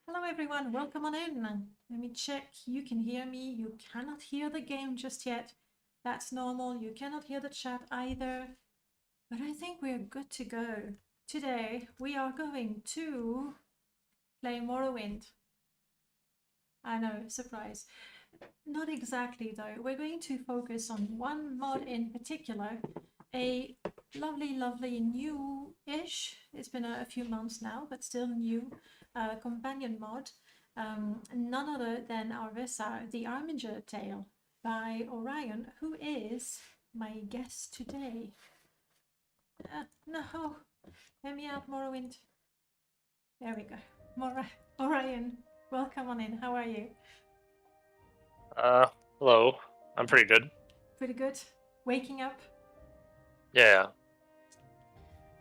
Hello everyone, welcome on in. Let me check. You can hear me. You cannot hear the game just yet. That's normal. You cannot hear the chat either. But I think we're good to go. Today we are going to play Morrowind. I know, surprise. Not exactly though. We're going to focus on one mod in particular. A lovely new-ish, it's been a few months now, but still new, companion mod. None other than Arvesa, the Armigers Tale by Orion, who is my guest today. No, let me out, Morrowind. There we go. Orion, welcome on in. How are you? Hello. I'm pretty good. Pretty good. Waking up. Yeah.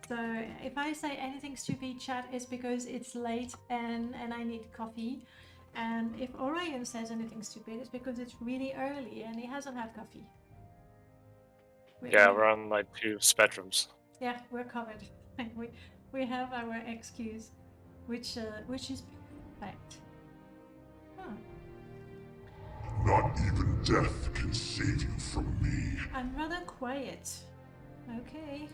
So if I say anything stupid, chat, it's because it's late and I need coffee. And if Orion says anything stupid, it's because it's really early and he hasn't had coffee. We're on like two spectrums. Yeah, we're covered. we have our excuse, which is perfect. Huh. Not even death can save you from me. I'm rather quiet. Okay.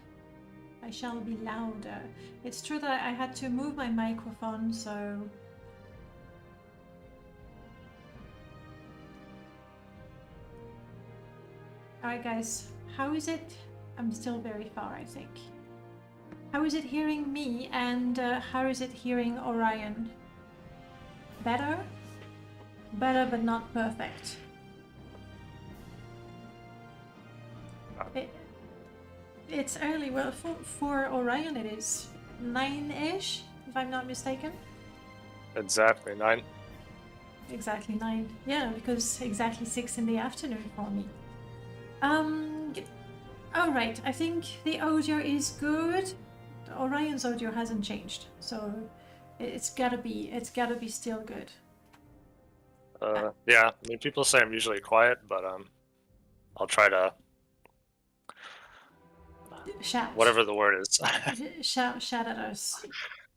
I shall be louder. It's true that I had to move my microphone, so... Alright guys, how is it? I'm still very far, I think. How is it hearing me, and how is it hearing Orion? Better? Better, but not perfect. It's early. Well, for Orion it is 9-ish, if I'm not mistaken. Exactly 9. Exactly 9. Yeah, because exactly 6 in the afternoon for me. Alright, I think the audio is good. Orion's audio hasn't changed, so it's gotta be still good. Yeah, I mean, people say I'm usually quiet, but I'll try to Shout. whatever the word is. shout at us.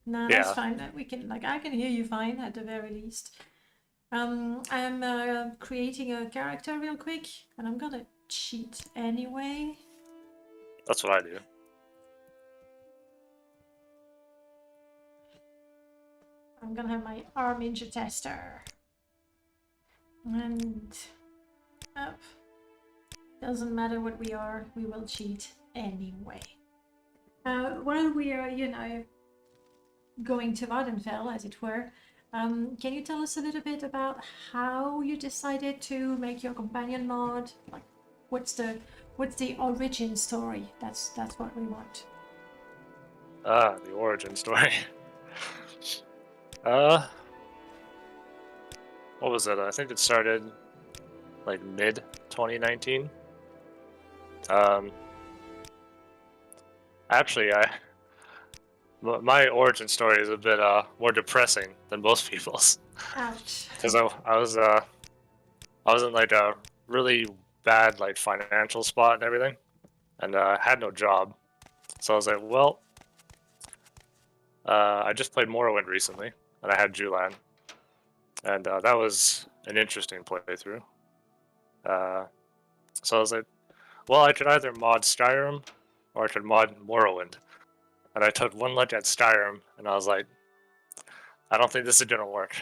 No, Yeah. that's fine. We can, I can hear you fine at the very least. I'm creating a character real quick, and I'm gonna cheat anyway. That's what I do. I'm gonna have my Armigers tester. And up. Doesn't matter what we are, we will cheat anyway. While we are, going to Vardenfell, as it were, can you tell us a little bit about how you decided to make your companion mod? Like, what's the origin story? That's what we want. The origin story. What was it? I think it started like mid 2019. Actually, my origin story is a bit more depressing than most people's. Ouch. Because I was in like a really bad like financial spot and everything, and I had no job. So I was like, well, I just played Morrowind recently, and I had Julan, and that was an interesting playthrough. So I was like, well, I could either mod Skyrim, or I could mod Morrowind. And I took one look at Skyrim, and I was like, I don't think this is gonna work.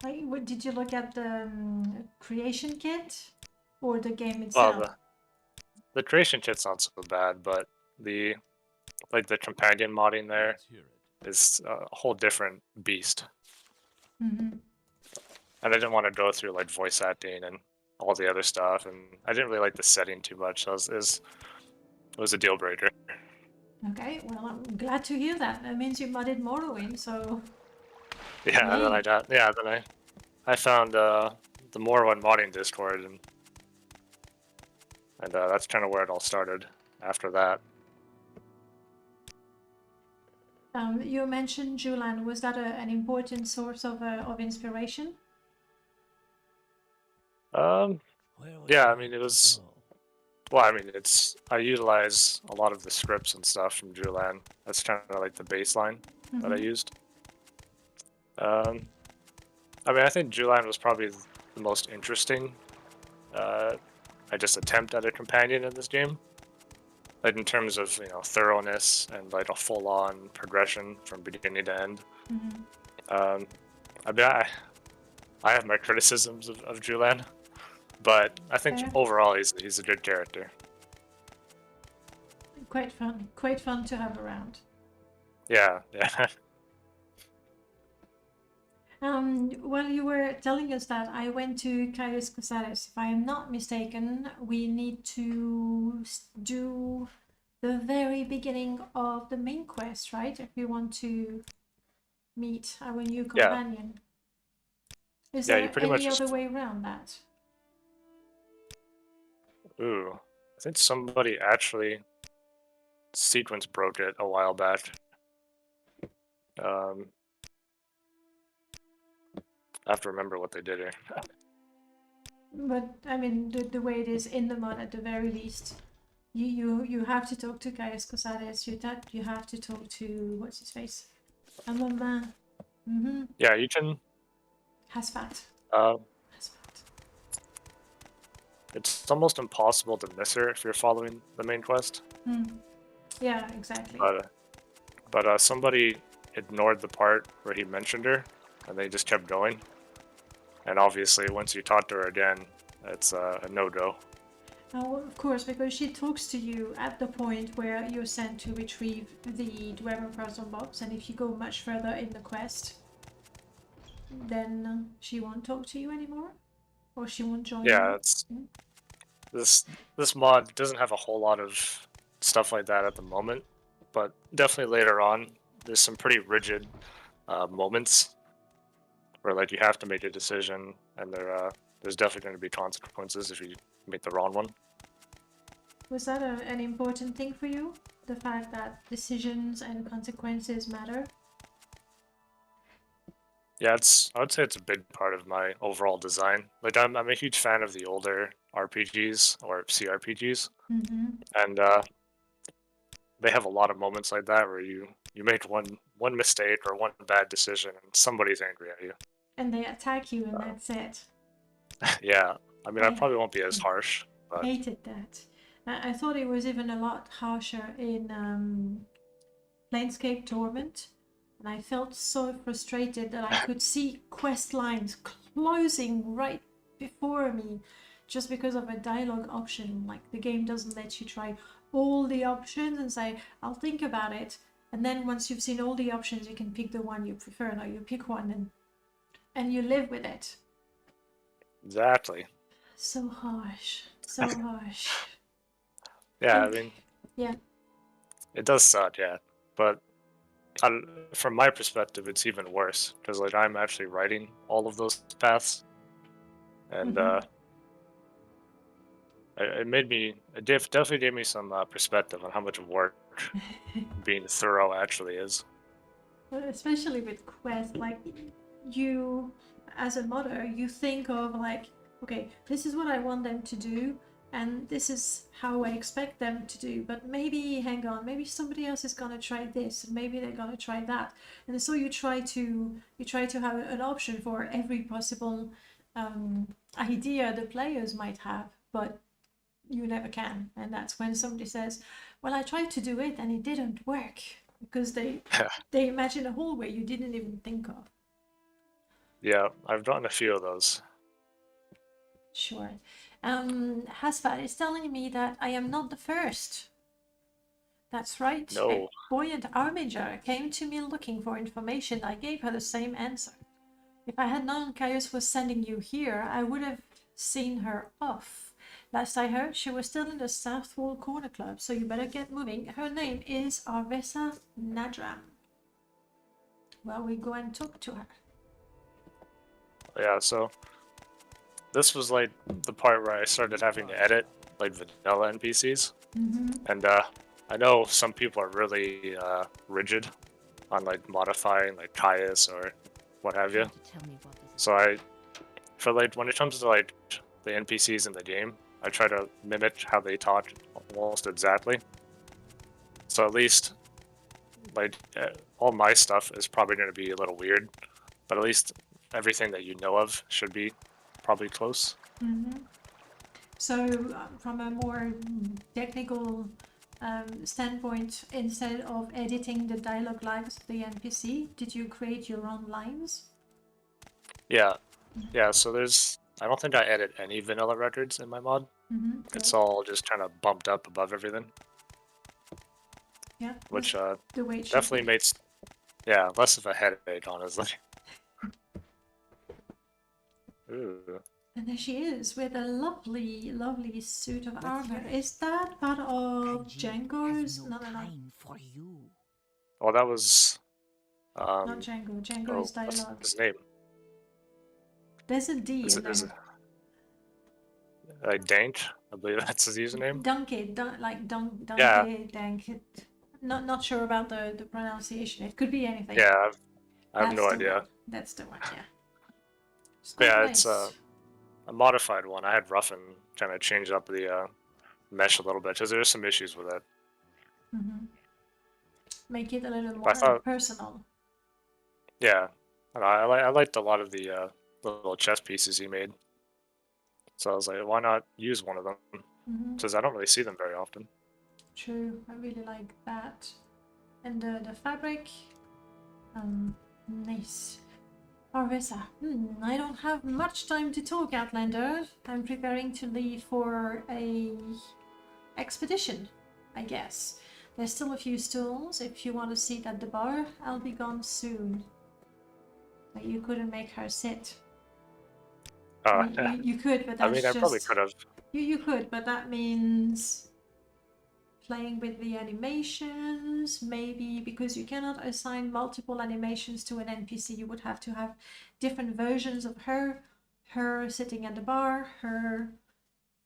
Like, what, did you look at the creation kit or the game itself? Well, the creation kit's not so bad, but the companion modding there is a whole different beast. Mm-hmm. And I didn't want to go through like voice acting and all the other stuff, and I didn't really like the setting too much. So it was a deal breaker. Okay, well, I'm glad to hear that. That means you modded Morrowind, so... Yeah, and then I found the Morrowind modding Discord, and that's kind of where it all started after that. You mentioned Julan. Was that an important source of inspiration? Yeah, I mean, it was... Well, I mean, I utilize a lot of the scripts and stuff from Julan. That's kind of like the baseline that I used. I mean, I think Julian was probably the most interesting. I just attempt at a companion in this game, like in terms of thoroughness and like a full-on progression from beginning to end. Mm-hmm. I mean, I have my criticisms of Julian, but I think Fair. overall he's a good character. Quite fun to have around. Yeah, yeah. Well, you were telling us that I went to Kairos Casares. If I am not mistaken, we need to do the very beginning of the main quest, right? If we want to meet our new Yeah. companion. Is Yeah, you there pretty much any other just- way around that? Ooh, I think somebody actually sequence broke it a while back. I have to remember what they did here. But I mean, the way it is in the mod, at the very least, you have to talk to Kairos Casares. You have to talk to what's his face, Amama. Mm-hmm. Yeah, you can. Hasfat. Hasfat. It's almost impossible to miss her if you're following the main quest. Yeah, exactly. But somebody ignored the part where he mentioned her, and they just kept going. And obviously, once you talk to her again, it's a no-go. Oh, of course, because she talks to you at the point where you're sent to retrieve the Dwemer puzzle box, and if you go much further in the quest, then she won't talk to you anymore, or she won't join you. Yeah, it's this mod doesn't have a whole lot of stuff like that at the moment, but definitely later on, there's some pretty rigid moments where like you have to make a decision, and there's definitely going to be consequences if you make the wrong one. Was that an important thing for you? The fact that decisions and consequences matter? Yeah, I would say it's a big part of my overall design. Like I'm a huge fan of the older RPGs or CRPGs, Mm-hmm. and they have a lot of moments like that where you make one mistake or one bad decision, and somebody's angry at you. And they attack you, and that's it. Yeah, I mean, I I probably won't be as harsh, but hated that. I thought it was even a lot harsher in Planescape Torment, and I felt so frustrated that I could see quest lines closing right before me just because of a dialogue option. Like, the game doesn't let you try all the options and say, I'll think about it, and then once you've seen all the options, you can pick the one you prefer. No, you pick one and you live with it. exactly. So harsh. So harsh. Yeah, I mean, Yeah. it does suck, yeah, but from my perspective, it's even worse because like I'm actually writing all of those paths, and it definitely gave me some perspective on how much work being thorough actually is. Well, especially with quests, like, you, as a modder, you think of like, okay, this is what I want them to do, and this is how I expect them to do, but maybe, hang on, maybe somebody else is gonna try this, and maybe they're gonna try that, and so you try to have an option for every possible idea the players might have, but you never can. And that's when somebody says, well, I tried to do it and it didn't work, because they imagine a hallway you didn't even think of. Yeah, I've gotten a few of those. Sure. Hasfat is telling me that I am not the first. That's right. No. A buoyant Armiger came to me looking for information. I gave her the same answer. If I had known Caius was sending you here, I would have seen her off. Last I heard, she was still in the South Wall Corner Club, so you better get moving. Her name is Arvesa Nadram. Well, we go and talk to her. Yeah, so this was like the part where I started having to edit like vanilla NPCs, and I know some people are really rigid on like modifying like Caius or what have you. So for like when it comes to like the NPCs in the game, I try to mimic how they talk almost exactly. So at least like all my stuff is probably going to be a little weird, but at least everything that you know of should be probably close. So, from a more technical standpoint, instead of editing the dialogue lines of the NPC, did you create your own lines? Yeah, yeah. So I don't think I edit any vanilla records in my mod. It's Yeah. all just kind of bumped up above everything, Yeah, which that's the way it should definitely be. makes less of a headache, honestly. Ooh. And there she is with a lovely, lovely suit of armor. Is that part of Django's? No. Time for you. Well, that was Not Django. Django oh, is what's dialogue. his name? There's a D Is in it there. Dank? I believe that's his username. Donkey, Donkey, Yeah. Dank. Not sure about the pronunciation. It could be anything. Yeah, I have That's no the idea. one. That's the one, yeah. Yeah, Nice. it's a modified one. I had Ruffin kind of change up the mesh a little bit because there's some issues with it. Make it a little I more thought- personal. Yeah, I liked a lot of the little chess pieces he made. So I was like, why not use one of them? Because I don't really see them very often. True, I really like that. And the fabric, nice. Arvesa, I don't have much time to talk, Outlander. I'm preparing to leave for a expedition, I guess. There's still a few stools. If you want to sit at the bar, I'll be gone soon. But you couldn't make her sit. You could, but that's I mean, I probably just... could have. You could, but that means playing with the animations, maybe because you cannot assign multiple animations to an NPC, you would have to have different versions of her sitting at the bar, her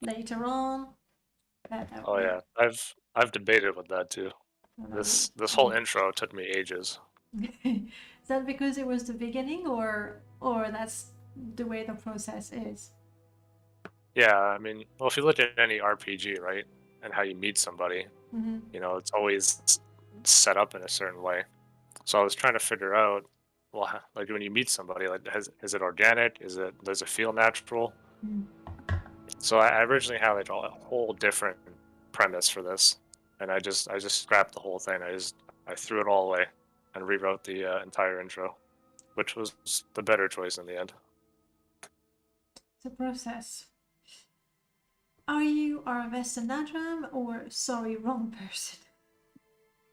later on. Oh yeah, I've debated with that too. This whole intro took me ages. Is that because it was the beginning, or that's the way the process is? Yeah, I mean, well, if you look at any RPG, right, and how you meet somebody, you know, it's always set up in a certain way. So I was trying to figure out, well, like when you meet somebody, like, is it organic? Does it feel natural? So I originally had like a whole different premise for this, and I just scrapped the whole thing. I threw it all away and rewrote the entire intro, which was the better choice in the end. The process. Are you Arvesa Nadram or sorry, wrong person?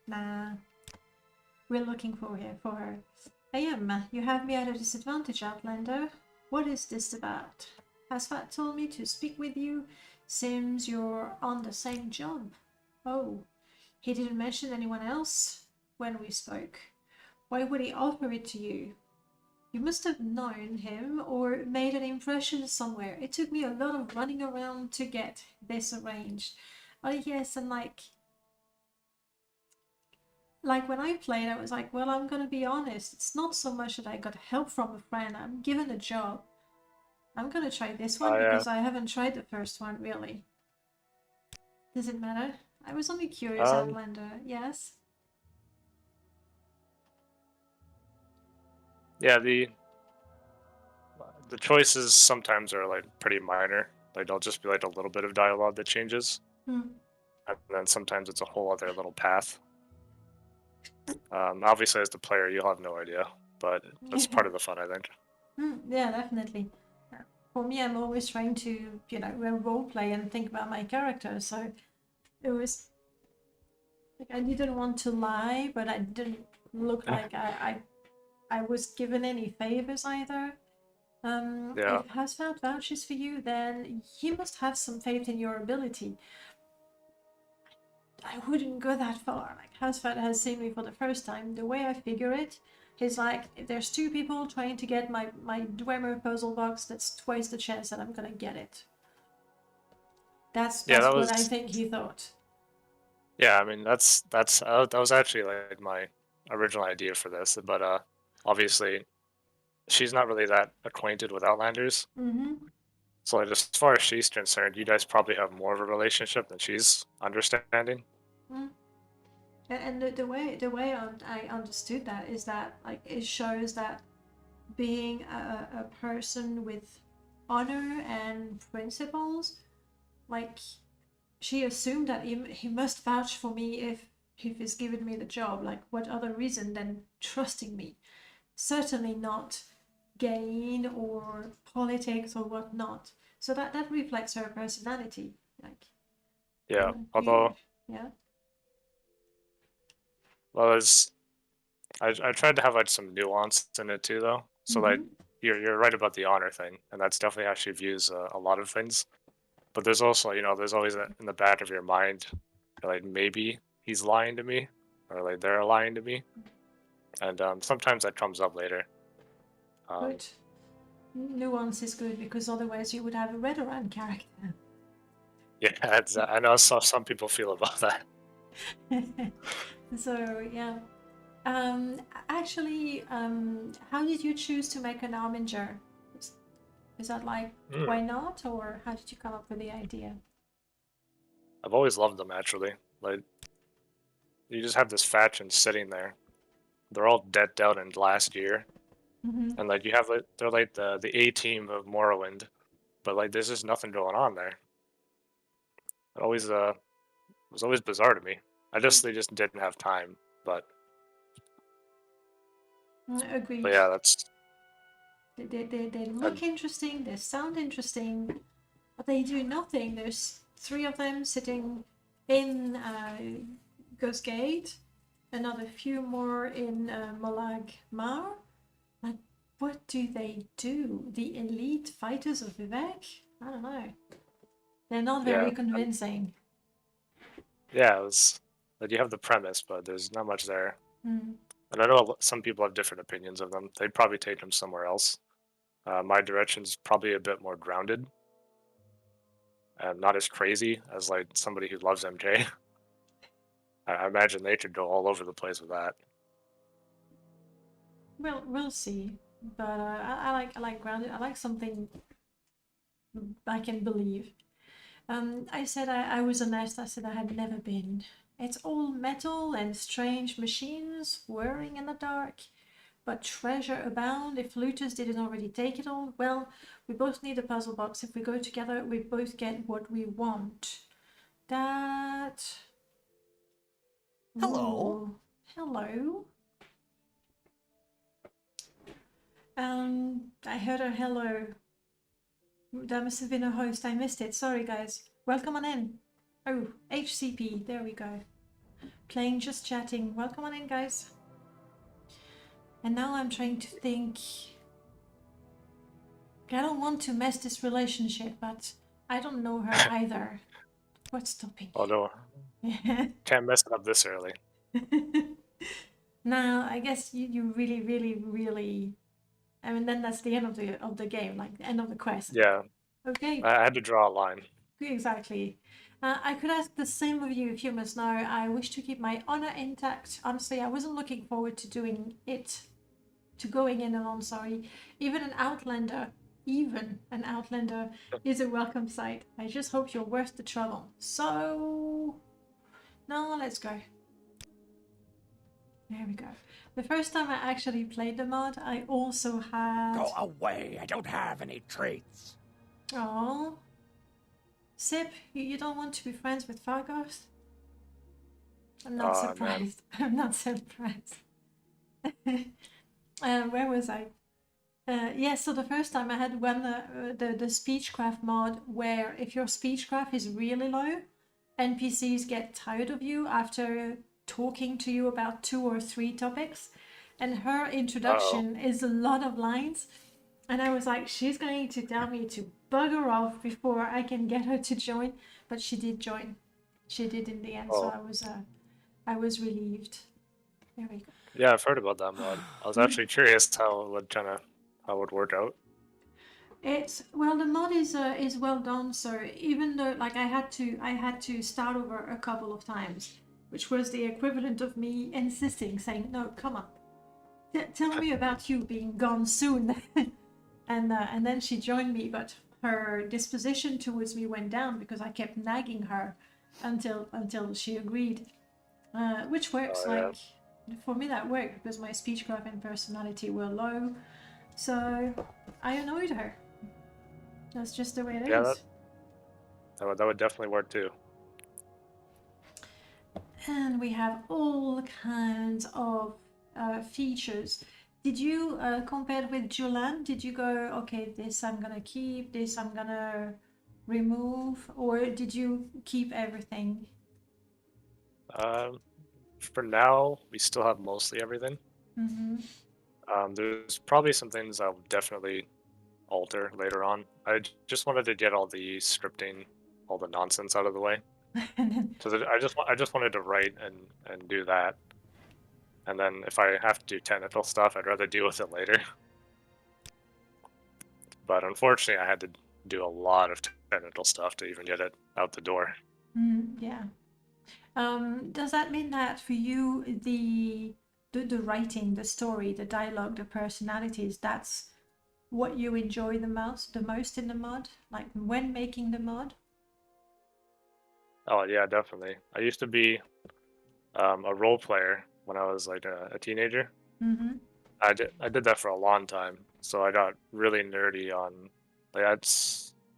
Nah. We're looking for her. I am. You have me at a disadvantage, Outlander. What is this about? Hasfat told me to speak with you. Seems you're on the same job. Oh, he didn't mention anyone else when we spoke. Why would he offer it to you? You must have known him or made an impression somewhere. It took me a lot of running around to get this arranged. Oh yes, and like when I played, I was like, well, I'm gonna be honest. It's not so much that I got help from a friend. I'm given a job. I'm gonna try this one because I haven't tried the first one, really. Does it matter? I was only curious, Outlander. Yes? Yeah, the choices sometimes are like pretty minor. Like they'll just be like a little bit of dialogue that changes, and then sometimes it's a whole other little path. Obviously, as the player, you'll have no idea, but that's part of the fun, I think. Yeah, definitely. For me, I'm always trying to, role play and think about my character. So it was like I didn't want to lie, but I didn't look like I was given any favors either. Yeah. If Hasfeld vouches for you, then he must have some faith in your ability. I wouldn't go that far. Like Hasfeld has seen me for the first time. The way I figure it is like if there's two people trying to get my Dwemer puzzle box, that's twice the chance that I'm gonna get it. That's what I think he thought. Yeah, I mean that was actually like my original idea for this, but obviously she's not really that acquainted with Outlanders. So like, as far as she's concerned, you guys probably have more of a relationship than she's understanding. And the way I understood that is that like it shows that being a person with honor and principles. Like, she assumed that he must vouch for me if he's given me the job. Like, what other reason than trusting me? Certainly not gain or politics or whatnot. So that reflects her personality. Like, Yeah. you, Although, yeah. well, I tried to have like some nuance in it too, though. So like, Mm-hmm. you're right about the honor thing, and that's definitely how she views a lot of things. But there's also, there's always that in the back of your mind, like maybe he's lying to me, or like they're lying to me, and sometimes that comes up later. Um, Good. Nuance is good because otherwise you would have a red Orion character. yeah, I know some people feel about that. So yeah. Actually, how did you choose to make an Armiger? Is, is that like Hmm. why not, or how did you come up with the idea? I've always loved them actually. Like you just have this faction sitting there. They're all decked out in last year, Mm-hmm. and like you have like they're like the A team of Morrowind, but like there's just nothing going on there. It always was always bizarre to me. They just didn't have time. But Agreed. yeah, that's They and look interesting, they sound interesting, but they do nothing. There's three of them sitting in Ghost Gate, another few more in Molag Mar. Like, what do they do? The elite fighters of Vivek? I don't know. They're not yeah, very convincing. yeah. It was like you have the premise, but there's not much there. Mm. And I know some people have different opinions of them. They'd probably take them somewhere else. My direction's probably a bit more grounded and not as crazy as like somebody who loves MJ. I imagine they could go all over the place with that. Well, we'll see. But I like grounded. I like something I can believe. I said I was honest. I said I had never been. It's all metal and strange machines whirring in the dark. But treasure abound. If looters didn't already take it all, well, we both need a puzzle box. If we go together, we both get what we want. That. Hello. Ooh. Hello. I heard a hello. That must have been a host. I missed it. Sorry, guys. Welcome on in. Oh, HCP. There we go. Playing, just chatting. Welcome on in, guys. And now I'm trying to think. I don't want to mess this relationship, but I don't know her either. What's stopping Oh no, me? can't mess it up this early. Now, I guess you really, really, really. I mean, then that's the end of the game, like the end of the quest. Yeah, Okay, I had to draw a line. exactly. I could ask the same of you if you must know. I wish to keep my honor intact. Honestly, I wasn't looking forward to doing it, to going in alone, sorry. Even an Outlander is a welcome sight. I just hope you're worth the trouble. So, now let's go. There we go. The first time I actually played the mod, I also had... Go away. I don't have any traits. Oh, Sip, you don't want to be friends with Fargoth? I'm not Oh man, surprised. I'm not surprised. Where was I? Yeah, so the first time I had the speechcraft mod where if your speechcraft is really low, NPCs get tired of you after talking to you about 2 or 3 topics. And her introduction is a lot of lines. And I was like, she's going to tell me to bugger off before I can get her to join. But she did join. She did in the end, so I was relieved. There we go. yeah, I've heard about that mod. I was actually curious how it would work out. It's well, the mod is well done. So even though like I had to start over a couple of times, which was the equivalent of me insisting, saying, "No, come on, tell me about you being gone soon," and then she joined me, but her disposition towards me went down because I kept nagging her until she agreed, which works. Oh yeah, Like for me, that worked because my speechcraft and personality were low. So I annoyed her. That's just the way it Yeah, is. that would definitely work too. And we have all kinds of features. Did you compare with Julan? Did you go, okay, this I'm gonna keep, this I'm gonna remove, or did you keep everything? For now, we still have mostly everything. Mm-hmm. There's probably some things I'll definitely alter later on. Just wanted to get all the scripting, all the nonsense out of the way. And then, Because I just wanted to write and do that. And then if I have to do technical stuff, I'd rather deal with it later. But unfortunately, I had to do a lot of technical stuff to even get it out the door. yeah. Does that mean that for you, the writing, the story, the dialogue, the personalities, that's what you enjoy the most in the mod? Like when making the mod? Oh yeah, definitely. I used to be a role player when I was like a teenager. Mm-hmm. I did that for a long time, so I got really nerdy on. Like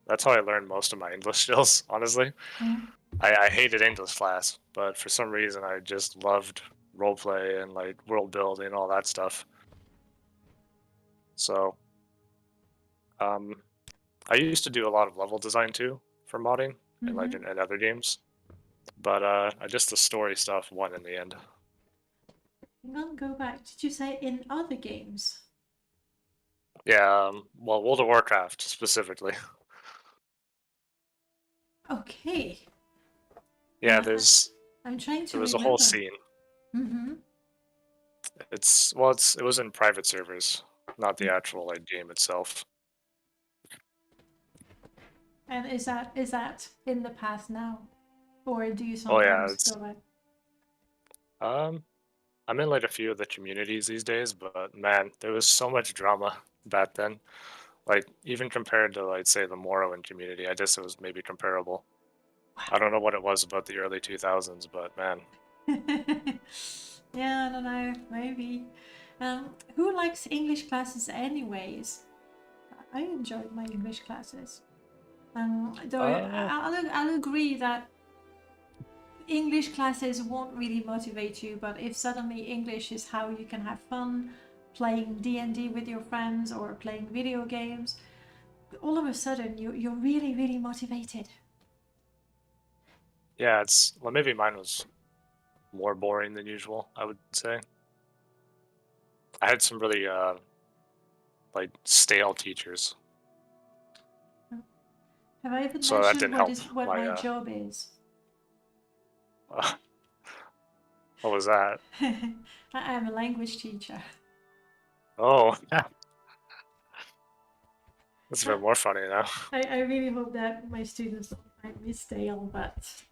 that's how I learned most of my English skills. Honestly, Mm-hmm. I hated English class, but for some reason I just loved roleplay and like world building and all that stuff. So um, I used to do a lot of level design too for modding and like Mm-hmm. in other games, but I just the story stuff won in the end. I'm gonna go back. Did you say in other games? Yeah, well, World of Warcraft specifically. Okay. Yeah, I, I'm trying to there was a whole remember. scene. Mm-hmm. It was in private servers, not the actual like game itself. And is that in the past now, or do you Oh yeah, sometimes it's go back? um I'm in like a few of the communities these days, but man, there was so much drama back then. Like even compared to like say the Morrowind community, I guess it was maybe comparable. I don't know what it was about the early 2000s, but man. Yeah, I don't know. Maybe. Who likes English classes, anyways? I enjoyed my English classes. Though Uh I'll agree that English classes won't really motivate you, but if suddenly English is how you can have fun playing D&D with your friends or playing video games, all of a sudden you're really, really motivated. yeah, it's well maybe mine was more boring than usual, I would say. I had some really like stale teachers. Have I even So that mentioned didn't help what my my job is? what was that? I am a language teacher. Oh, that's a bit more funny now. I really hope that my students don't find me stale, but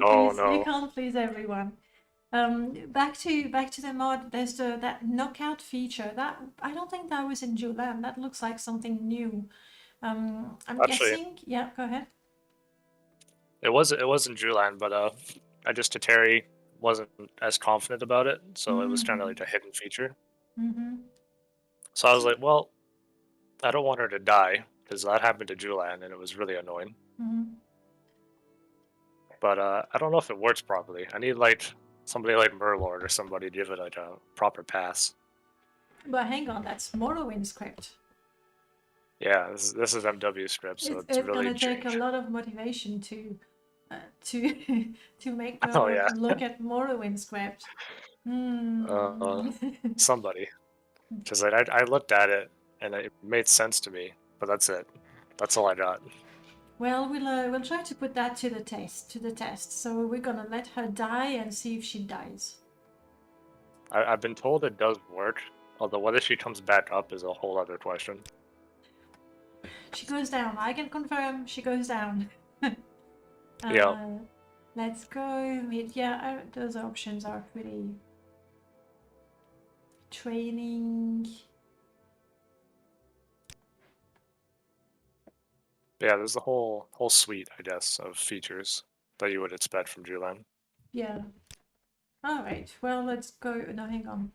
Oh you no. can't please everyone. Back to the mod. There's that knockout feature that I don't think that was in Julan. That looks like something new. I'm Actually, guessing. Yeah, go ahead. it was in Drewland, but I just Terry wasn't as confident about it, so it was kind of Mm-hmm. like a hidden feature. Mm-hmm. So I was like, well, I don't want her to die because that happened to Julian and it was really annoying. Mm-hmm. But I don't know if it works properly. I need like somebody like Murlord or somebody to give it like a proper pass. But hang on, that's Morrowind script. Yeah, this is MW script, so it's It's really gonna take a changed. lot of motivation to to make Oh Murloc yeah, look at Morrowind script. uh, Hmm. somebody. Because like, I looked at it and it made sense to me, but that's it. That's all I got. Well, we'll try to put that to the test. So we're gonna let her die and see if she dies. I've been told it does work, although whether she comes back up is a whole other question. She goes down. I can confirm she goes down. Yeah, uh, let's go. Yeah, those options are pretty. Training. yeah. There's a whole suite, I guess, of features that you would expect from Julian. Yeah. All right. Well, let's go. No, hang on.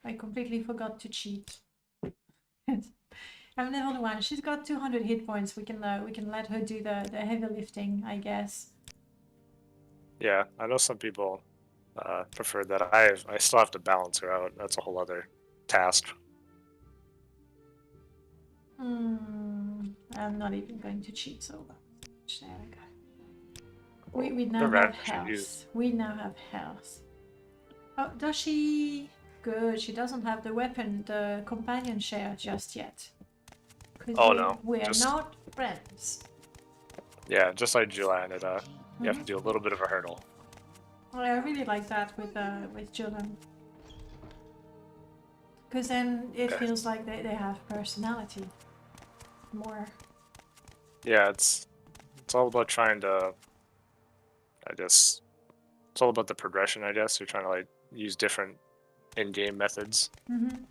I completely forgot to cheat. I'm level 1. She's got 200 hit points. We can let her do the heavy lifting, I guess. Yeah, I know some people prefer that. I still have to balance her out. That's a whole other task. I'm not even going to cheat, so there we go. We now Never have actually used. health. We now have health. Oh, does she? Good. She doesn't have the weapon, the companion share just yet. Oh no, we're just not friends. yeah, just like Julian, you have to do a little bit of a hurdle. I really like that with children, because then it feels like they have personality more. Yeah, it's all about trying to. I guess it's all about the progression. I guess you're trying to like use different in-game methods, and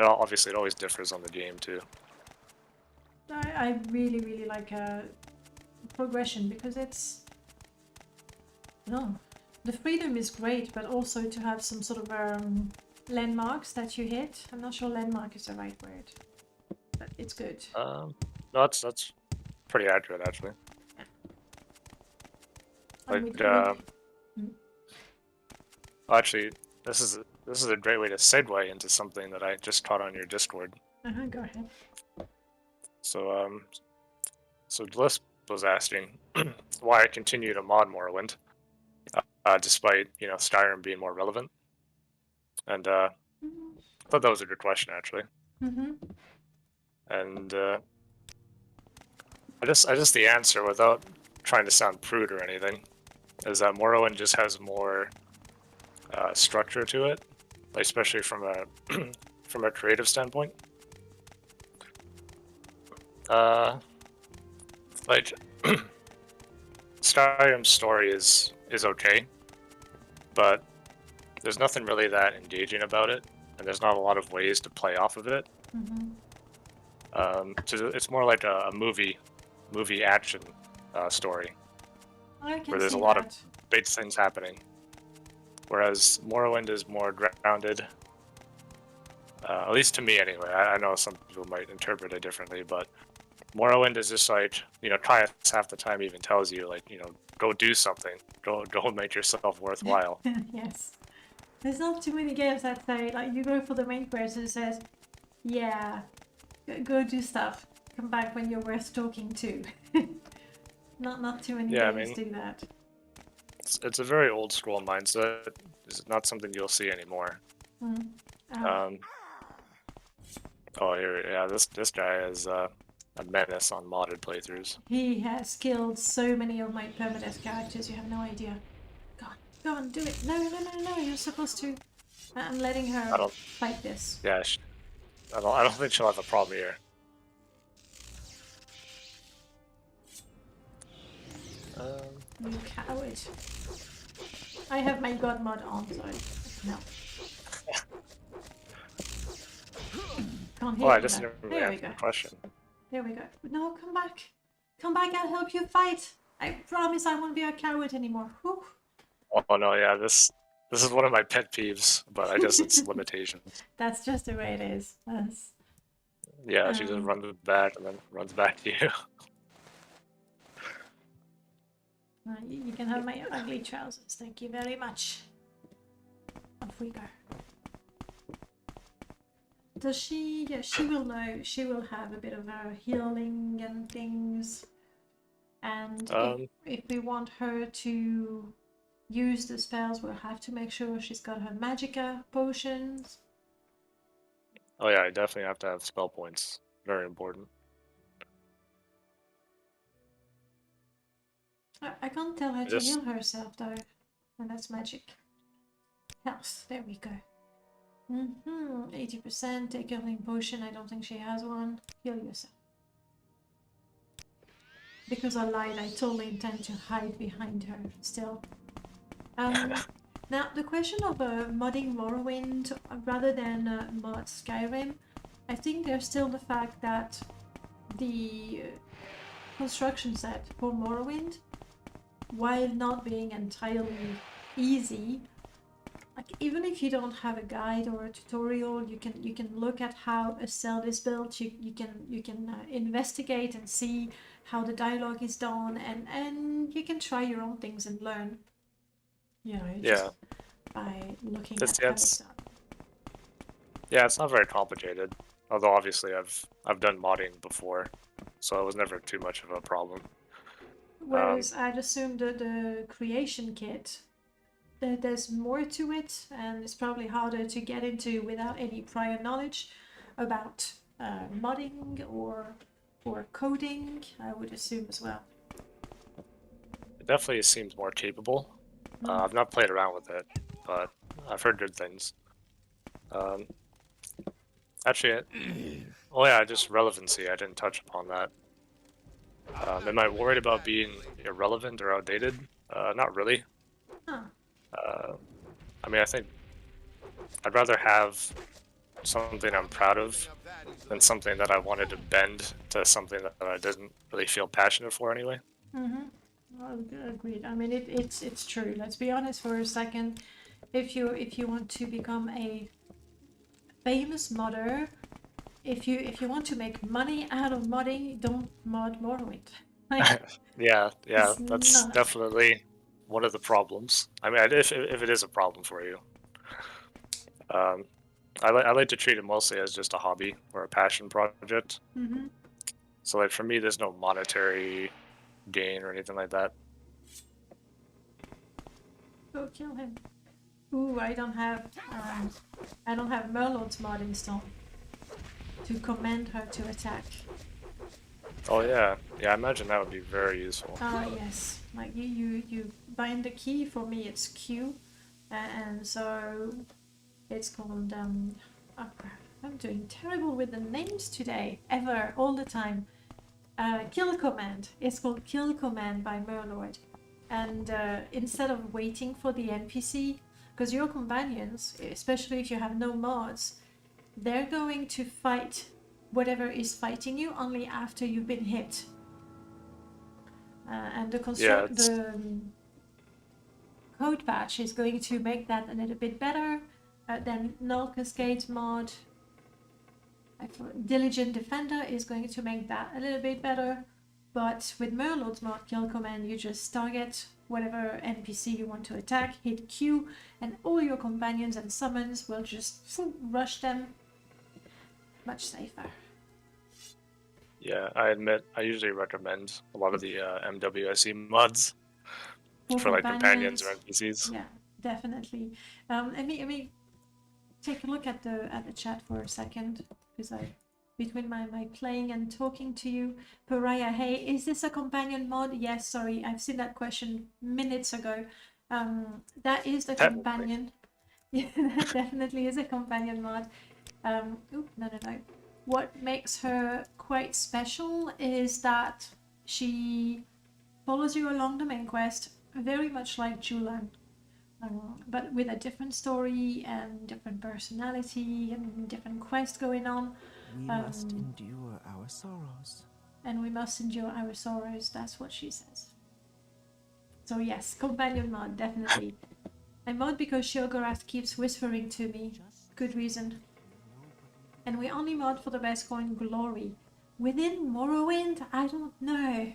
obviously it always differs on the game too. I really like progression, because it's the freedom is great, but also to have some sort of landmarks that you hit. I'm not sure landmark is the right word, but it's good. No, that's pretty accurate actually. Like, actually, this is a great way to segue into something that I just caught on your Discord. Go ahead. So so Lisp was asking why I continue to mod Morrowind, despite Skyrim being more relevant, and I thought that was a good question actually. And I just the answer, without trying to sound prude or anything, is that Morrowind just has more structure to it, like, especially from a from a creative standpoint. Like Skyrim's story is okay, but there's nothing really that engaging about it, and there's not a lot of ways to play off of it. So it's more like a movie action story, where there's a lot of big things happening. Whereas Morrowind is more grounded, at least to me anyway. I know some people might interpret it differently, but Morrowind is just like, Caius half the time even tells you, like, go do something, go make yourself worthwhile. Yes. There's not too many games that say, like, you go for the main quest and it says, yeah, go do stuff, come back when you're worth talking to. Not too many games do that. It's a very old school mindset. It's not something you'll see anymore. This guy is a menace on modded playthroughs. He has killed so many of my permanent characters, you have no idea. Go on, do it. No, you're supposed to. I'm letting her fight this. Yeah, I don't think she'll have a problem here. You coward. I have my god mod on, so no. Can't hear I just didn't really answer the question. There we go. No, come back. Come back, I'll help you fight. I promise I won't be a coward anymore. Whew. Oh no, yeah, this is one of my pet peeves, but I guess it's limitations. That's just the way it is. Yeah, she just runs back and then runs back to you. You can have my ugly trousers. Thank you very much. Off we go. Does she? Yeah, she will know. She will have a bit of a healing and things. And if we want her to use the spells, we'll have to make sure she's got her magicka potions. Oh yeah, I definitely have to have spell points. Very important. I can't tell her to heal herself though, and that's magic. Health, there we go. 80%, take a healing potion. I don't think she has one. Heal yourself. Because I lied, I totally intend to hide behind her still. Now, the question of modding Morrowind rather than mod Skyrim, I think there's still the fact that the construction set for Morrowind, while not being entirely easy, like even if you don't have a guide or a tutorial, you can look at how a cell is built. You can investigate and see how the dialogue is done, and you can try your own things and learn. You know, just by looking That's, at how it's done. yeah, it's not very complicated. Although obviously I've done modding before, so it was never too much of a problem. Whereas I'd assume that the creation kit, there's more to it, and it's probably harder to get into without any prior knowledge about modding or coding, I would assume as well. It definitely seems more capable. I've not played around with it, but I've heard good things. Actually, oh yeah, just relevancy. I didn't touch upon that. Am I worried about being irrelevant or outdated? Not really. Huh. I mean, I think I'd rather have something I'm proud of than something that I wanted to bend to something that I didn't really feel passionate for anyway. Well, agreed. I mean, it's true. Let's be honest for a second. If you want to become a famous modder, if you want to make money out of modding, don't mod Morrowind. Like, Yeah, it's that's not. definitely one of the problems. I mean, if it is a problem for you, I like to treat it mostly as just a hobby or a passion project. So like for me, there's no monetary gain or anything like that. Go kill him. Ooh, I don't have Merlot's mod installed to command her to attack. Oh yeah, I imagine that would be very useful. Yes, like you bind the key. For me it's Q, and so it's called oh crap, I'm doing terrible with the names today, all the time. Kill command. It's called kill command by Merlord, and instead of waiting for the NPC, because your companions, especially if you have no mods, they're going to fight whatever is fighting you only after you've been hit. And the code patch is going to make that a little bit better. Then Null Cascade mod, Diligent Defender is going to make that a little bit better. But with Merlot's mod kill command, you just target whatever NPC you want to attack, hit Q, and all your companions and summons will just rush them. Much safer. Yeah, I admit I usually recommend a lot of the MWSE mods for like companions or NPCs. Yeah, definitely. Let me take a look at the chat for a second, because between my playing and talking to you, Pariah, hey, is this a companion mod? Yes, sorry, I've seen that question minutes ago. That is the companion. Yeah, that definitely is a companion mod. No. What makes her quite special is that she follows you along the main quest, very much like Julan, but with a different story and different personality and different quest going on. We must endure our sorrows. And we must endure our sorrows, that's what she says. So yes, companion mod, definitely. I mod because Shiogorath keeps whispering to me. Good reason. And we only mod for the best coin glory. Within Morrowind, I don't know.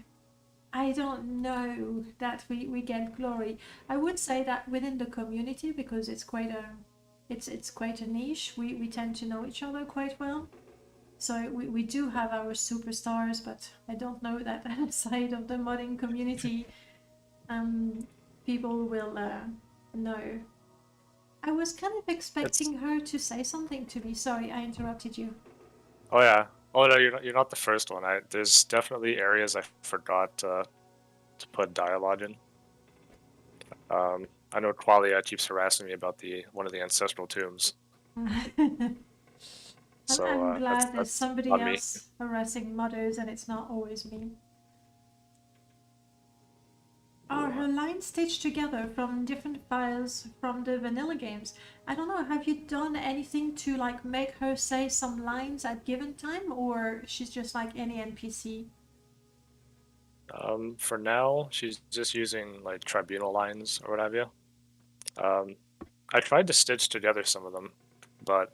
I don't know that we get glory. I would say that within the community, because it's quite a niche, we tend to know each other quite well. So we do have our superstars, but I don't know that outside of the modding community, people will know. I was kind of expecting her to say something to me. Sorry, I interrupted you. Oh yeah. Oh no, you're not the first one. There's definitely areas I forgot to put dialogue in. I know Qualia keeps harassing me about one of the ancestral tombs. So I'm glad there's that's somebody on else harassing modders and it's not always me. Are her lines stitched together from different files from the vanilla games? I don't know, have you done anything to like make her say some lines at given time, or she's just like any NPC? For now, she's just using like tribunal lines or what have you. I tried to stitch together some of them, but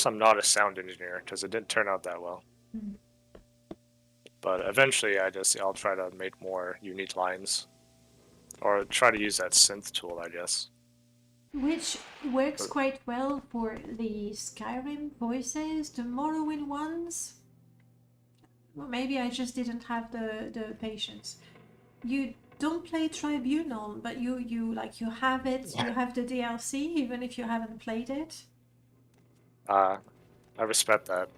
I'm not a sound engineer because it didn't turn out that well. Mm. But eventually, I'll try to make more unique lines, or try to use that synth tool, I guess. Which works quite well for the Skyrim voices, the Morrowind ones. Well, maybe I just didn't have the patience. You don't play Tribunal, but you have it. You have the DLC, even if you haven't played it. I respect that.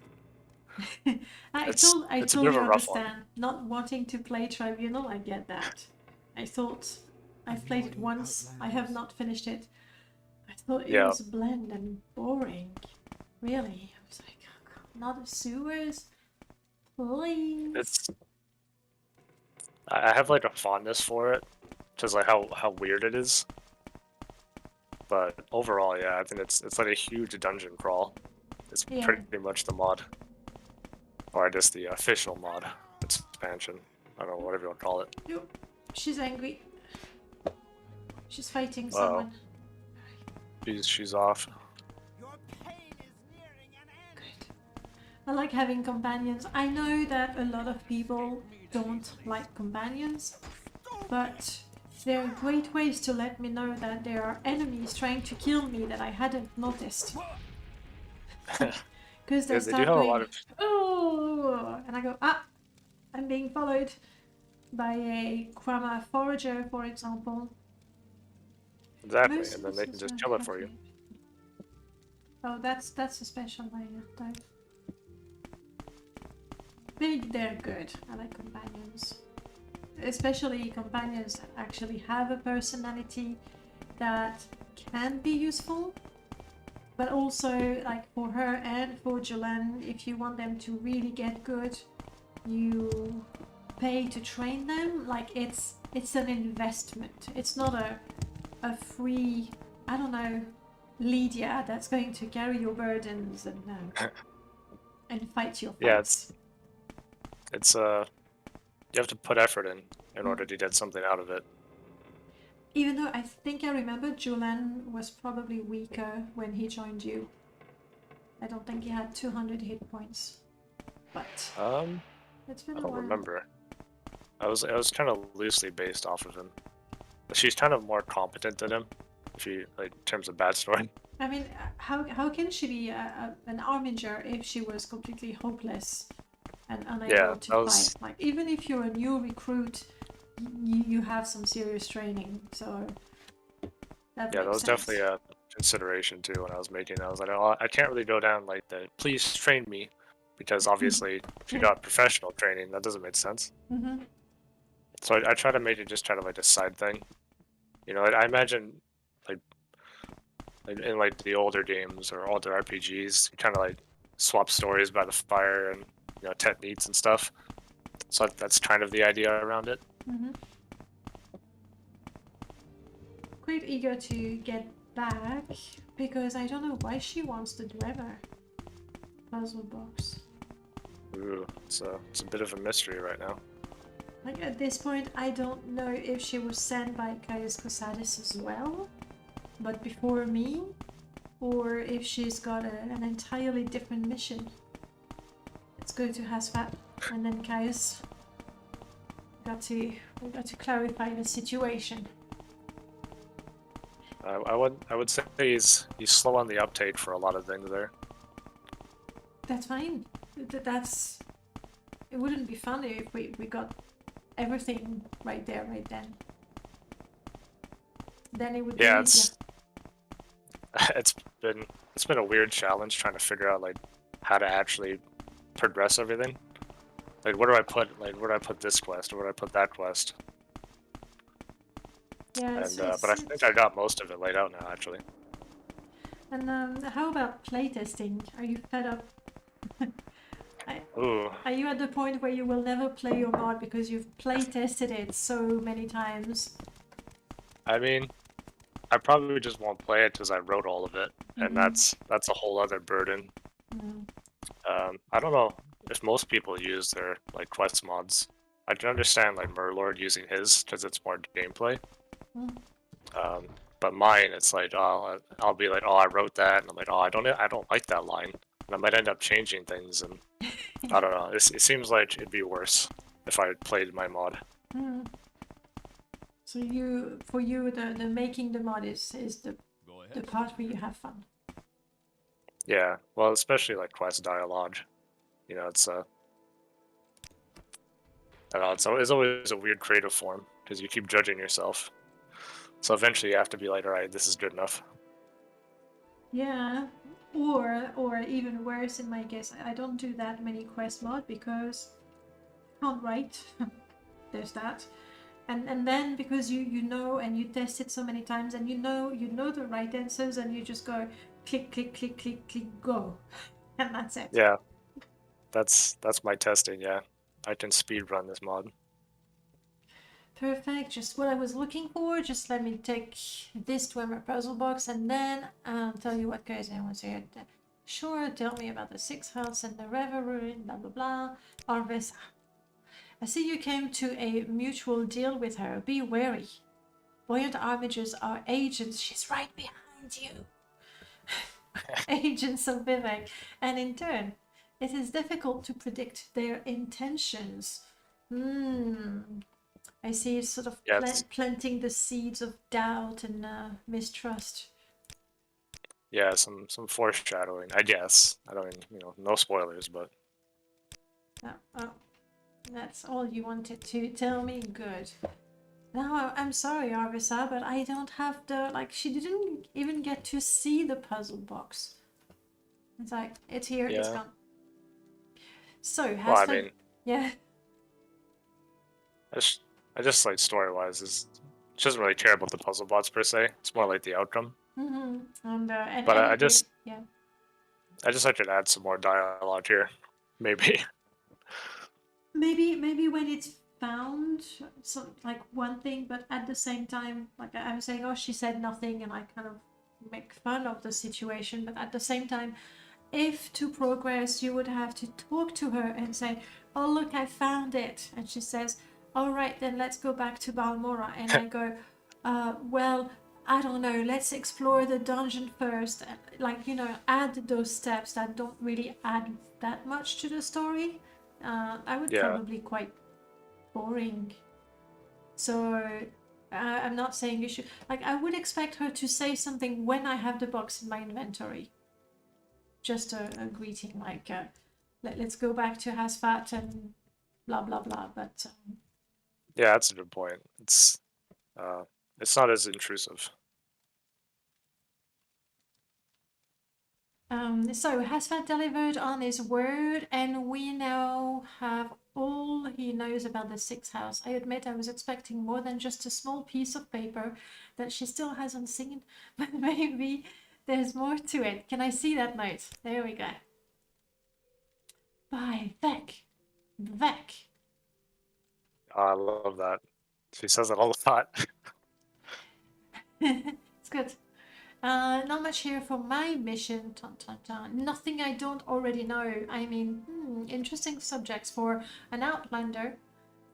I It's a bit of totally a rough one. understand. Not wanting to play Tribunal, I get that. I thought I've played it once. I have not finished it. I thought it was bland and boring. Really, I was like, oh, God, not the sewers, please. I have like a fondness for it, because like how weird it is. But overall, yeah, I think it's like a huge dungeon crawl. It's pretty much the mod, or I guess the official mod expansion. I don't know, whatever you'll call it. Yep. She's angry. She's fighting someone. She's off. Good. I like having companions. I know that a lot of people don't like companions, but there are great ways to let me know that there are enemies trying to kill me that I hadn't noticed. Because they start going, oh, and I go, ah, I'm being followed by a Krama forager, for example. Exactly, and then they can just kill it for you. Oh, that's a special layer type. They're good. I like companions. Especially companions that actually have a personality that can be useful. But also, like for her and for Julian, if you want them to really get good, you pay to train them. Like it's an investment. It's not a free, I don't know, Lydia that's going to carry your burdens and fight your fights. Yeah, it's you have to put effort in order to get something out of it. Even though I think I remember Julian was probably weaker when he joined you. I don't think he had 200 hit points. But it's been a while. I don't remember. I was kind of loosely based off of him. She's kind of more competent than him, if you like in terms of backstory. I mean, how can she be an Armiger if she was completely hopeless and unable to fight? Like even if you're a new recruit, you have some serious training. So that was definitely a consideration too when I was making it. I was like, oh, I can't really go down like the please train me, because obviously she got professional training. That doesn't make sense. Mm-hmm. So I try to make it just kind of like a side thing. You know, I imagine like in like the older games or older RPGs, you kind of like swap stories by the fire and techniques and stuff. So that's kind of the idea around it. Mm-hmm. Quite eager to get back because I don't know why she wants the Dwemer puzzle box. Ooh, it's a bit of a mystery right now. Like at this point, I don't know if she was sent by Caius Cosadis as well, but before me, or if she's got an entirely different mission. Let's go to Hasfat, and then Caius. We got to clarify the situation. I would say he's slow on the uptake for a lot of things there. That's fine. It wouldn't be funny if we got everything right there, right then. Then it would be easier. It's been a weird challenge trying to figure out like how to actually progress everything. Like where do I put this quest, or where do I put that quest? Yeah, but I think I got most of it laid out now actually. And how about playtesting? Are you fed up? Are you at the point where you will never play your mod because you've playtested it so many times? I mean, I probably just won't play it because I wrote all of it, and that's a whole other burden. I don't know if most people use their like quest mods. I can understand like Murlord using his because it's more gameplay. But mine, it's like, oh, I'll be like, oh, I wrote that, and I'm like, oh, I don't like that line, and I might end up changing things, and I don't know. It seems like it'd be worse if I played my mod. Hmm. So for you, the making the mod is the part where you have fun. Yeah, well, especially like quest dialogue. You know, it's I don't know, it's always a weird creative form because you keep judging yourself. So eventually you have to be like, all right, this is good enough. Yeah, or even worse in my case, I don't do that many quest mod because I can't write. There's that. And then because you know and you test it so many times and you know the right answers and you just go click click click click click go, and that's it. Yeah, that's my testing. Yeah, I can speed run this mod. Perfect, just what I was looking for. Just let me take this to my puzzle box and then tell you what goes on here. Sure, tell me about the 6th house and the revelry, blah blah blah. Arvesa. I see you came to a mutual deal with her. Be wary. Buoyant Armigers are agents. She's right behind you. Agents of Vivek. And in turn, it is difficult to predict their intentions. I see it's sort of Yes. planting the seeds of doubt and mistrust. Yeah, some foreshadowing, I guess. I don't, no spoilers, but Oh, that's all you wanted to tell me? Good. Now, I'm sorry, Arvesa, but I don't have she didn't even get to see the puzzle box. It's like, it's here, it's yeah. gone. So, Well, I mean, yeah. I just like story-wise she doesn't really care about the puzzle bots per se. It's more like the outcome. And But I just yeah. I could add some more dialogue here, maybe. Maybe when it's found, so like one thing, but at the same time, like I'm saying, oh, she said nothing, and I kind of make fun of the situation. But at the same time, if to progress, you would have to talk to her and say, oh, look, I found it. And she says, all right, then let's go back to Balmora. And I go, well, I don't know, let's explore the dungeon first. Like, add those steps that don't really add that much to the story. I would probably quite boring. So I'm not saying you should, like, I would expect her to say something when I have the box in my inventory. Just a greeting, like, let's go back to Hasfat and blah, blah, blah. But Yeah, that's a good point. It's not as intrusive. So Hasfat delivered on his word, and we now have all he knows about the 6th house. I admit I was expecting more than just a small piece of paper that she still hasn't seen, but maybe there's more to it. Can I see that note? There we go. By Vec. Vec. I love that. She says it all the time. It's good. Not much here for my mission. Dun, dun, dun. Nothing I don't already know. I mean, interesting subjects for an outlander,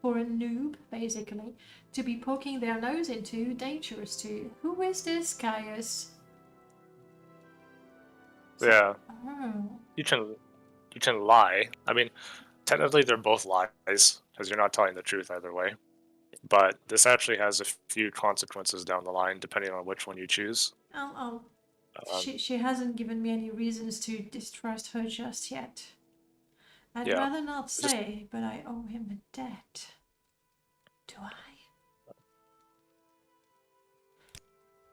for a noob, basically, to be poking their nose into. Dangerous too. Who is this, Caius? Yeah. Oh. You can lie. I mean, technically they're both lies because you're not telling the truth either way. But this actually has a few consequences down the line depending on which one you choose. She hasn't given me any reasons to distrust her just yet. I'd rather not say, but I owe him a debt. Do I?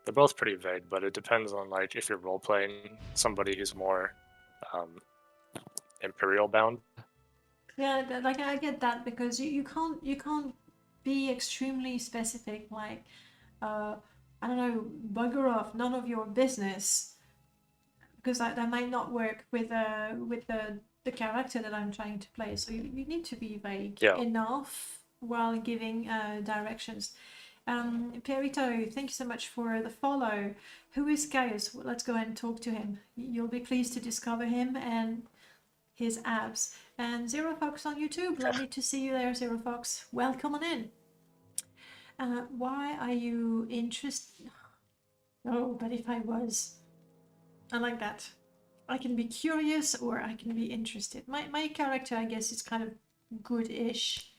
They're both pretty vague, but it depends on like if you're role playing somebody who's more imperial bound. Yeah, like I get that because you can't be extremely specific, like I don't know, bugger off, none of your business, because that might not work with the character that I'm trying to play. So you need to be vague enough while giving directions. Perito, thank you so much for the follow. Who is Gaius? Let's go and talk to him. You'll be pleased to discover him and his abs. And Zero Fox on YouTube, lovely to see you there, Zero Fox. Welcome on in. Why are you interested? Oh, but if I was, I like that. I can be curious or I can be interested. My character, I guess, is kind of good-ish.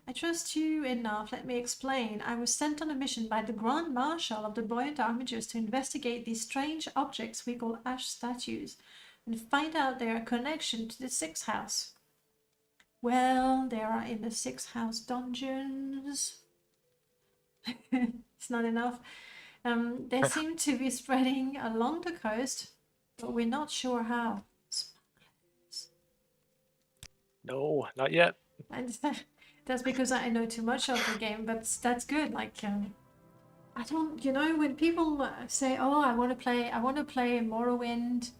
I trust you enough. Let me explain. I was sent on a mission by the Grand Marshal of the Buoyant Armigers to investigate these strange objects we call ash statues and find out their connection to the Sixth House. Well, they are in the Sixth House dungeons. It's not enough. They seem to be spreading along the coast, but we're not sure how. No, not yet. And that's because I know too much of the game, but that's good. Like, I don't, when people say, "Oh, I want to play Morrowind,"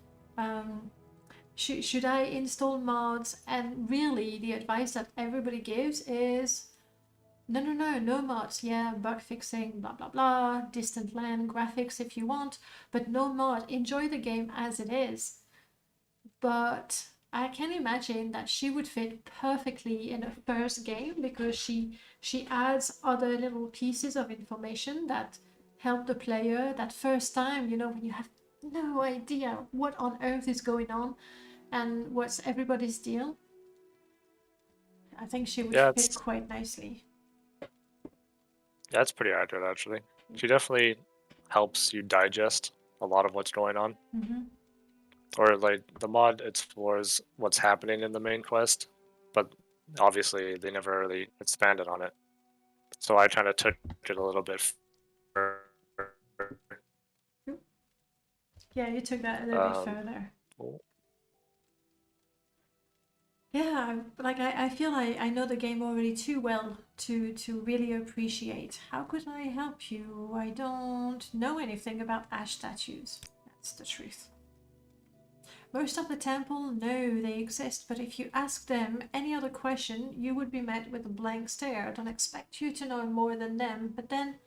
should I install mods? And really, the advice that everybody gives is, no mods. Yeah, bug fixing, blah blah blah, distant land graphics if you want, but no mod. Enjoy the game as it is. But I can imagine that she would fit perfectly in a first game because she adds other little pieces of information that help the player that first time, when you have no idea what on earth is going on and what's everybody's deal. I think she would fit quite nicely. That's pretty accurate, actually. She definitely helps you digest a lot of what's going on. Mm-hmm. Or, like, the mod explores what's happening in the main quest, but obviously they never really expanded on it. So I kind of took it a little bit further. Yeah, you took that a little bit further. Yeah, like I feel I know the game already too well to really appreciate. How could I help you? I don't know anything about ash statues. That's the truth. Most of the temple know they exist, but if you ask them any other question, you would be met with a blank stare. I don't expect you to know more than them, but then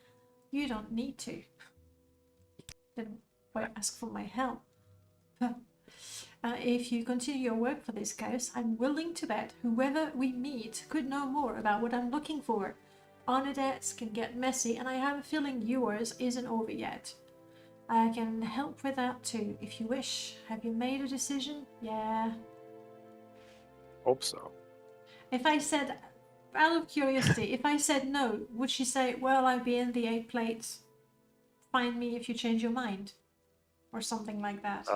you don't need to. Then why ask for my help? If you continue your work for this ghost, I'm willing to bet whoever we meet could know more about what I'm looking for. Honor debts can get messy, and I have a feeling yours isn't over yet. I can help with that too, if you wish. Have you made a decision? Yeah. Hope so. If I said, out of curiosity, if I said no, would she say, well, I'll be in the 8 plates. Find me if you change your mind? Or something like that.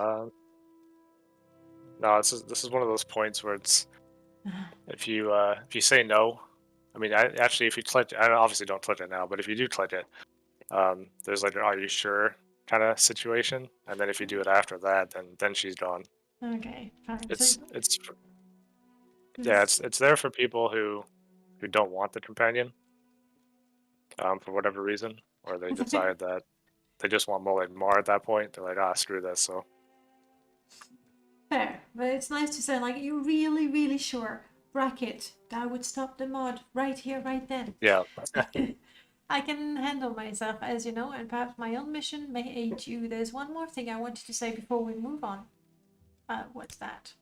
No, this is one of those points where it's if you say no, I mean, if you click, I obviously don't click it now, but if you do click it, there's like an "Are you sure?" kind of situation, and then if you do it after that, then she's gone. Okay, fine. It's there for people who don't want the companion, for whatever reason, or they decide that they just want more at that point. They're like, screw this. So fair, but it's nice to say, like, you're really, really sure. Bracket, that would stop the mod right here, right then. yeah. I can handle myself, as you know, and perhaps my own mission may aid you. There's one more thing I wanted to say before we move on. What's that?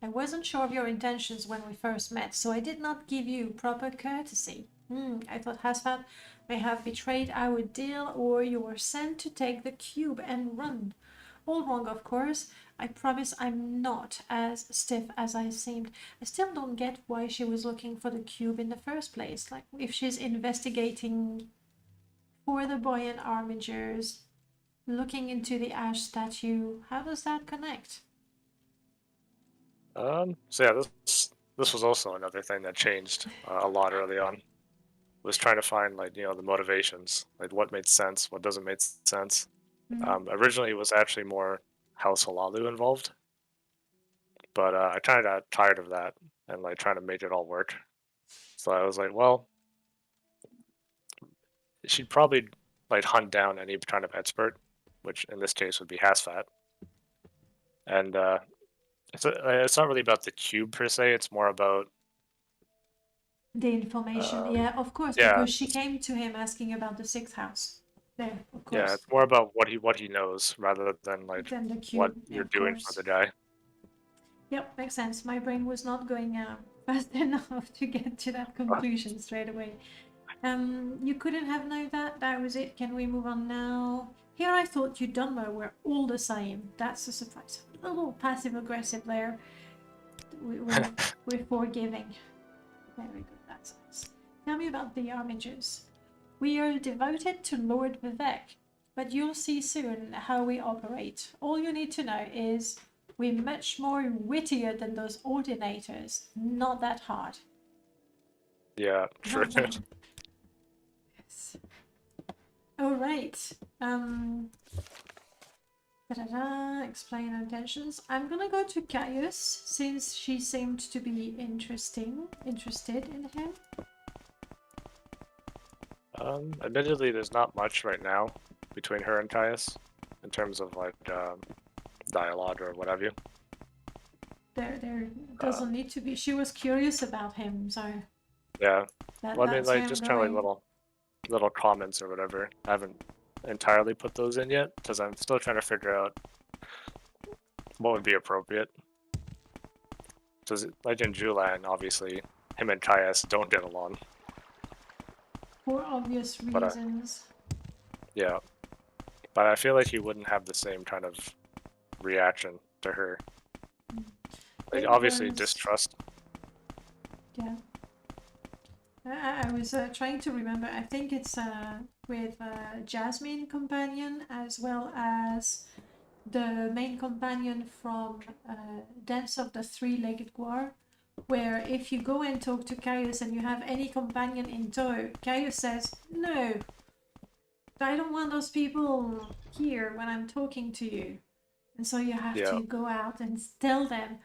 I wasn't sure of your intentions when we first met, so I did not give you proper courtesy. I thought Hasfat may have betrayed our deal, or you were sent to take the cube and run. All wrong, of course. I promise I'm not as stiff as I seemed. I still don't get why she was looking for the cube in the first place. Like, if she's investigating for the Buoyant Armigers, looking into the ash statue, how does that connect? So yeah, this was also another thing that changed a lot early on. Was trying to find the motivations, like what made sense, what doesn't make sense. Originally, it was actually more House Halalu involved, but I kind of got tired of that and like trying to make it all work. So I was like, well, she'd probably like hunt down any kind of expert, which in this case would be Hasfat. And it's not really about the cube per se. It's more about the information. Yeah, of course, because she came to him asking about the 6th house. There, of course. Yeah, it's more about what he knows rather than like Than the cube. what you're doing for the guy. Yep, makes sense. My brain was not going fast enough to get to that conclusion straight away. You couldn't have known that. That was it. Can we move on now? Here I thought you'd done well. We're all the same. That's a surprise. A little passive aggressive there. We're forgiving. Very good. That's nice. Tell me about the Armigers. We are devoted to Lord Vivek, but you'll see soon how we operate. All you need to know is we're much more wittier than those ordinators. Not that hard. Yeah, true. Not that. Yes. All right. Explain intentions. I'm gonna go to Caius since she seemed to be interested in him. Admittedly, there's not much right now between her and Caius in terms of like dialogue or what have you. There doesn't need to be. She was curious about him, so Yeah. that, Well, I mean, that's where like I'm just kind of like going. little comments or whatever. I haven't entirely put those in yet because I'm still trying to figure out what would be appropriate. Because like in Julian, obviously, him and Caius don't get along. For obvious But, reasons. Yeah. But I feel like he wouldn't have the same kind of reaction to her. Like, It obviously, was- distrust. Yeah. I was trying to remember. I think it's with Jasmine companion as well as the main companion from Dance of the Three-Legged Guar, where if you go and talk to Caius and you have any companion in tow, Caius says, "No, I don't want those people here when I'm talking to you." And so you have Yeah. to go out and tell them,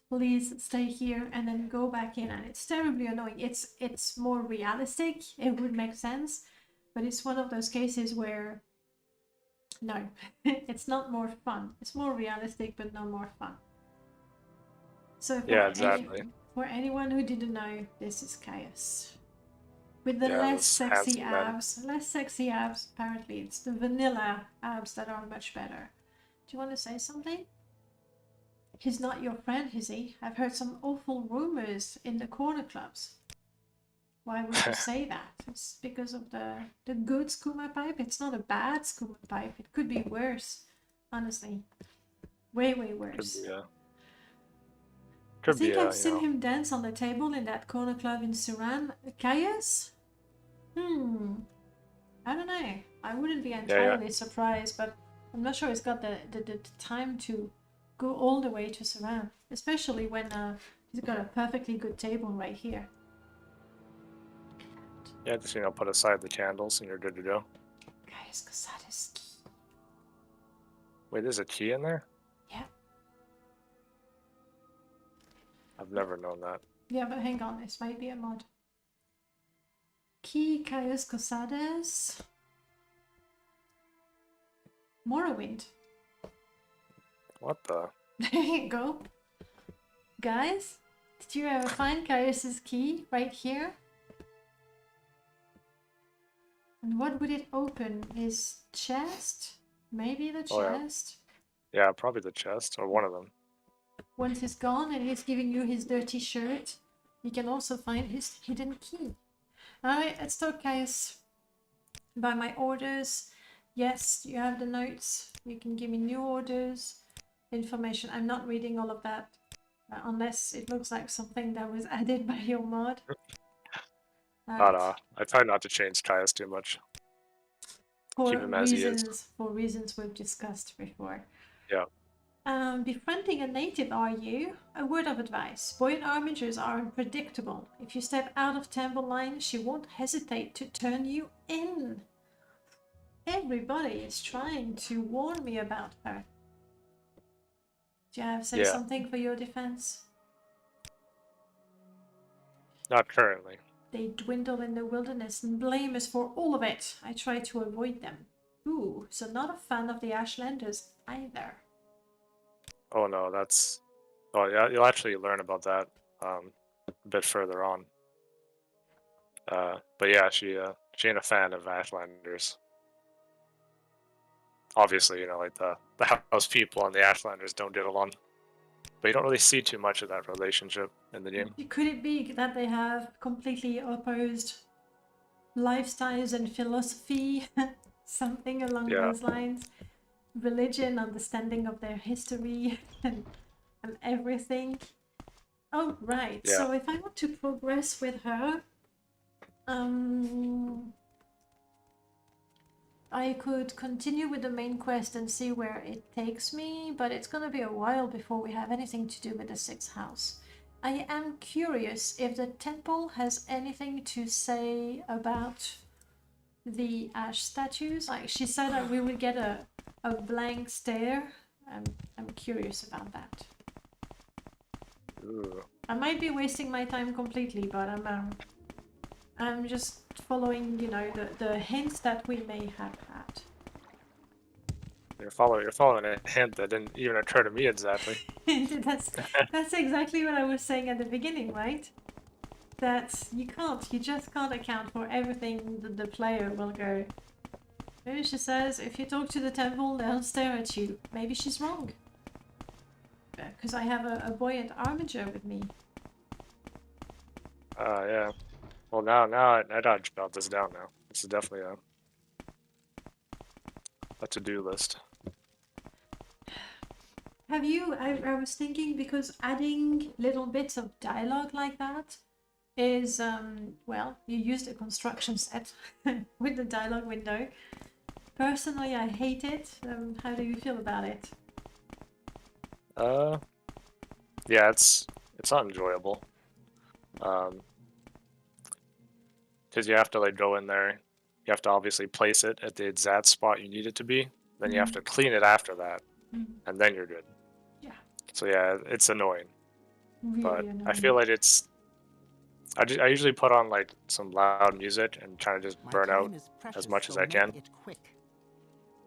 please stay here, and then go back in. And it's terribly annoying. It's more realistic. It would make sense. But it's one of those cases where, no, it's not more fun. It's more realistic, but no more fun. So Yeah, exactly. for anyone who didn't know, this is Caius. With the Yeah, less those sexy handsome men. abs. Less sexy abs, apparently. It's the vanilla abs that are much better. Do you want to say something? He's not your friend, is he? I've heard some awful rumors in the corner clubs. Why would you say that? It's because of the good skooma pipe. It's not a bad skooma pipe. It could be worse, honestly. Way, way worse. Could be, I could be, think I've you seen know. him dance on the table in that corner club in Suran. Caius? I don't know. I wouldn't be entirely surprised, but I'm not sure he's got the time to go all the way to Suran, especially when he's got a perfectly good table right here. Yeah, just, put aside the candles and you're good to go. Caius Casada's key. Wait, there's a key in there? Yeah. I've never known that. Yeah, but hang on, this might be a mod. Key Caius Casades. Morrowind. What the? There you go. Guys, did you ever find Caius's key right here? And what would it open? His chest? Maybe the Oh, yeah. chest? Yeah, probably the chest, or one of them. Once he's gone and he's giving you his dirty shirt, you can also find his hidden key. Alright, let's talk, Caius. By my orders, yes, you have the notes. You can give me new orders, information. I'm not reading all of that, unless it looks like something that was added by your mod. I try not to change Caius too much. Keep him as he is. For reasons we've discussed before. Yeah. Befriending a native, are you? A word of advice. Boy and Armigers are unpredictable. If you step out of temple line, she won't hesitate to turn you in. Everybody is trying to warn me about her. Do you have to say something for your defense? Not currently. They dwindle in the wilderness and blame us for all of it. I try to avoid them. Ooh, so not a fan of the Ashlanders either. Oh no, that's... Oh yeah, you'll actually learn about that a bit further on. But yeah, she ain't a fan of Ashlanders. Obviously, like the house people and the Ashlanders don't get along. But you don't really see too much of that relationship in the game. Could it be that they have completely opposed lifestyles and philosophy, something along Yeah. those lines. Religion, understanding of their history, and everything. Oh, right. Yeah. So if I want to progress with her, I could continue with the main quest and see where it takes me, but it's gonna be a while before we have anything to do with the 6th house. I am curious if the temple has anything to say about the ash statues. Like she said that we would get a blank stare. I'm curious about that. Ooh. I might be wasting my time completely, but I'm just following, you know, the hints that we may have had. You're following a hint that didn't even occur to me exactly. that's exactly what I was saying at the beginning, right? That you just can't account for everything that the player will go. Maybe she says, if you talk to the temple, they'll stare at you. Maybe she's wrong. Because I have a buoyant Armiger with me. Yeah. Well, now I gotta jot this down now. This is definitely a to-do list. Have you, I was thinking, because adding little bits of dialogue like that is, well, you use the construction set with the dialogue window. Personally, I hate it. How do you feel about it? Yeah, it's not enjoyable. Because you have to like go in there, you have to obviously place it at the exact spot you need it to be. Then you have to clean it after that, and then you're good. Yeah. So yeah, it's annoying. Really But annoying. I feel like it's. I usually put on like some loud music and try to just burn out as much as I can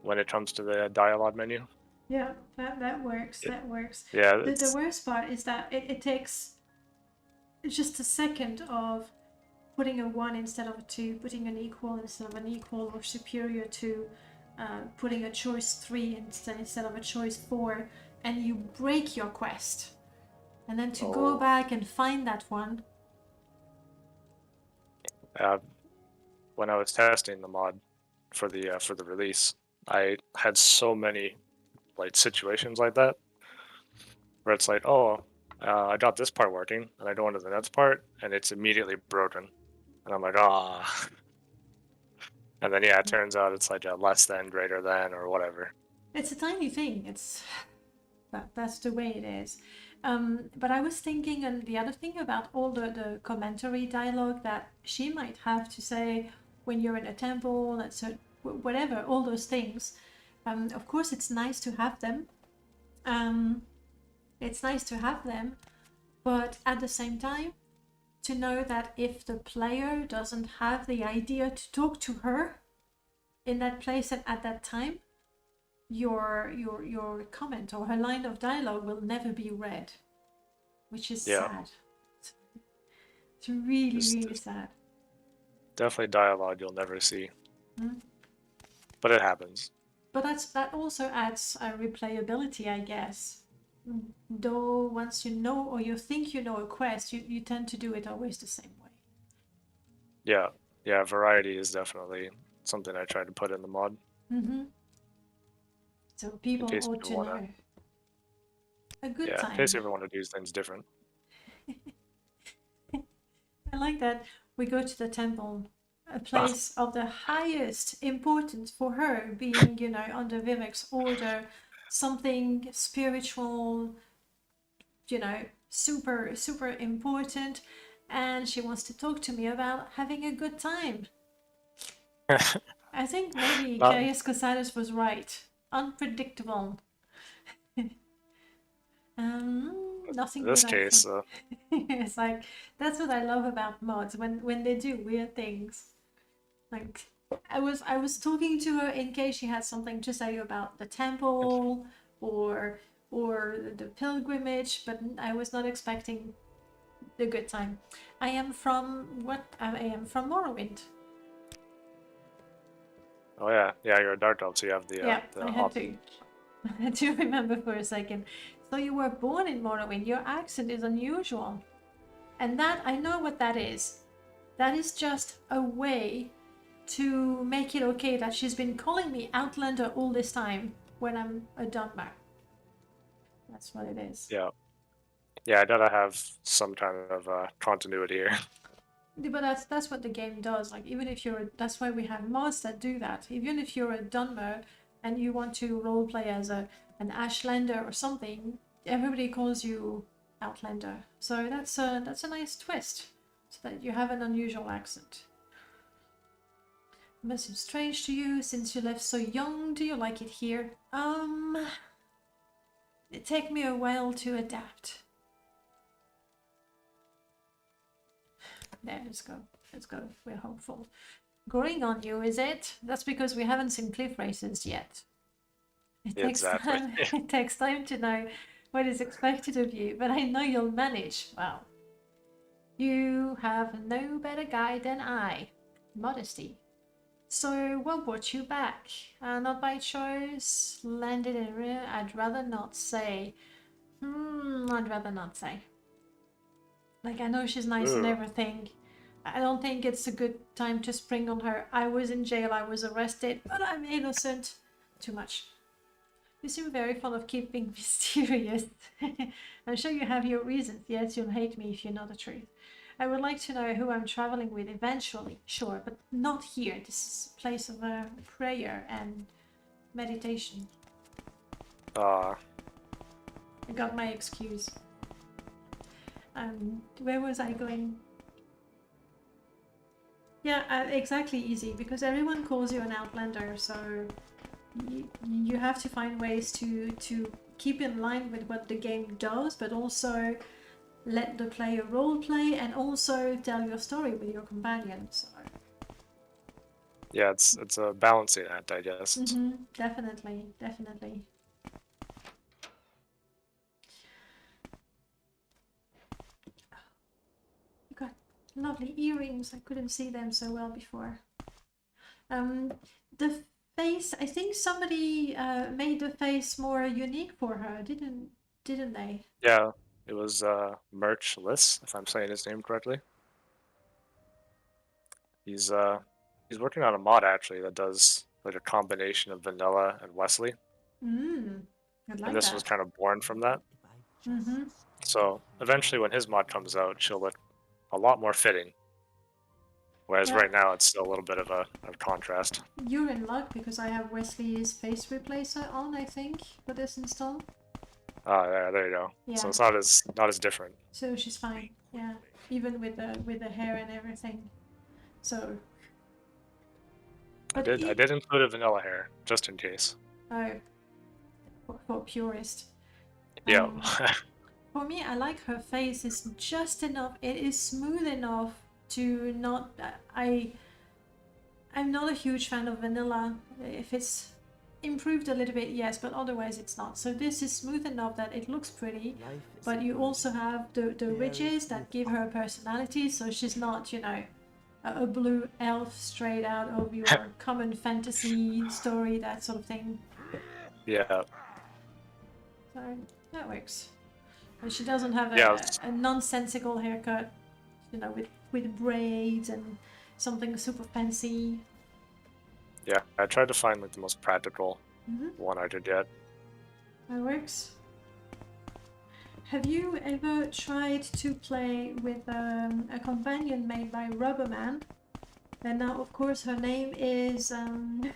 when it comes to the dialogue menu. Yeah, that works. That works. Yeah, The worst part is that it takes just a second of putting a 1 instead of a 2, putting an equal instead of an equal or superior to, putting a choice 3 instead of a choice 4, and you break your quest. And then to go back and find that one. When I was testing the mod for the release, I had so many like situations like that where it's like, oh, I got this part working, and I go into the next part, and it's immediately broken, and I'm like, ah. And then yeah, it turns out it's like a less than, greater than, or whatever. It's a tiny thing. That's the way it is. But I was thinking, and the other thing about all the commentary dialogue that she might have to say when you're in a temple, and so whatever, all those things. Of course, it's nice to have them. It's nice to have them, but at the same time, to know that if the player doesn't have the idea to talk to her in that place and at that time, your comment or her line of dialogue will never be read, which is sad. It's really sad. Definitely dialogue you'll never see, but it happens. But that also adds a replayability, I guess. Though once you know or you think you know a quest, you tend to do it always the same way. Yeah, variety is definitely something I try to put in the mod. So people ought to know. A good time. In case you ever want to do things different. I like that we go to the temple, a place of the highest importance for her, being, you know, under Vivek's order, something spiritual, you know, super, super important, and she wants to talk to me about having a good time. I think maybe Caius Cosadus was right. Unpredictable. Nothing. In this case, it's like that's what I love about mods when they do weird things. Like I was talking to her in case she had something to say about the temple or the pilgrimage, but I was not expecting the good time. I am from Morrowind. Oh yeah, you're a dark elf, so you have the I had to remember for a second. So you were born in Morrowind. Your accent is unusual, and that I know what that is. That is just a way to make it okay that she's been calling me Outlander all this time when I'm a Dunmer. That's what it is. Yeah. Yeah, I gotta have some kind of continuity here. But that's what the game does. Like, even if you're that's why we have mods that do that. Even if you're a Dunmer and you want to roleplay as an Ashlander or something, everybody calls you Outlander. So that's a nice twist, so that you have an unusual accent. It must seem strange to you since you left so young. Do you like it here? It take me a while to adapt. There, let's go. Let's go. We're hopeful. Growing on you, is it? That's because we haven't seen cliff races yet. It takes time. It takes time to know what is expected of you, but I know you'll manage. Well, you have no better guide than I. Modesty. So, what brought you back? Not by choice. Landed in real. I'd rather not say. I'd rather not say. Like, I know she's nice and everything. I don't think it's a good time to spring on her. I was in jail, I was arrested, but I'm innocent. Too much. You seem very fond of keeping mysterious. I'm sure you have your reasons. Yes, you'll hate me if you know the truth. I would like to know who I'm traveling with eventually, sure, but not here. This is a place of prayer and meditation. I got my excuse. Where was I going? Yeah, exactly, easy, because everyone calls you an Outlander, so you have to find ways to keep in line with what the game does, but also let the player roleplay and also tell your story with your companion. So. Yeah, it's a balancing act, I guess. Definitely, definitely. You got lovely earrings. I couldn't see them so well before. The face. I think somebody made the face more unique for her, didn't they? Yeah, it was Merchless, if I'm saying his name correctly. He's working on a mod actually that does like a combination of vanilla and Wesley. I'd like And this that. was kind of born from that. Mm-hmm. So eventually when his mod comes out, she'll look a lot more fitting. Whereas Well, right now it's still a little bit of a contrast. You're in luck because I have Wesley's face replacer on, I think, for this install. Yeah, there you go. Yeah. So it's not as different. So she's fine. Yeah, even with the hair and everything. So. I did include a vanilla hair just in case. Oh, for purist. Yeah. For me, I like her face. It's just enough. It is smooth enough to not. I'm not a huge fan of vanilla. If it's improved a little bit, yes, but otherwise it's not. So this is smooth enough that it looks pretty, but you also have the ridges that give her a personality. So she's not, you know, a blue elf straight out of your common fantasy story, that sort of thing. Yeah. So that works. And she doesn't have a nonsensical haircut, you know, with braids and something super fancy. Yeah, I tried to find like the most practical one I could get. That works. Have you ever tried to play with a companion made by Rubberman? And now, of course, her name is... Oh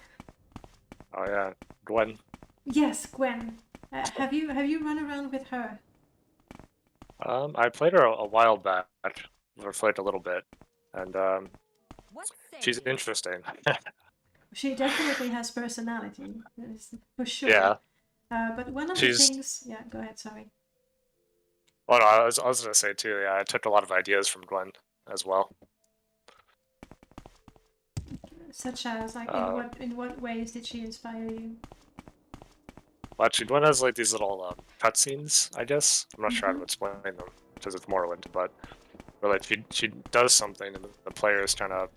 yeah, Gwen. Yes, Gwen. Have you run around with her? I played her a while back, or played a little bit, and she's interesting. She definitely has personality, for sure. Yeah. But one of the things... Yeah, go ahead, sorry. Well, no, I was gonna say too. Yeah, I took a lot of ideas from Gwen as well. Such as, like, in what ways did she inspire you? Well, actually, Gwen has like these little cutscenes, I guess. I'm not sure how to explain them because it's Morrowind, but where like she does something and the player is kind of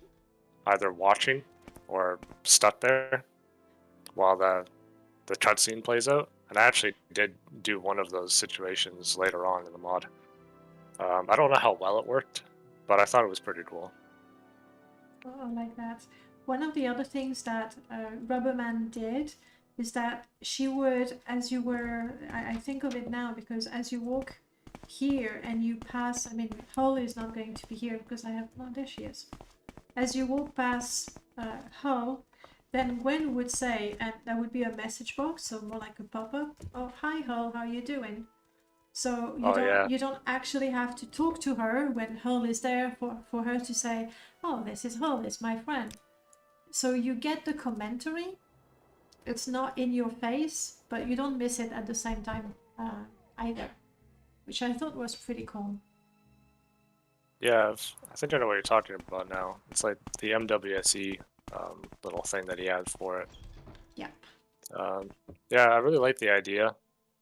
either watching or stuck there while the cutscene plays out. And I actually did do one of those situations later on in the mod. I don't know how well it worked, but I thought it was pretty cool. Oh, like that. one of the other things that Rubberman did is that she would, as you were, I think of it now, because as you walk here and you pass, I mean, Hull is not going to be here because I have, no, there she is. As you walk past Hull, then Gwen would say, and there would be a message box, so more like a pop-up, oh, hi Hull, how you doing? So you don't actually have to talk to her when Hull is there for her to say, oh, this is Hull, it's my friend. So you get the commentary. It's not in your face, but you don't miss it at the same time either, which I thought was pretty cool. Yeah, I think I know what you're talking about now. It's like the MWSE little thing that he had for it. Yep. Yeah, I really like the idea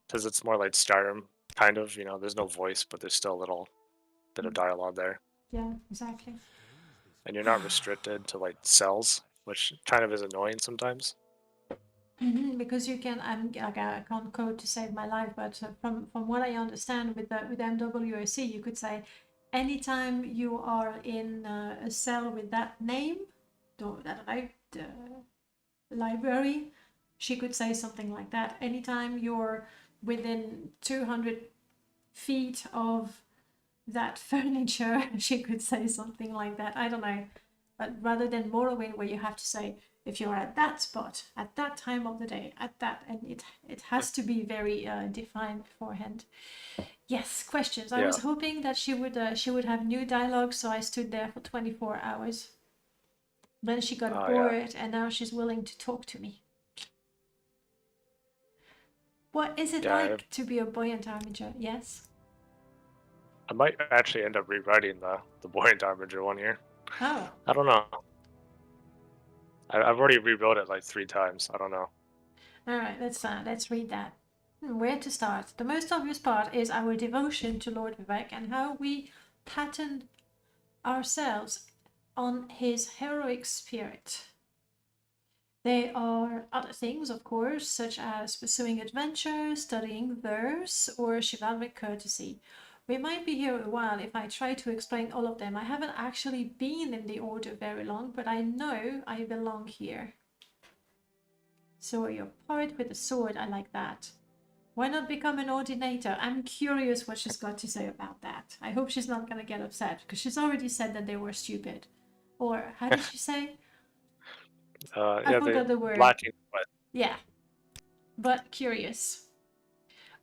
because it's more like Skyrim, kind of. You know, there's no voice, but there's still a little bit of dialogue there. Yeah, exactly. And you're not restricted to like cells, which kind of is annoying sometimes. Because you can, I can't code to save my life, but from what I understand with MWSE, you could say anytime you are in a cell with that name, that library, she could say something like that. Anytime you're within 200 feet of that furniture, she could say something like that. I don't know, but rather than Morrowind, where you have to say, if you're at that spot, at that time of the day, at that, and it has to be very defined beforehand. Yes, questions. I was hoping that she would have new dialogue, so I stood there for 24 hours. Then she got bored, and now she's willing to talk to me. What is it like to be a buoyant armiger? Yes? I might actually end up rewriting the buoyant armiger one here. Oh. I don't know. I've already rewrote it like 3 times. I don't know. All right, let's read that. Where to start? The most obvious part is our devotion to Lord Vivek and how we pattern ourselves on his heroic spirit. There are other things, of course, such as pursuing adventure, studying verse, or chivalric courtesy. We might be here a while if I try to explain all of them. I haven't actually been in the order very long, but I know I belong here. So you're poet with a sword, I like that. Why not become an ordinator? I'm curious what she's got to say about that. I hope she's not going to get upset, because she's already said that they were stupid. Or, how did she say? I forgot the word. Lacking, but... Yeah, but curious.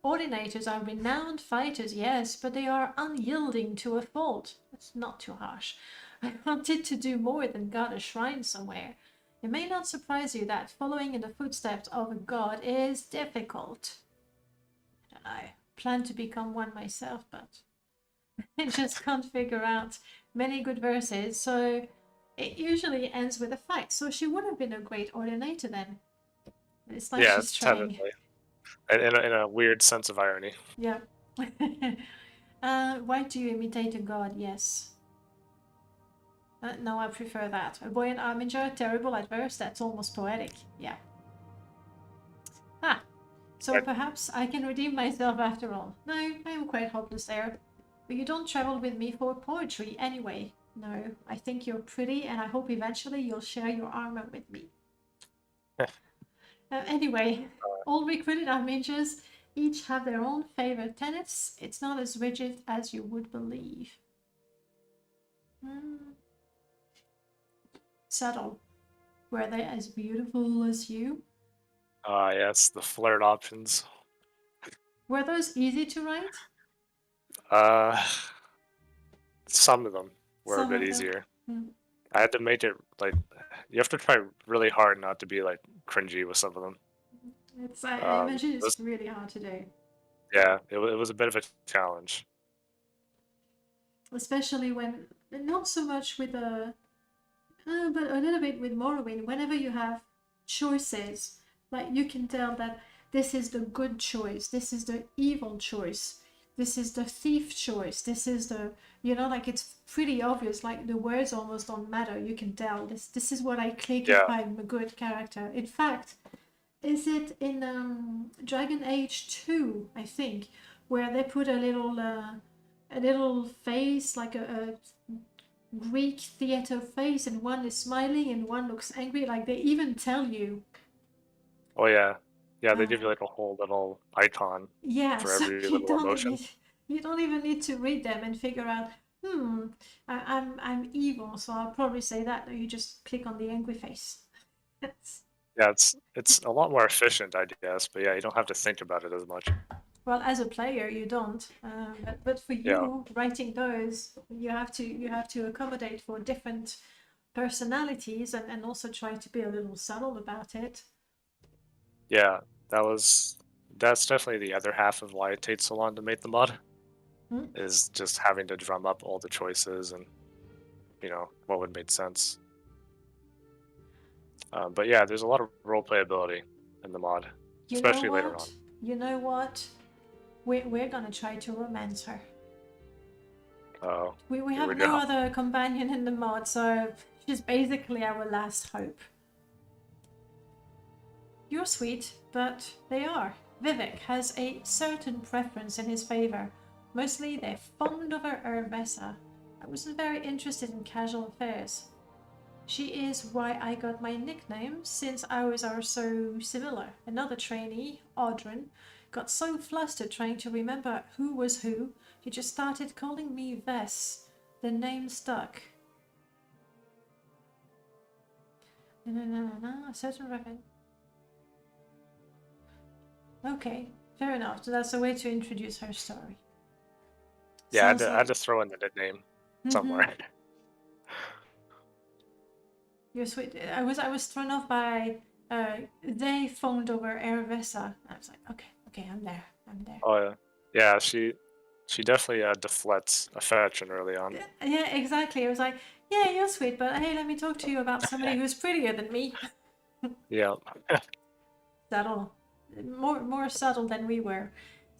Ordinators are renowned fighters, yes, but they are unyielding to a fault. That's not too harsh. I wanted to do more than guard a shrine somewhere. It may not surprise you that following in the footsteps of a god is difficult. I plan to become one myself, but I just can't figure out many good verses, so it usually ends with a fight. So she would have been a great ordinator then. It's like she's trying. In a weird sense of irony. Yeah. Why do you imitate a god? Yes. No, I prefer that. A buoyant armiger, terrible at verse, that's almost poetic. Yeah. Ah, so perhaps I can redeem myself after all. No, I am quite hopeless there. But you don't travel with me for poetry anyway. No, I think you're pretty and I hope eventually you'll share your armor with me. Anyway, all recruited armigers each have their own favorite tenets. It's not as rigid as you would believe. Subtle. Were they as beautiful as you? Yes, the flirt options. Were those easy to write? Some of them were a bit easier. I had to make it like, you have to try really hard not to be like cringy with some of them. I imagine it's really hard to do. Yeah, it was a bit of a challenge. Especially when, not so much with but a little bit with Morrowind, whenever you have choices, like you can tell that this is the good choice, this is the evil choice, this is the thief choice, this is the, you know, like it's pretty obvious, like the words almost don't matter, you can tell, this is what I click if I'm a good character. In fact, is it in Dragon Age 2, I think, where they put a little face, like Greek theater face, and one is smiling and one looks angry. Like they even tell you. Oh yeah, yeah. They give you like a whole little icon Yeah, for so every little emotion. you don't even need to read them and figure out, I'm evil, so I'll probably say that, or you just click on the angry face. That's, Yeah, it's a lot more efficient, I guess. But yeah, you don't have to think about it as much. well, as a player, you don't. But for Yeah, you writing those, you have to accommodate for different personalities and also try to be a little subtle about it. yeah. That's definitely the other half of why it takes so long to make the mod. Hmm? Is just having to drum up all the choices and what would make sense. But yeah, there's a lot of role playability in the mod, You know especially later on. what? You know what? We're gonna try to romance her. We Here we have no go. other companion in the mod, so she's basically our last hope. You're sweet, but they are. Vivek has a certain preference in his favor. Mostly they're fond of her Arvesa. I wasn't very interested in casual affairs. She is why I got my nickname, since ours are so similar. Another trainee, Audrin, got so flustered trying to remember who was who, he just started calling me Vess. The name stuck. A certain reference. Okay, fair enough. So that's a way to introduce her story. Yeah, Sounds I had like to throw in the nickname somewhere. you're sweet. I was thrown off by they phoned over Arvesa. I was like, okay, I'm there. Oh yeah, yeah. She definitely deflects affection early on. Yeah, exactly. I was like, yeah, you're sweet, but hey, let me talk to you about somebody who's prettier than me. Yeah, Subtle, more subtle than we were.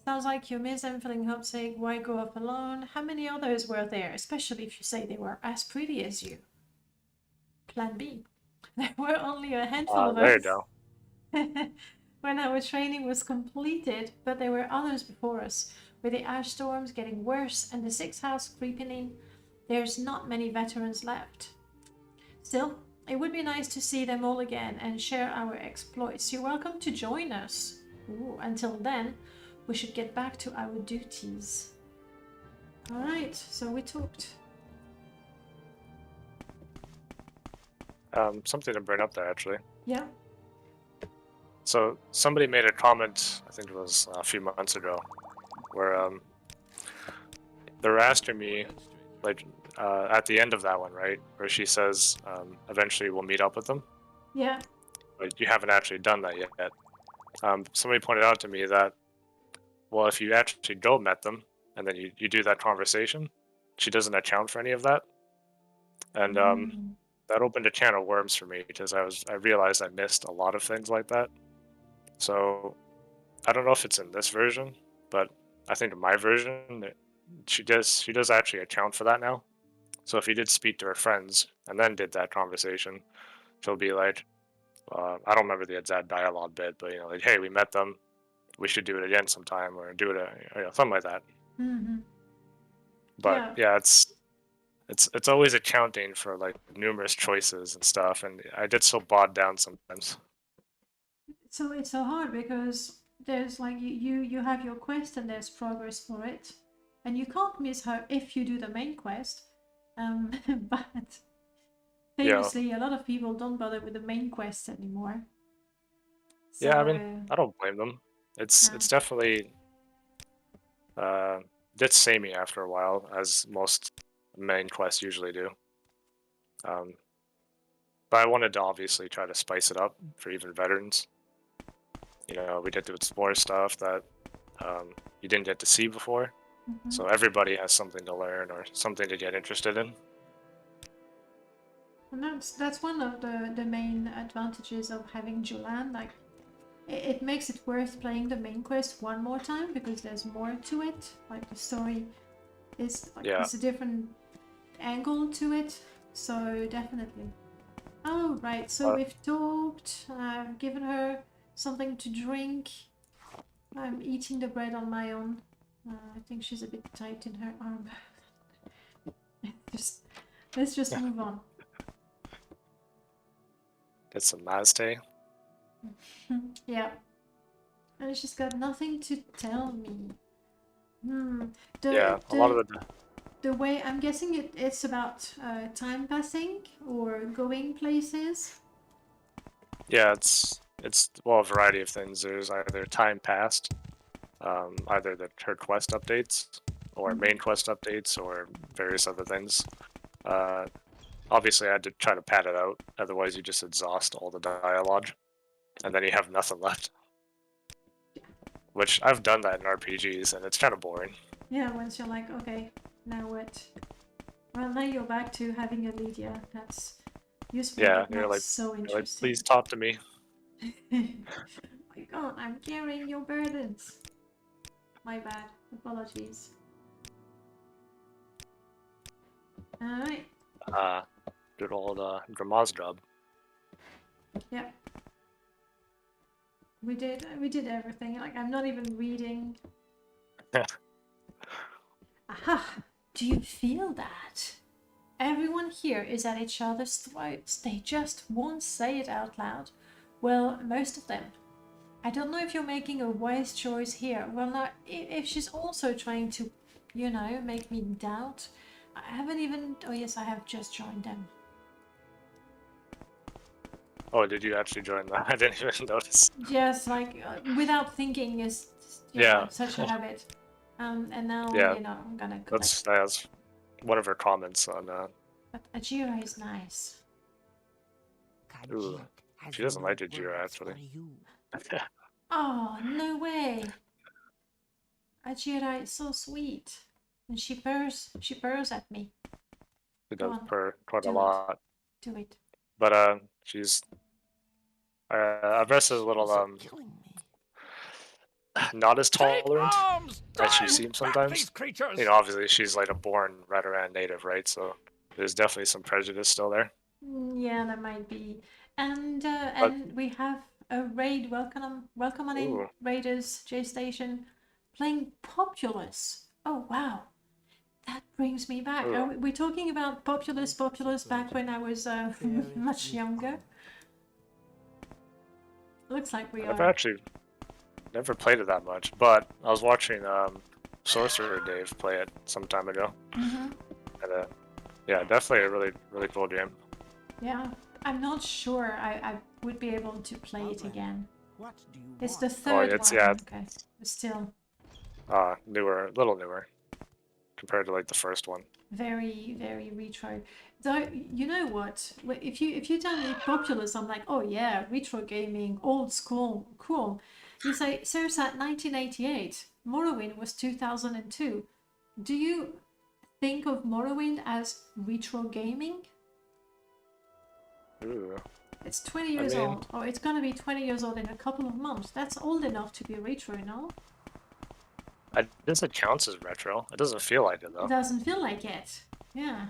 Sounds like you miss them feeling homesick. Why go off alone? How many others were there? Especially if you say they were as pretty as you. Plan B. There were only a handful of there you us go. when our training was completed, but there were others before us. With the ash storms getting worse and the sixth house creeping in, there's not many veterans left. Still, it would be nice to see them all again and share our exploits. You're welcome to join us. Ooh, until then, we should get back to our duties. Alright, so we talked. Something to bring up there actually. Yeah. So somebody made a comment, I think it was a few months ago, where they were asking me, like, at the end of that one, right, where she says, eventually we'll meet up with them. Yeah. But you haven't actually done that yet. Somebody pointed out to me that, well, if you actually go met them and then you do that conversation, she doesn't account for any of that, and that opened a can of worms for me because I realized I missed a lot of things like that. So I don't know if it's in this version, but I think in my version she does actually account for that now. So if you did speak to her friends and then did that conversation, she'll be like, I don't remember the exact dialogue bit, but like, hey, we met them, we should do it again sometime, or do it, something like that. But yeah, it's always accounting for like numerous choices and stuff, and I get so bogged down sometimes. So it's so hard because there's like you have your quest and there's progress for it, and you can't miss her if you do the main quest. But famously, a lot of people don't bother with the main quest anymore. So, yeah, I mean, I don't blame them. It's definitely gets samey after a while, as most main quests usually do. But I wanted to obviously try to spice it up for even veterans. We get to explore stuff that you didn't get to see before, so everybody has something to learn or something to get interested in. And that's one of the main advantages of having Julan. Like, it makes it worth playing the main quest one more time because there's more to it. Like the story is there's a different angle to it. So definitely. Oh right, so we've talked. I've given her something to drink. I'm eating the bread on my own. I think she's a bit tight in her arm. Just Let's just move on. Get some Mazte. Yeah. And she's got nothing to tell me. Yeah, a lot of the. The way I'm guessing it's about time passing or going places. Yeah, it's well, a variety of things. There's either time passed, either her quest updates, or main quest updates, or various other things. Obviously, I had to try to pad it out, otherwise you just exhaust all the dialogue, and then you have nothing left. Which I've done that in RPGs, and it's kind of boring. Yeah, once you're like, okay, now what? Well, now you're back to having a lead. Yeah, that's useful. Yeah, but you're not like, so you're like, interesting. please talk to me. My God, I'm carrying your burdens. My bad. Apologies. Alright. Good old grandma's job. Yep. We did everything. Like, I'm not even reading. Aha! Do you feel that? Everyone here is at each other's throats. They just won't say it out loud. Well, most of them. I don't know if you're making a wise choice here. Well, now, if she's also trying to, you know, make me doubt. I haven't even... Oh, yes, I have just joined them. Oh, did you actually join that? I didn't even notice. Just, like, without thinking is, you know, such a habit. And now, Yeah, you know, I'm gonna... that's one of her comments on... But Ajira is nice. Ooh, she doesn't like Ajira, actually. Oh, no way. Ajira is so sweet. And she purrs at me. She Go does on, purr quite a do it. lot. Do it. But, she's... Arvesa's a little, not as tolerant as she seems sometimes. You know, obviously she's like a born Redoran native, right? So there's definitely some prejudice still there. Yeah, there might be. And we have a raid. Welcome on in, Ooh. Raiders, J Station, playing Populous. Oh wow, that brings me back. Ooh. Are we talking about Populous back when I was much younger? Looks like we I've are. actually never played it that much, but I was watching Sorcerer Dave play it some time ago. Mm-hmm. And yeah, definitely a really, really cool game. Yeah, I'm not sure I would be able to play it again. What do you It's want? the third it's- one. yeah. Okay, but still Newer, a little newer compared to like the first one. very, very retro. Though, you know what? If you tell me Populous, I'm like, oh yeah, retro gaming, old school, cool. You say Cersat 1988, Morrowind was 2002. Do you think of Morrowind as retro gaming? Ooh. It's 20 years old. Oh, it's gonna be 20 years old in a couple of months. That's old enough to be retro, no? I guess it counts as retro. It doesn't feel like it though. It doesn't feel like it. Yeah.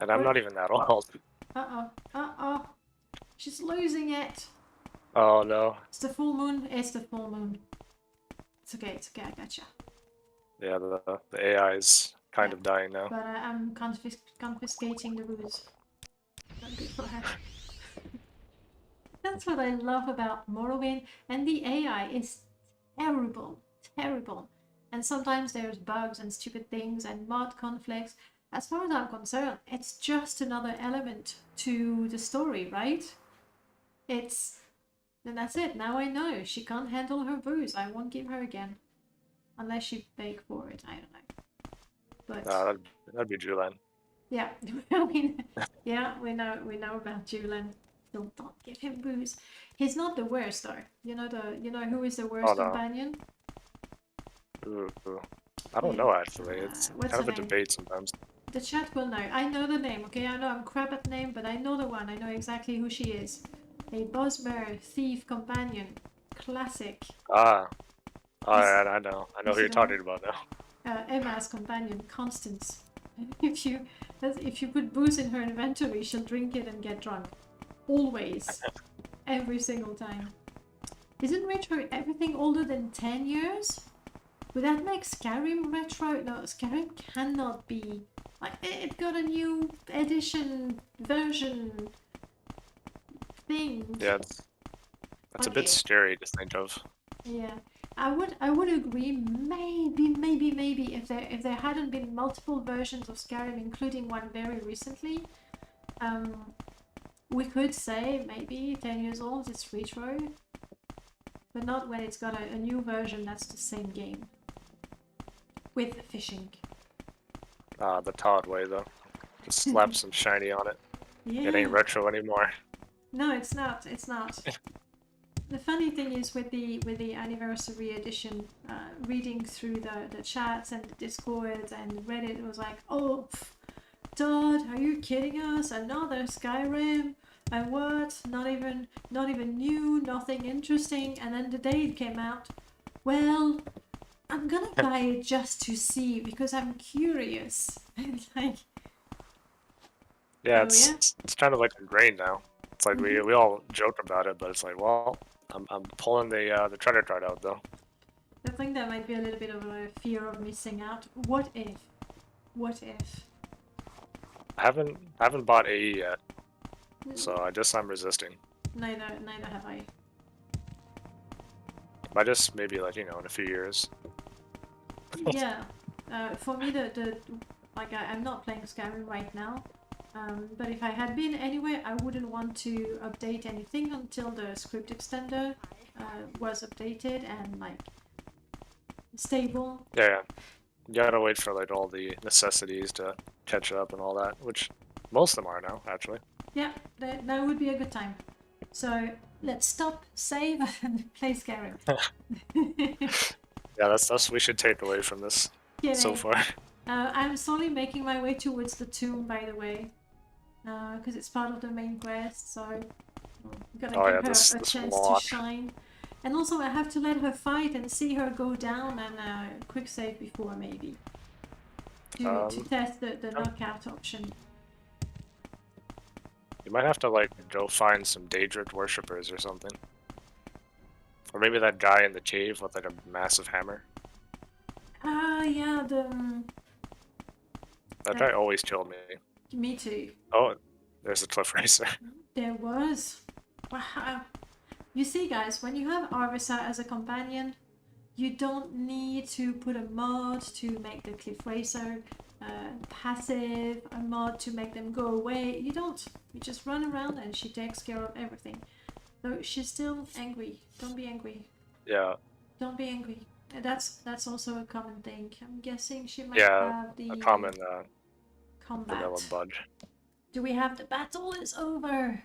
And I'm not even that old. Uh-oh. Uh-oh. She's losing it. Oh no. It's the full moon. It's the full moon. It's okay. It's okay. I gotcha. Yeah, the AI is kind of dying now. But I'm confiscating the booze. Not good for her. That's what I love about Morrowind. And the AI is terrible. Terrible. And sometimes there's bugs and stupid things and mod conflicts. As far as I'm concerned, it's just another element to the story, right? And that's it. Now I know she can't handle her booze. I won't give her again. Unless she beg for it. I don't know. But that'd be Julian. yeah, I mean, yeah, we know about Julian. Don't give him booze. He's not the worst though. You know who is the worst companion? Ooh. I don't know actually. It's What's kind of her a name? debate sometimes. The chat will know. I know the name, okay? I know I'm crap at name, but I know the one. I know exactly who she is. A Bosmer thief companion. Classic. Alright, I know who you're talking about now. Emma's companion, Constance. If you put booze in her inventory, she'll drink it and get drunk. Always. Every single time. Isn't retro everything older than 10 years? Would that make Skyrim retro? No, Skyrim cannot be Like, it got a new edition version thing. Yeah, that's a Like bit scary to think of. Yeah, I would agree. Maybe if there hadn't been multiple versions of Skyrim, including one very recently, we could say maybe 10 years old, it's retro, but not when it's got a new version that's the same game with fishing. The Todd way though. Just slap some shiny on it. Yeah. It ain't retro anymore. No, it's not. It's not. The funny thing is with the anniversary edition, reading through the chats and the Discord and Reddit, it was like, oh, Todd, are you kidding us? Another Skyrim? And what? Not even new, nothing interesting. And then the day it came out, well, I'm gonna buy it just to see because I'm curious. And like, Yeah, oh, it's kind of like ingrained now. It's like we all joke about it, but it's like, well, I'm pulling the treasure card out though. I think that might be a little bit of a fear of missing out. What if? What if? I haven't bought AE yet, so I'm resisting. Neither have I. I just maybe like in a few years. Yeah, for me I'm not playing Skyrim right now. But if I had been anyway, I wouldn't want to update anything until the script extender was updated and like stable. Yeah. You gotta wait for like all the necessities to catch up and all that, which most of them are now actually. Yeah, that would be a good time. So let's stop, save, and play Skyrim. Yeah, that's we should take away from this so far. I'm slowly making my way towards the tomb, by the way, because it's part of the main quest. So I'm gonna give her a chance to shine. And also, I have to let her fight and see her go down, and quick save before maybe to test the knockout option. You might have to like go find some Daedric worshippers or something. Or maybe that guy in the cave with like a massive hammer. Yeah, That guy always killed me. Me too. Oh, there's a cliff racer. There was. Wow. You see, guys, when you have Arvesa as a companion, you don't need to put a mod to make the cliff racer passive, a mod to make them go away. You don't. You just run around and she takes care of everything. Though she's still angry. Don't be angry. Yeah. Don't be angry. That's also a common thing. I'm guessing she might Yeah, have the a common combat. vanilla budge. Do we have the battle is over?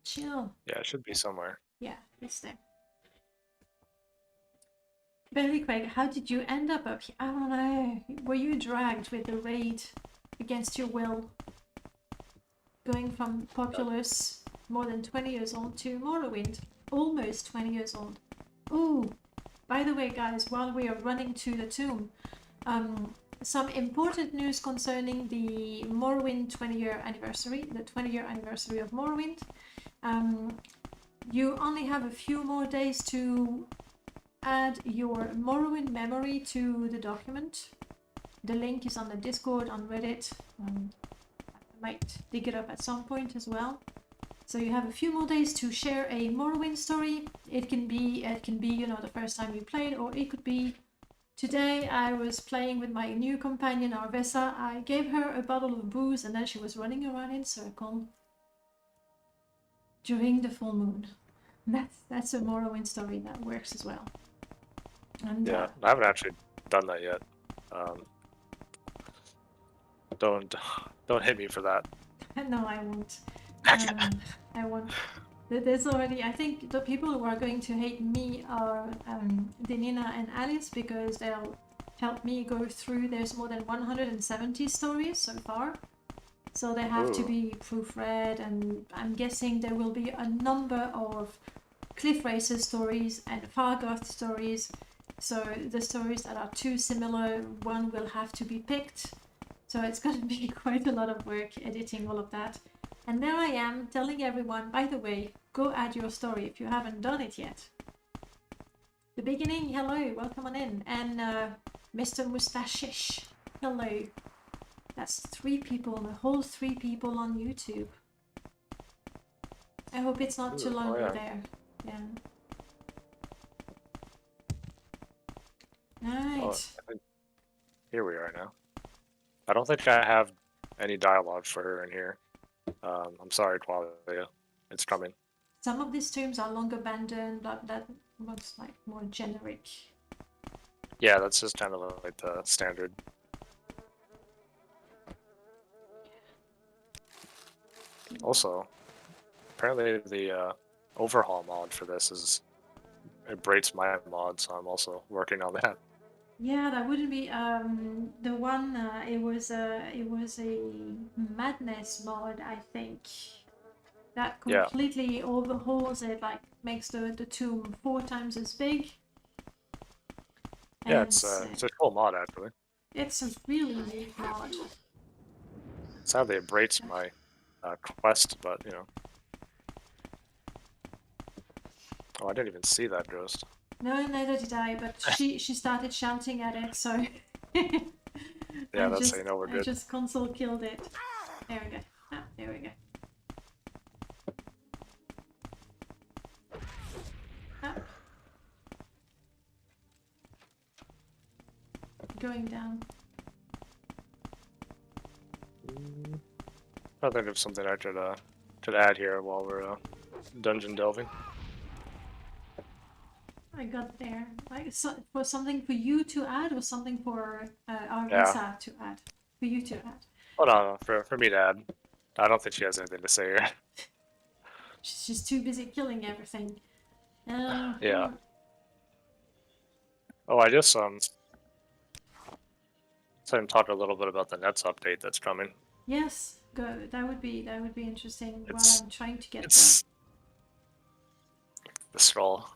Chill. Yeah, it should be somewhere. Yeah, it's there. Very quick, how did you end up here? I don't know. Were you dragged with the raid against your will? Going from Populous, more than 20 years old, to Morrowind, almost 20 years old. Ooh, by the way, guys, while we are running to the tomb, some important news concerning the Morrowind 20-year anniversary, the 20-year anniversary of Morrowind. You only have a few more days to add your Morrowind memory to the document. The link is on the Discord, on Reddit. I might dig it up at some point as well. So you have a few more days to share a Morrowind story. It can be the first time you played, or it could be today I was playing with my new companion Arvesa. I gave her a bottle of booze and then she was running around in circle during the full moon. That's a Morrowind story that works as well. And, yeah, I haven't actually done that yet. Don't hit me for that. No, I won't. I won't. There's already, I think the people who are going to hate me are Denina and Alice, because they'll help me go through. There's more than 170 stories so far. So they have to be proofread, and I'm guessing there will be a number of Cliff Racer stories and Fargoth stories. So the stories that are too similar, one will have to be picked. So it's going to be quite a lot of work editing all of that. And there I am telling everyone, by the way, go add your story if you haven't done it yet. The beginning, hello, welcome on in. And Mr. Mustachish, hello. That's 3 people, a whole 3 people on YouTube. I hope it's not too Ooh, long oh, yeah. there. Yeah. Oh, Right. I think here we are now. I don't think I have any dialogue for her in here. I'm sorry, Qualia. It's coming. Some of these terms are long abandoned, but that looks like more generic. Yeah, that's just kind of like the standard. Also, apparently the overhaul mod for this it breaks my mod, so I'm also working on that. Yeah, that wouldn't be the one. It was a madness mod, I think. That Yeah, completely overhauls it, like makes the tomb 4 times as big. yeah, And it's a cool mod actually. it's a really neat mod. Sadly, it breaks my quest, but you know. Oh, I didn't even see that ghost. No, neither did I, but she started shouting at it, so Yeah, that's how you know we're I good. just console killed it. There we go. Ah, there we go. Ah. Going down. I think of something I could add here while we're dungeon delving. I got there. Like for something for you to add, or something for Yeah. Arvesa to add. For you to add. Hold on, for me to add. I don't think she has anything to say here. She's just too busy killing everything. Yeah. Oh, I just so talk a little bit about the Nets update that's coming. Yes, go. That would be interesting. While It's I'm trying to get it's the skull,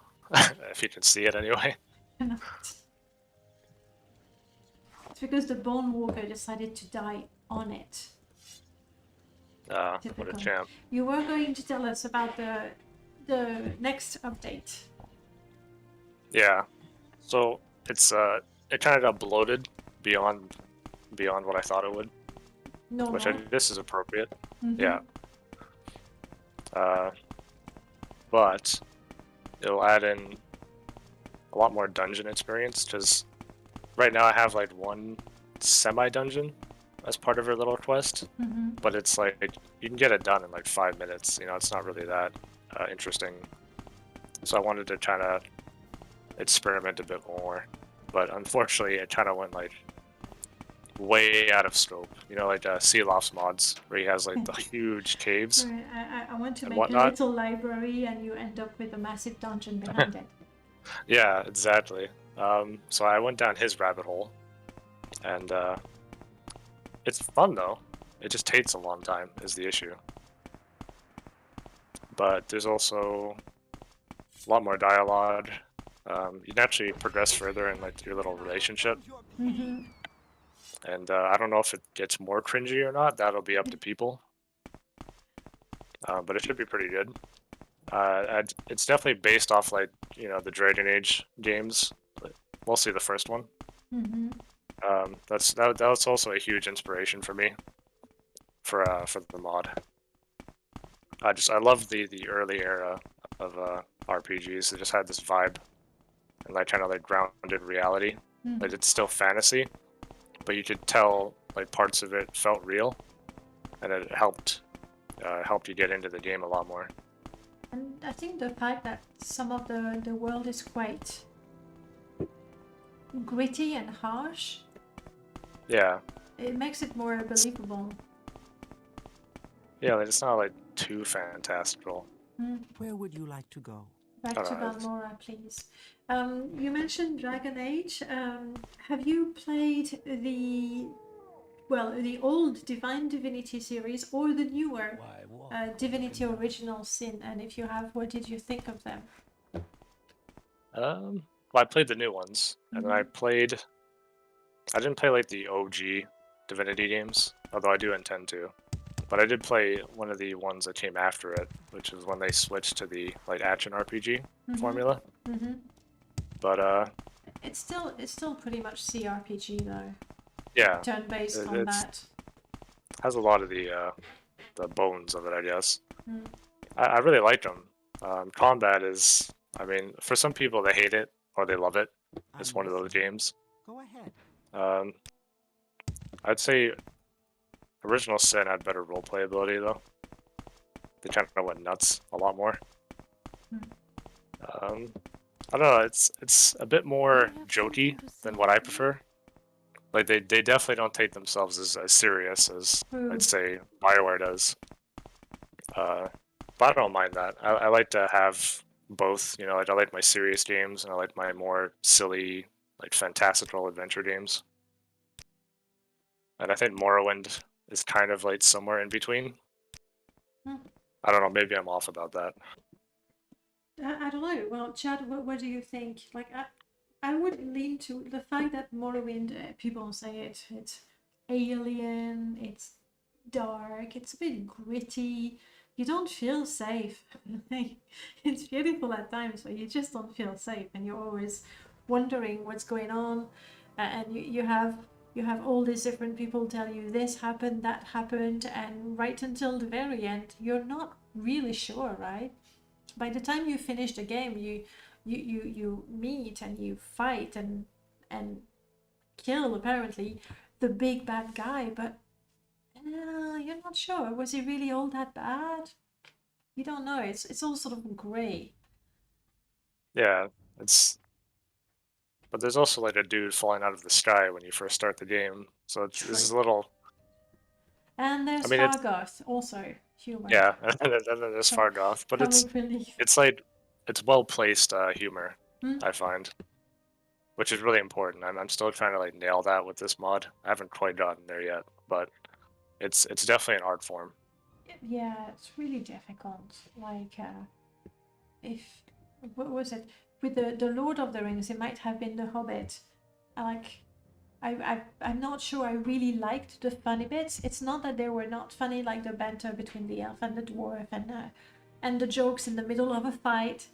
if you can see it anyway. the. It's because the Bone Walker decided to die on it. What a Typical. champ. You were going to tell us about the next update. Yeah. So it kind of got bloated beyond what I thought it would, Normal. which this is appropriate. Mhm. Yeah. But it'll add in a lot more dungeon experience, because right now I have like one semi-dungeon as part of her little quest, Mhm. but it's like you can get it done in like 5 minutes. You know, it's not really that interesting. So I wanted to kind of experiment a bit more, but unfortunately it kind of went like way out of scope. You know, like Sea Lofts mods where he has like the huge caves. Right, I want to And make whatnot. a little library, and you end up with a massive dungeon behind it. Yeah, exactly. So I went down his rabbit hole, and it's fun though. It just takes a long time is the issue. But there's also a lot more dialogue. You can actually progress further in like your little relationship. Mhm. And I don't know if it gets more cringy or not. That'll be up to people. But it should be pretty good. It's definitely based off like the Dragon Age games, mostly the first one. Mhm. That was also a huge inspiration for me for the mod. I love the early era of RPGs. It just had this vibe and like kind of like grounded reality. Mhm. Like it's still fantasy, but you could tell like parts of it felt real, and it helped you get into the game a lot more. And I think the fact that some of the world is quite gritty and harsh, Yeah, it makes it more believable. yeah, like, it's not like too fantastical. Where would you like to go? Back to Alright. Valmora, please. You mentioned Dragon Age. Have you played the old Divine Divinity series or the newer Divinity Original Sin? And if you have, what did you think of them? Well, I played the new ones, and then I didn't play like the OG Divinity games, although I do intend to. But I did play one of the ones that came after it, which is when they switched to the like action RPG formula. Mm-hmm. But It's still pretty much CRPG though. yeah, Turn-based it's combat. has a lot of the bones of it, I guess. Mm. I really like them. Combat is, I mean, for some people they hate it or they love it. It's I'm one of those listening. games. Go ahead. Um, I'd say Original Sin had better roleplay ability though. They kind of went nuts a lot more. Um, I don't know. It's a bit more I have jokey something to than say. what I prefer. Like they definitely don't take themselves as serious as True. I'd say Bioware does. But I don't mind that. I like to have both. You know, like I like my serious games and I like my more silly, like fantastical adventure games. And I think Morrowind is kind of like somewhere in between. Hmm. I don't know. Maybe I'm off about that. I don't know. Well, Chad, what do you think? Like, I would lean to the fact that Morrowind, people say it's alien, it's dark, it's a bit gritty. You don't feel safe. It's beautiful at times, but you just don't feel safe, and you're always wondering what's going on. And you have all these different people tell you this happened, that happened, and right until the very end, you're not really sure, right? By the time you finish the game, you meet and you fight and kill apparently the big bad guy, but you're not sure. Was he really all that bad? You don't know. It's all sort of grey. Yeah, it's. But there's also like a dude falling out of the sky when you first start the game, so this is a little. And I there's mean, it's Fargoth, also humor. yeah, and then there's Com- Fargoth, but Comic relief. it's like it's well placed humor. Hmm? I find, which is really important. I'm still trying to like nail that with this mod. I haven't quite gotten there yet, but it's definitely an art form. Yeah, it's really difficult. Like, if what was it with the Lord of the Rings? It might have been the Hobbit. Like, I'm not sure I really liked the funny bits. It's not that they were not funny, like the banter between the elf and the dwarf, and the jokes in the middle of a fight.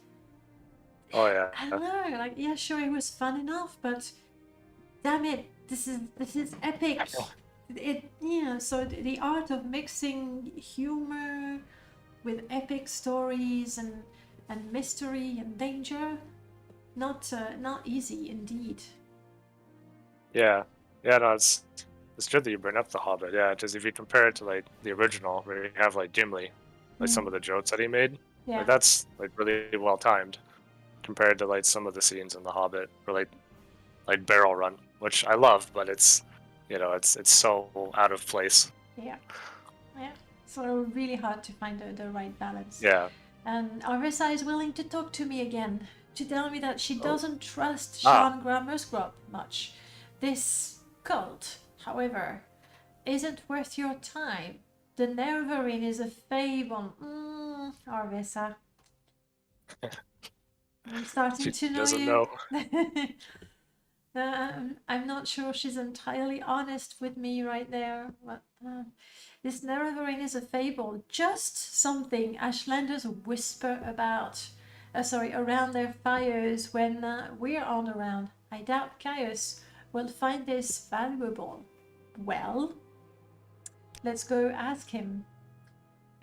Oh yeah, I don't know. Like, yeah, sure, it was fun enough, but damn it, this is epic. So the art of mixing humor with epic stories and mystery and danger, not easy indeed. yeah, yeah. No, it's good that you bring up the Hobbit. Yeah, because if you compare it to like the original, where you have like Gimli, like some of the jokes that he made, Yeah. like that's like really well timed compared to like some of the scenes in the Hobbit, or like Barrel Run, which I love, but it's it's so out of place. Yeah. So really hard to find the right balance. Yeah. And Arvesa is willing to talk to me again, to tell me that she doesn't trust Ah. Sean Grammersgrub much. This cult, however, isn't worth your time. The Nervarin is a fable. Arvesa. I'm starting She to know doesn't you. know. I'm not sure she's entirely honest with me right there, but this Nervarin is a fable, just something Ashlanders whisper about. Around their fires when we're on around. I doubt Caius will find this valuable. Well, let's go ask him.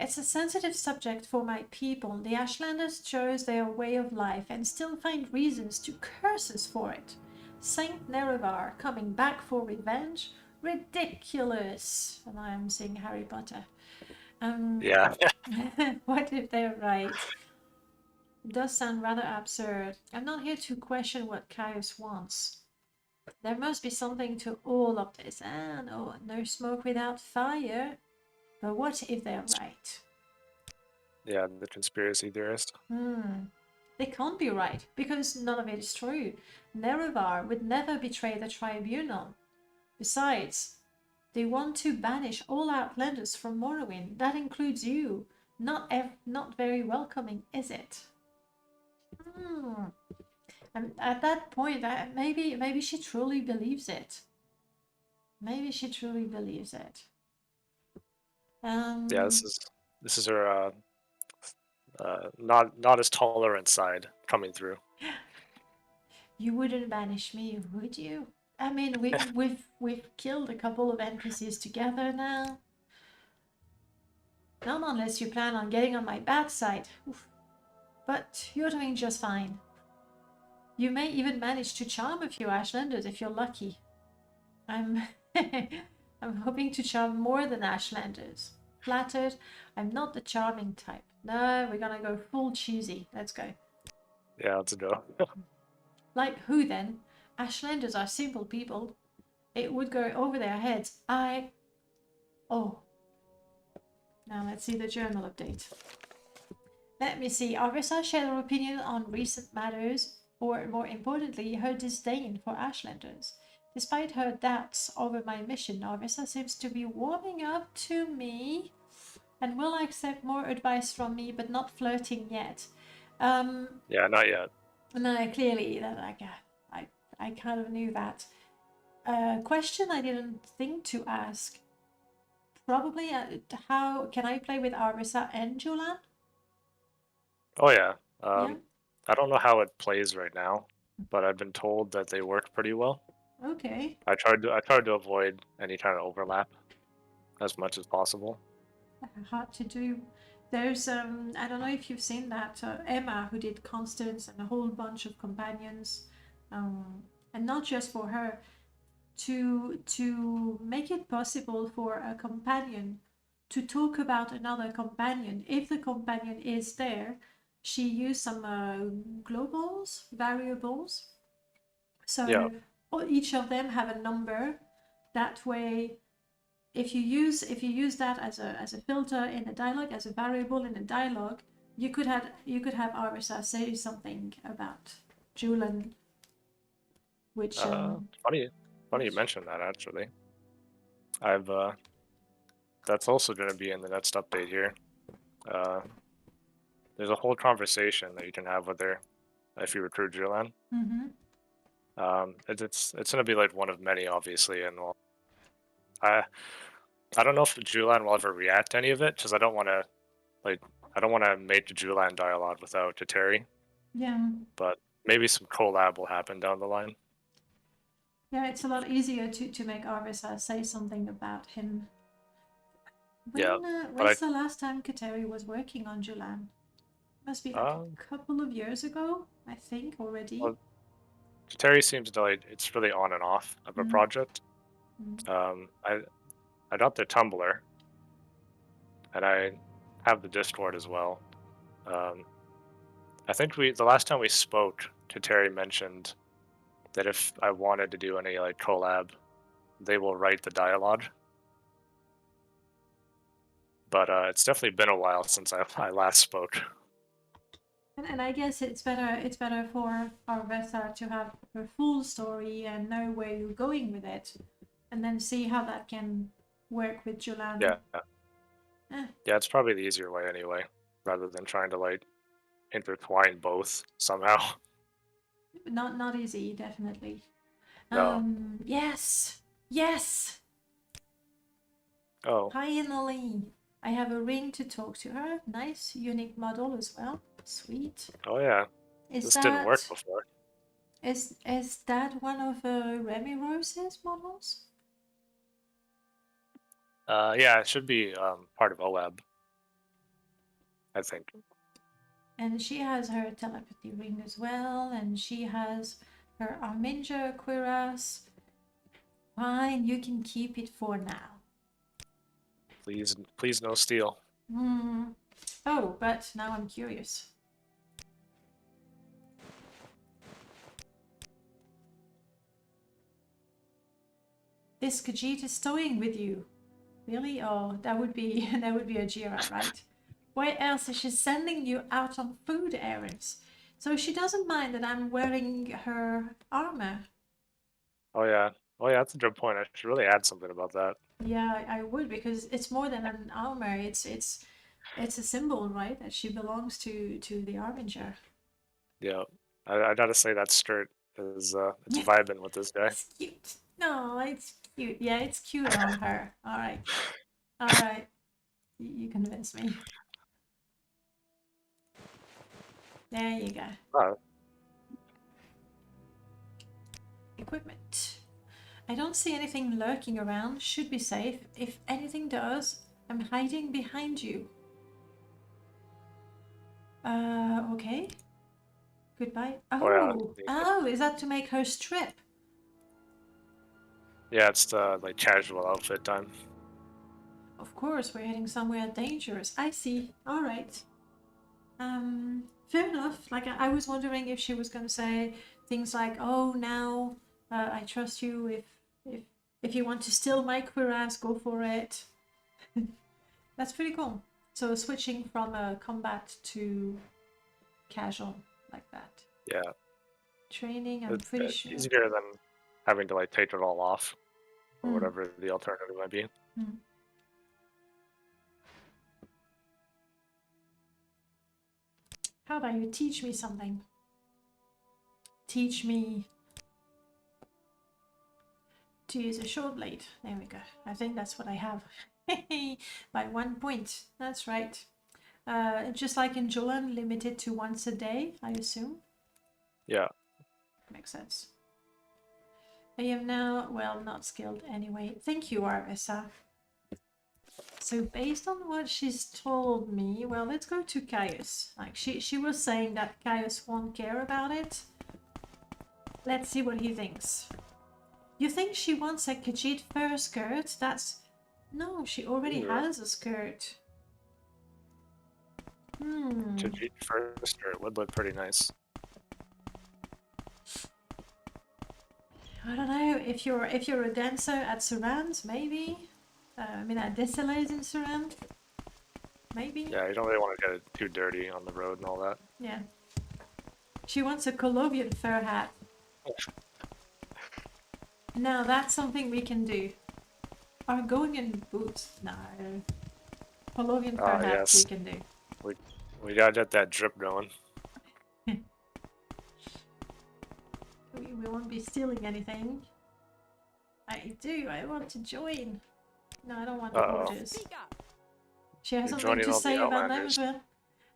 It's a sensitive subject for my people. The Ashlanders chose their way of life and still find reasons to curse us for it. Saint Nerevar coming back for revenge? Ridiculous! And I am seeing Harry Potter. Yeah. What if they're right? It does sound rather absurd. I'm not here to question what Caius wants. There must be something to all of this. And no smoke without fire. But what if they're right? Yeah, the conspiracy theorist. They can't be right, because none of it is true. Nerevar would never betray the tribunal. Besides, they want to banish all Outlanders from Morrowind. That includes you. Not very welcoming, is it? And at that point, maybe she truly believes it. Maybe she truly believes it. Yeah, this is her not as tolerant side coming through. You wouldn't banish me, would you? I mean, we've killed a couple of NPCs together now. Not unless you plan on getting on my bad side. Oof. But you're doing just fine. You may even manage to charm a few Ashlanders if you're lucky. I'm I'm hoping to charm more than Ashlanders. Flattered, I'm not the charming type. No, we're gonna go full cheesy. Let's go. Yeah, let's go. Like who then? Ashlanders are simple people. It would go over their heads. Oh. Now let's see the journal update. Let me see. Arvesa shared her opinion on recent matters, or more importantly, her disdain for Ashlanders. Despite her doubts over my mission, Arvesa seems to be warming up to me and will accept more advice from me, but not flirting yet. Yeah, not yet. No, clearly, I kind of knew that. Question I didn't think to ask. Probably, how can I play with Arvesa and Julan? Oh yeah. Yeah. I don't know how it plays right now, but I've been told that they work pretty well. Okay. I tried to avoid any kind of overlap as much as possible. Hard to do. There's I don't know if you've seen that Emma, who did Constance and a whole bunch of companions, and not just for her, to make it possible for a companion to talk about another companion. If the companion is there, she used some variables. So Yeah. each of them have a number. That way, if you use that as a filter in a dialogue, as a variable in a dialogue, you could have Arvesa say something about Julian, which Funny you mentioned that actually. I've that's also going to be in the next update here. There's a whole conversation that you can have with her if you recruit Julian. It's going to be like one of many, obviously, and well, I don't know if Julian will ever react to any of it because I don't want to make the Julian dialogue without Kateri. Yeah. But maybe some collab will happen down the line. Yeah, it's a lot easier to make Arvesa say something about him. When's the last time Kateri was working on Julan? Must be like a couple of years ago, I think, already. Well, Kateri seems to like it's really on and off of a project. I got the Tumblr, and I have the Discord as well. I think the last time we spoke, Kateri mentioned that if I wanted to do any like collab, they will write the dialogue. But it's definitely been a while since I last spoke. And I guess it's better for Arvesa to have her full story and know where you're going with it, and then see how that can work with Julan. Yeah. Yeah, it's probably the easier way anyway, rather than trying to like intertwine both somehow. Not easy, definitely. No. Yes. Oh. Finally, I have a ring to talk to her. Nice, unique model as well. Sweet. Oh yeah. This didn't work before. Is that one of Remy Rose's models? Yeah, it should be part of OEB, I think. And she has her telepathy ring as well, and she has her Arminger cuirass. Fine, you can keep it for now. Please no steal. Oh, but now I'm curious. This Khajiit is stowing with you. Really? Oh, that would be a Jira, right? Why else is she sending you out on food errands? So she doesn't mind that I'm wearing her armor. Oh yeah, that's a good point. I should really add something about that. Yeah, I would, because it's more than an armor. It's a symbol, right? That she belongs to the Armiger. Yeah, I gotta say that skirt is it's vibing with this guy. It's cute. No, it's cute. Yeah, it's cute on her. All right. You convinced me. There you go. Oh. Equipment. I don't see anything lurking around. Should be safe. If anything does, I'm hiding behind you. Okay. Goodbye. Oh, yeah. Oh, is that to make her strip? Yeah, it's the like casual outfit time. Of course, we're heading somewhere dangerous. I see. All right. Fair enough. Like I was wondering if she was gonna say things like, "Oh, now I trust you. If you want to steal my cuirass, go for it." That's pretty cool. So switching from combat to casual like that. Yeah, Training, I'm it's pretty sure. easier than having to like take it all off or Hmm. whatever the alternative might be. Hmm. How about you teach me something? Teach me to use a short blade. There we go. I think that's what I have. By 1 point. That's right. Just like in Julan, limited to once a day, I assume. Yeah. Makes sense. I am now, well, not skilled anyway. Thank you, Arvesa. So based on what she's told me, well, let's go to Caius. Like she was saying that Caius won't care about it. Let's see what he thinks. You think she wants a Khajiit fur skirt? That's... No, she already has a skirt. Khajiit first, or it would look pretty nice. I don't know, if you're a dancer at Surand, maybe? I mean at Desolate in Surand? Maybe? Yeah, you don't really want to get it too dirty on the road and all that. Yeah. She wants a Colovian fur hat. Now that's something we can do. Argonian boots? No. Colovian fur hat yes. we can do. We gotta get that drip going. We won't be stealing anything. I want to join. No, I don't want orders. She has You're something joining to all say the about them as Outlanders. well.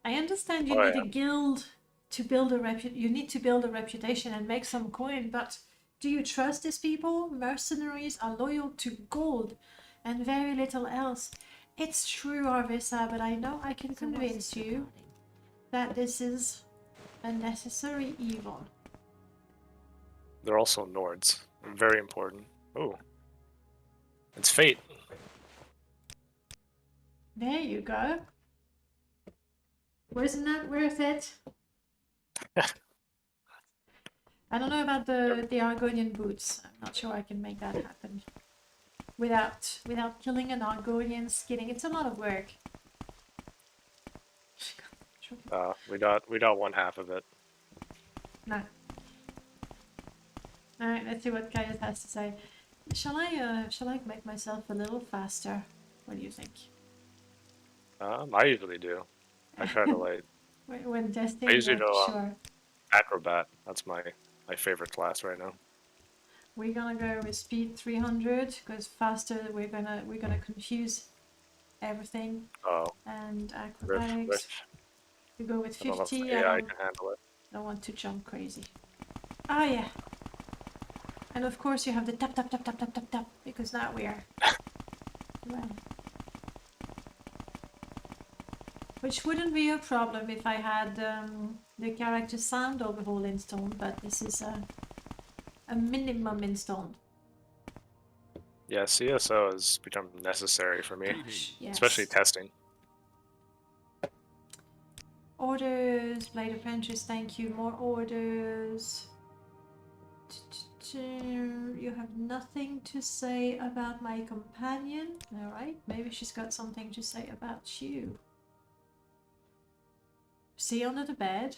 I understand you Oh, need yeah. a guild to build a you need to build a reputation and make some coin, but do you trust these people? Mercenaries are loyal to gold and very little else. It's true, Arvesa, but I know I can convince you that this is a necessary evil. They're also Nords. Very important. Oh. It's fate. There you go. Wasn't that worth it? I don't know about the Argonian boots. I'm not sure I can make that happen without killing an Argonian, skinning. It's a lot of work. We got one half of it. No. All right, let's see what Caius has to say. Shall I make myself a little faster? What do you think? I usually do. I try to like When testing, I usually but go sure. acrobat. That's my favorite class right now. We're gonna go with speed 300 because faster we're gonna confuse everything. Oh, And riff. acrobatics. We go with I don't know if 50. the AI can handle it. I don't want to jump crazy. Oh yeah. And of course you have the tap tap tap tap tap tap tap because now we are. Well. Which wouldn't be a problem if I had the character sound overhaul installed, but this is a minimum installed. Yeah, CSO has become necessary for me, Gosh, yes. especially testing. Orders, Blade Apprentice, thank you. More orders. You have nothing to say about my companion. Alright, maybe she's got something to say about you. See under the bed?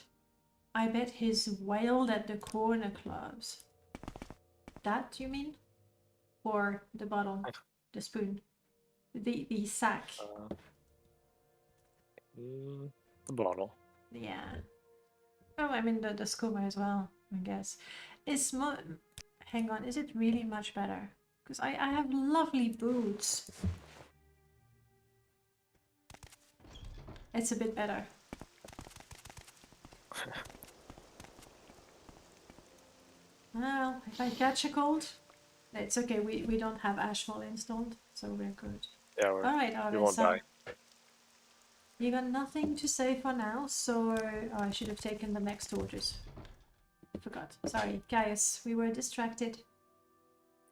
I bet he's wailed at the corner clubs. That, you mean? Or the bottle? The spoon? The sack? The bottle. Yeah. Oh, I mean the skooma as well, I guess. It's hang on, is it really much better? Because I have lovely boots. It's a bit better. Well, if I catch a cold, it's okay. We don't have Ashfall installed, so we're good. Yeah, Alright, we won't Arvesa. die. You got nothing to say for now, so I should have taken the next orders. Forgot. Sorry, guys, we were distracted.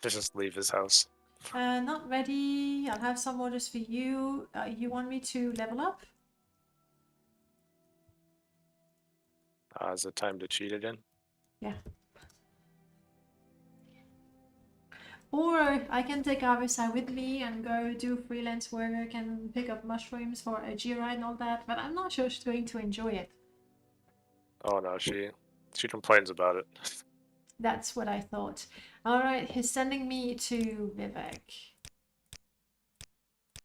Just leave his house. Not ready. I'll have some orders for you. You want me to level up? Is it time to cheat again? Yeah. Or I can take Arvesa with me and go do freelance work and pick up mushrooms for Ajira and all that, but I'm not sure she's going to enjoy it. Oh no, she complains about it. That's what I thought. Alright, he's sending me to Vivek.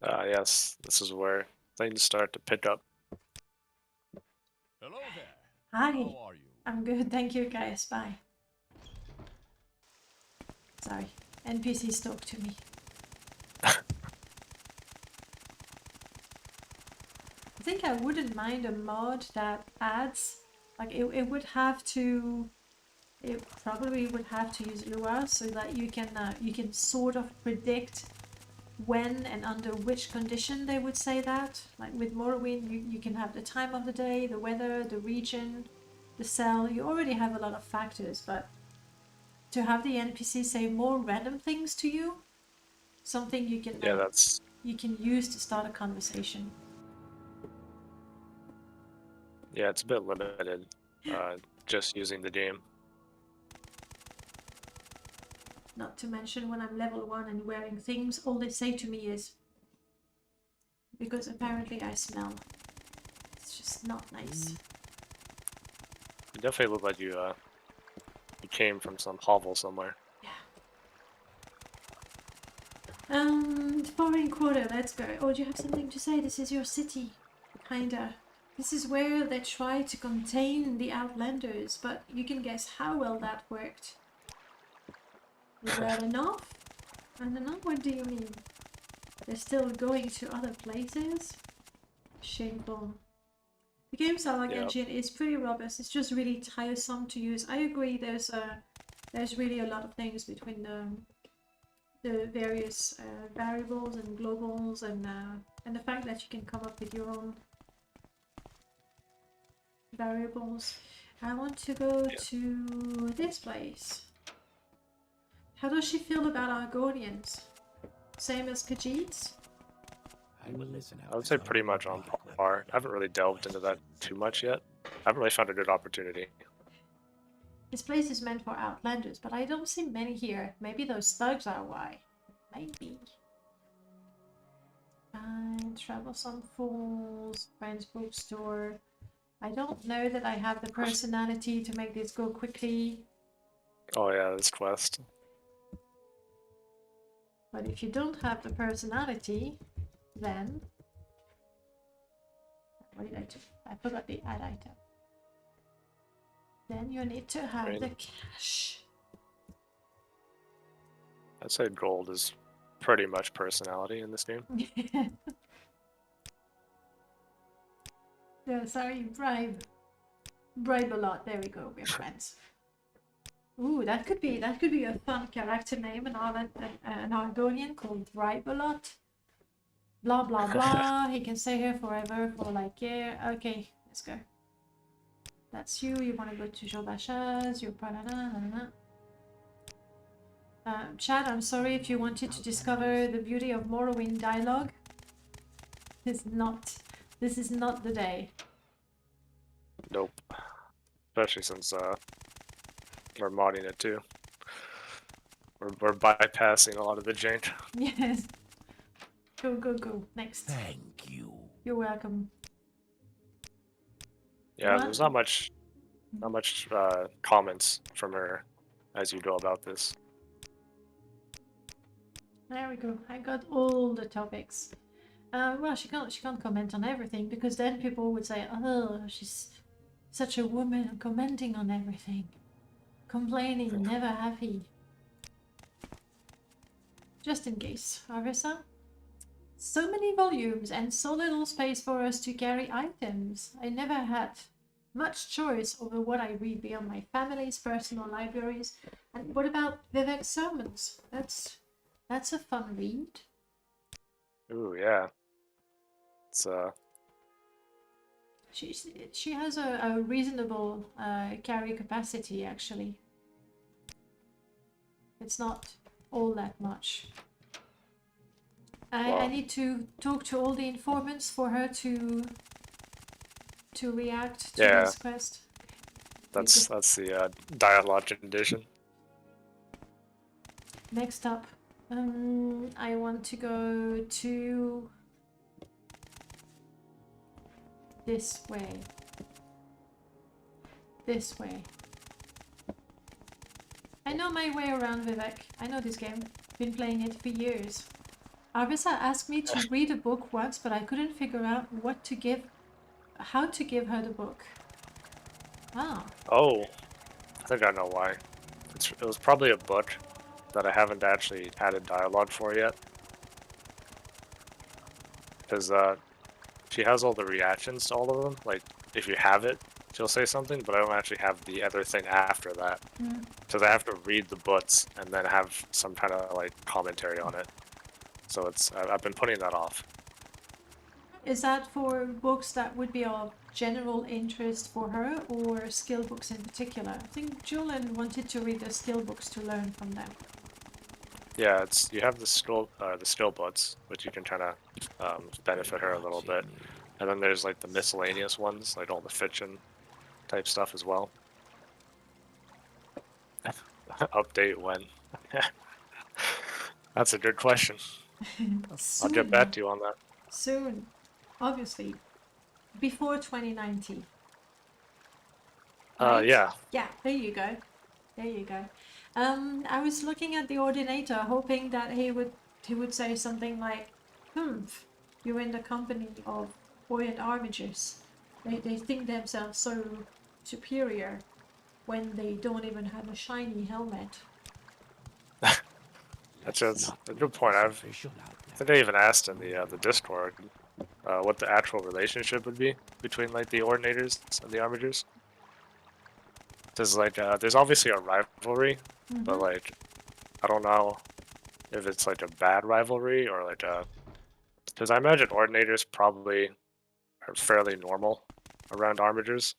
Yes, this is where things start to pick up. Hello there. Hi. How are you? I'm good, thank you guys. Bye. Sorry, NPCs talk to me. I think I wouldn't mind a mod that adds, like it would have to, it probably would have to use Lua so that you can sort of predict when and under which condition they would say that. Like with Morrowind, you can have the time of the day, the weather, the region, the cell. You already have a lot of factors, but to have the NPC say more random things to you, something you can Yeah, that's you can use to start a conversation. yeah, it's a bit limited. Just using the game. Not to mention when I'm level 1 and wearing things, all they say to me is, because apparently I smell. It's just not nice. You definitely look like you came from some hovel somewhere. Foreign quarter, let's go. Oh, do you have something to say? This is your city. Kinda. This is where they try to contain the Outlanders, but you can guess how well that worked. Well enough? I don't know, what do you mean? They're still going to other places? Shameful. The game Salak engine is pretty robust, it's just really tiresome to use. I agree, there's really a lot of things between the various variables and globals and the fact that you can come up with your own variables. I want to go to this place. How does she feel about Argonians? Same as Khajiits? I will listen. I would say pretty much on par. I haven't really delved into that too much yet. I haven't really found a good opportunity. This place is meant for Outlanders, but I don't see many here. Maybe those thugs are why. Maybe. Troublesome Fools, Friends Bookstore. I don't know that I have the personality to make this go quickly. Oh yeah, this quest. But if you don't have the personality, then... What did I do? I forgot the add item. Then you need to have the cash. I'd say gold is pretty much personality in this game. Yeah, sorry, bribe. Bribe a lot. There we go. We're friends. Ooh, that could be a fun character name, an Argonian called Bribe a lot. Blah blah blah. He can stay here forever for like okay, let's go. That's you. You want to go to Jobashaz. You're Chad, I'm sorry if you wanted to discover the beauty of Morrowind dialogue. This is not the day. Nope. Especially since we're modding it too. We're bypassing a lot of the jank. Yes. Go. Next. Thank you. You're welcome. Yeah, there's not much comments from her as you go about this. There we go. I got all the topics. Well, she can't comment on everything because then people would say, "Oh, she's such a woman commenting on everything, complaining, never happy." Just in case, Arvesa. So many volumes and so little space for us to carry items. I never had much choice over what I read beyond my family's personal libraries. And what about Vivek's sermons? That's a fun read. Ooh, yeah. It's She has a reasonable carry capacity, actually. It's not all that much. I well, need to talk to all the informants for her to react to yeah. this quest. That's the dialogue condition. Next up, I want to go to this way. This way. I know my way around, Vivek. I know this game. Been playing it for years. Arvesa asked me to read a book once, but I couldn't figure out how to give her the book. Ah. Oh, I think I know why. It was probably a book that I haven't actually added dialogue for yet. Because she has all the reactions to all of them. Like, if you have it, she'll say something, but I don't actually have the other thing after that. Because I have to read the books and then have some kind of, like, commentary on it. So I've been putting that off. Is that for books that would be of general interest for her, or skill books in particular? I think Julian wanted to read the skill books to learn from them. Yeah, you have the skill books, which you can kind of benefit her a little bit, and then there's like the miscellaneous ones, like all the fiction type stuff as well. Update when? That's a good question. I'll get back to you on that. Soon. Obviously. Before 2019. Right? Yeah. Yeah, there you go. There you go. I was looking at the ordinator, hoping that he would say something like, you're in the company of Orion Armigers. They think themselves so superior when they don't even have a shiny helmet. That's a good point. I think I even asked in the Discord what the actual relationship would be between like the Ordinators and the Armigers. There's like there's obviously a rivalry, but like I don't know if it's like a bad rivalry or like a, because I imagine Ordinators probably are fairly normal around Armigers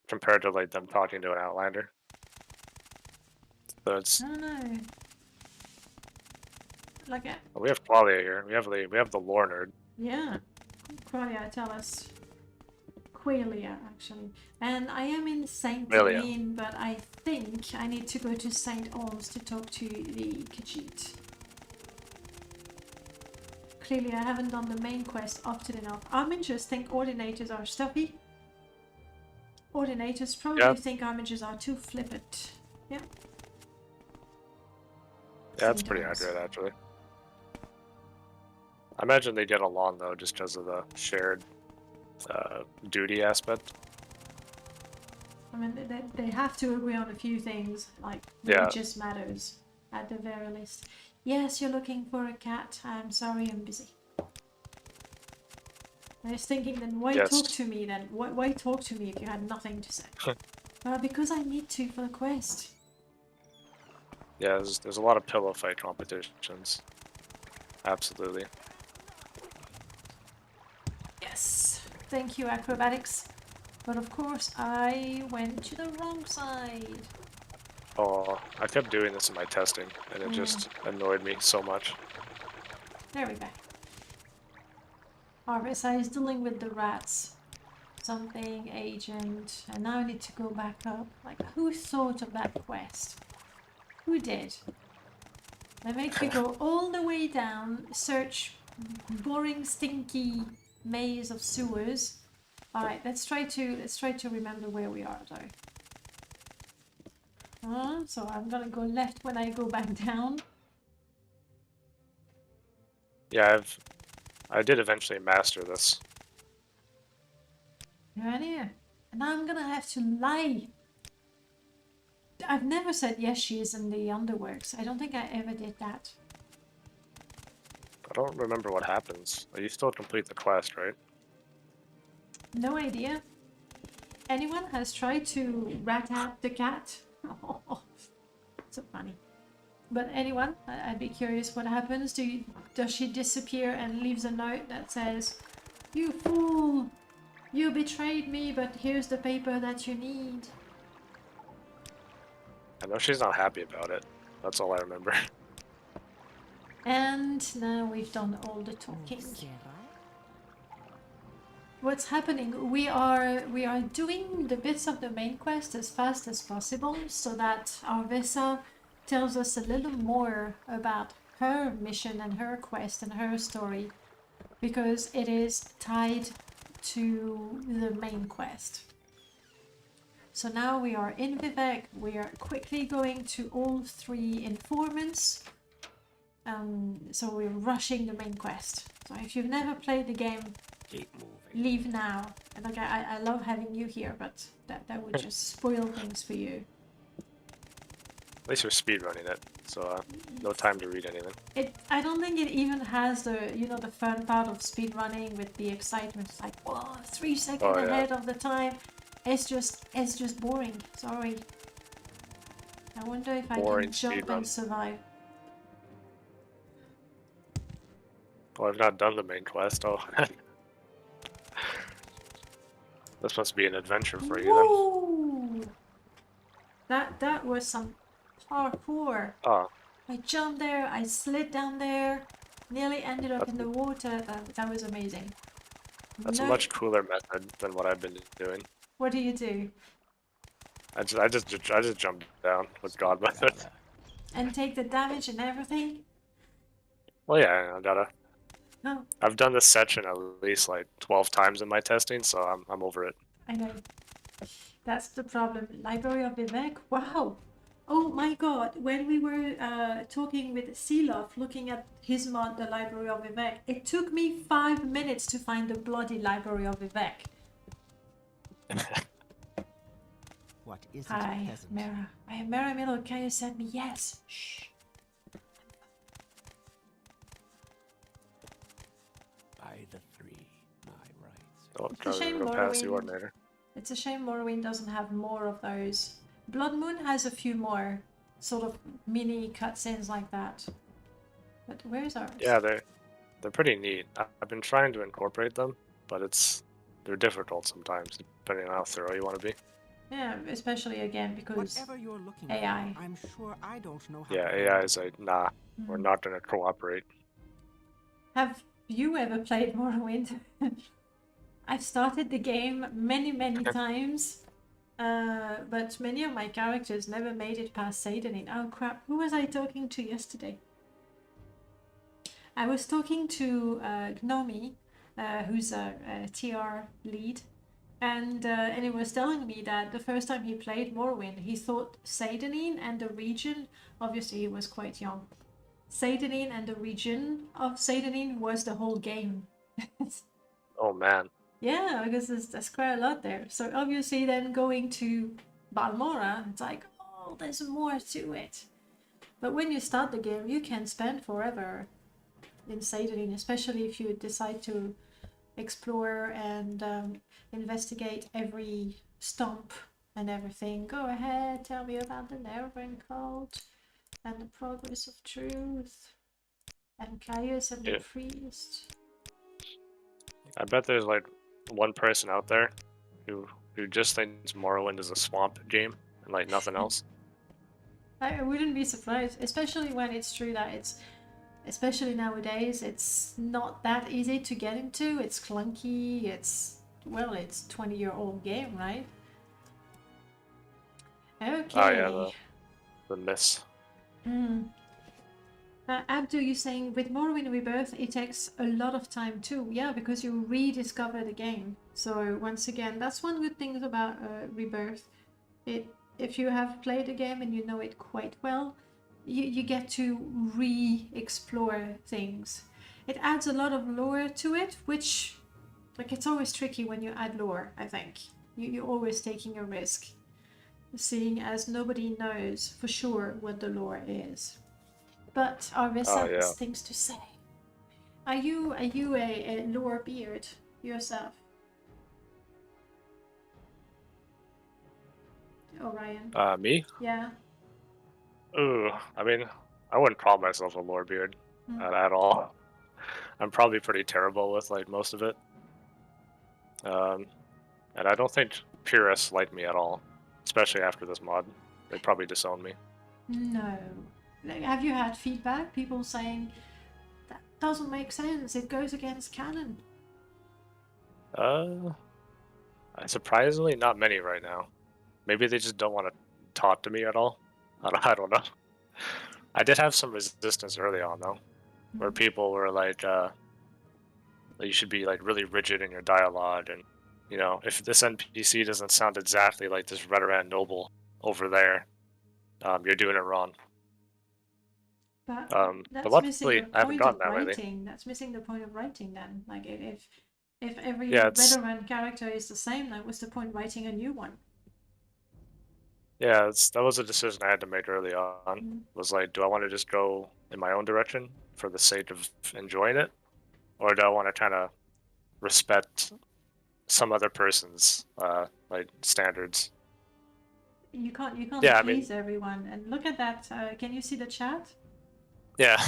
compared to like them talking to an Outlander. So it's I don't know. Like a, we have Qualia here. We have the lore nerd. yeah. Qualia, tell us. Qualia, actually. And I am in Saint Qualia. Helene, but I think I need to go to Saint Olms to talk to the Khajiit. Clearly, I haven't done the main quest often enough. Armigers think Ordinators are stuffy. Ordinators probably think Armigers are too flippant. Yeah. Yeah, that's Saint pretty Olms. accurate actually. I imagine they get along though, just because of the shared duty aspect. I mean, they have to agree on a few things, like Yeah. religious matters, at the very least. Yes, you're looking for a cat. I'm sorry, I'm busy. I was thinking, then why talk to me then? Why talk to me if you had nothing to say? Because I need to for the quest. Yeah, there's a lot of pillow fight competitions. Absolutely. Yes. Thank you, acrobatics. But of course, I went to the wrong side. Oh, I kept doing this in my testing, and it just annoyed me so much. There we go. Arvesa is dealing with the rats. Something, agent, and now I need to go back up. Like, who thought of that quest? Who did? They make you go all the way down, search boring, stinky maze of sewers. All right, let's try to remember where we are, though. So I'm gonna go left when I go back down. Yeah, I did eventually master this. Right here. And now I'm gonna have to lie. I've never said yes, she is in the underworks. I don't think I ever did that. I don't remember what happens. You still complete the quest, right? No idea. Anyone has tried to rat out the cat? Oh, so funny. But anyone, I'd be curious what happens. Does she disappear and leaves a note that says, "You fool! You betrayed me, but here's the paper that you need." I know she's not happy about it. That's all I remember. And now we've done all the talking. What's happening? We are doing the bits of the main quest as fast as possible so that Arvesa tells us a little more about her mission and her quest and her story, because it is tied to the main quest. So now we are in Vivek. We are quickly going to all 3 informants. So we're rushing the main quest. So if you've never played the game, Keep moving. leave now. And like I love having you here, but that would just spoil things for you. At least we're speedrunning it, so no time to read anything. I don't think it even has the the fun part of speedrunning with the excitement. It's like, whoa, 3 seconds ahead of the time. It's just boring. Sorry. I wonder if Boring I can jump speedrun. and survive. Well, I've not done the main quest. Oh, this must be an adventure for you Woo! That was some parkour. then. Oh, I jumped there, I slid down there, nearly ended up in the water. That was amazing. that's a much cooler method than what I've been doing. What do you do? I just jumped down with God method. And take the damage and everything? Well, yeah, I gotta. No, I've done this section at least like 12 times in my testing, so I'm over it. I know. That's the problem. Library of Vivek? Wow! Oh my god, when we were talking with Seelof, looking at his mod, the Library of Vivek, it took me 5 minutes to find the bloody Library of Vivek. What is it, Hi, peasant? Mara. I am Mara Miller. Can you send me? Yes. Shh. By the 3, my rights. Oh, It's a trying shame to go past the Morrowind. ordinator. It's a shame Morrowind doesn't have more of those. Blood Moon has a few more sort of mini cutscenes like that. But where's ours? Yeah, they're pretty neat. I've been trying to incorporate them, but they're difficult sometimes, depending on how thorough you want to be. Yeah, especially again because Whatever you're looking AI. for, I'm sure I don't know how Yeah, to AI is like, nah, we're Mm. not gonna cooperate. Have you ever played Morrowind? I've started the game many times, but many of my characters never made it past Sadanin. Oh crap, who was I talking to yesterday? I was talking to Gnomi, who's a TR lead, and he was telling me that the first time he played Morrowind, he thought Sadanin and the region, obviously he was quite young, Sadanin and the region of Sadanin was the whole game. Oh man. Yeah, because there's quite a lot there. So obviously then going to Balmora, it's like, oh, there's more to it. But when you start the game, you can spend forever in Sadanin, especially if you decide to explore and investigate every stump and everything. Go ahead, tell me about the Neverend cult and the progress of truth and Caius and the priest. I bet there's like one person out there who just thinks Morrowind is a swamp game and like nothing else. I wouldn't be surprised, especially when it's true that especially nowadays, it's not that easy to get into. It's clunky. It's 20-year-old game, right? Okay. Oh yeah, the myths. Abdu, you saying with Morrowind Rebirth, it takes a lot of time too. Yeah, because you rediscover the game. So once again, that's one good thing about Rebirth. If you have played the game and you know it quite well, you get to re-explore things. It adds a lot of lore to it, which, like, it's always tricky when you add lore, I think. You're always taking a risk, seeing as nobody knows for sure what the lore is. But Arvesa has things to say. Are you a lore beard yourself? Orion? Me? Yeah. Ooh, I mean, I wouldn't call myself a lore beard at all. I'm probably pretty terrible with like most of it. And I don't think purists like me at all, especially after this mod. They probably disown me. No. Like, have you had feedback? People saying that doesn't make sense. It goes against canon. Surprisingly, not many right now. Maybe they just don't want to talk to me at all. I don't know. I did have some resistance early on though, where people were like, you should be like really rigid in your dialogue, and you know, if this NPC doesn't sound exactly like this Redoran noble over there, you're doing it wrong. But But that's missing luckily, the I haven't point of gotten that lately. writing. That's missing the point of writing then. Like if every Yeah, it's veteran character is the same, then what's the point writing a new one? yeah, that was a decision I had to make early on. Was like, do I want to just go in my own direction for the sake of enjoying it, or do I want to kind of respect some other person's like standards? You can't Yeah, I please mean, everyone. And look at that. Can you see the chat? yeah.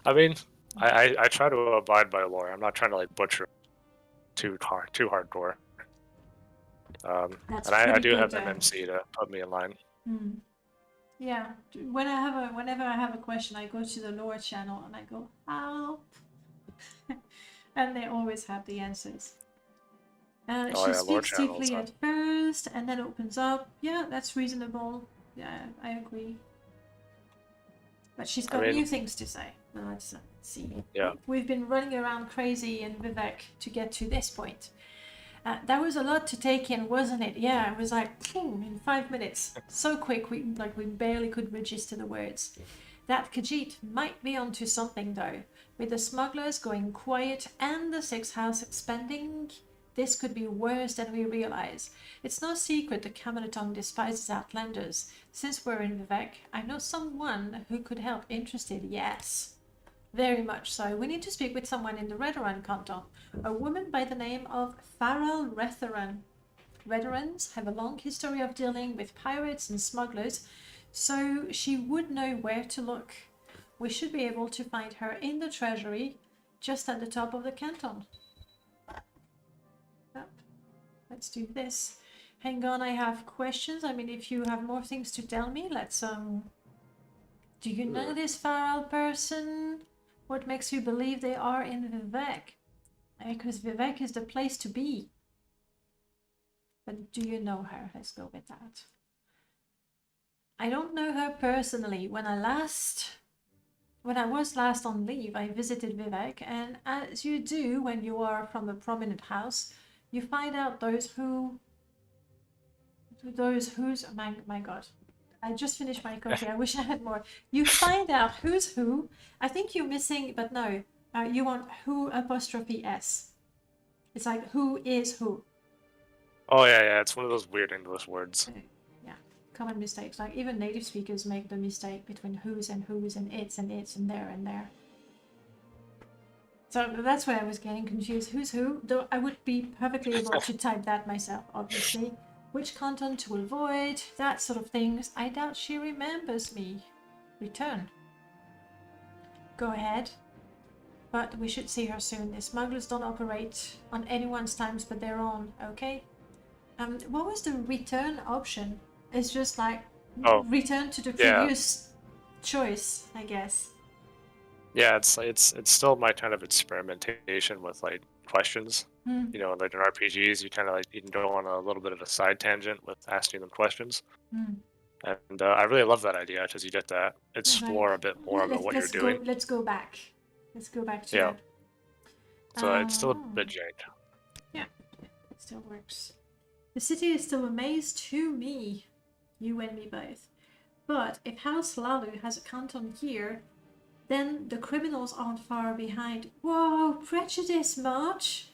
I mean, I try to abide by lore. I'm not trying to like butcher too hardcore. That's And I pretty do good have though. MMC to put me in line. Yeah. Whenever I have a question, I go to the lore channel and I go help, and they always have the answers. Oh She yeah, lore speaks channels. deeply at first and then opens up. Yeah, that's reasonable. Yeah, I agree. But she's got new mean, things to say. Now let's see. yeah. We've been running around crazy in Vivek to get to this point. That was a lot to take in, wasn't it? Yeah, it was like boom, in 5 minutes. So quick, we barely could register the words. That Khajiit might be onto something though. With the smugglers going quiet and the Sixth House expanding, this could be worse than we realize. It's no secret the Camelotong despises Outlanders. Since we're in Vivek, I know someone who could help. Interested? Yes. Very much so. We need to speak with someone in the Redoran canton. A woman by the name of Farrell Retheran. Redorans have a long history of dealing with pirates and smugglers, so she would know where to look. We should be able to find her in the treasury, just at the top of the canton. Yep. Let's do this. Hang on, I have questions. I mean, if you have more things to tell me, let's do you know this Farrell person? What makes you believe they are in Vivek? Because Vivek is the place to be. But do you know her? Let's go with that. I don't know her personally. When I was last on leave, I visited Vivek, and as you do when you are from a prominent house, you find out those whose, my god. I just finished my coffee. I wish I had more. You find out who's who. I think you're missing, but no. You want who apostrophe S. It's like who is who. Oh yeah. It's one of those weird English words. Yeah, common mistakes. Like even native speakers make the mistake between who's and it's and there and there. So that's why I was getting confused. Who's who? Though I would be perfectly able to type that myself, obviously. Which content to avoid, that sort of things. I doubt she remembers me. Return. Go ahead. But we should see her soon. The smugglers don't operate on anyone's times but their own, okay? What was the return option? It's just like return to the previous choice, I guess. Yeah, it's still my kind of experimentation with like questions. You know, like in RPGs, you kind of like you can go on a little bit of a side tangent with asking them questions. And I really love that idea because you get to explore a bit more about what you're doing. Let's go back. Let's go back to it. So it's still a bit jank. Yeah, it still works. The city is still a maze to me. You and me both. But if House Lalu has a canton here, then the criminals aren't far behind. Whoa, prejudice, March!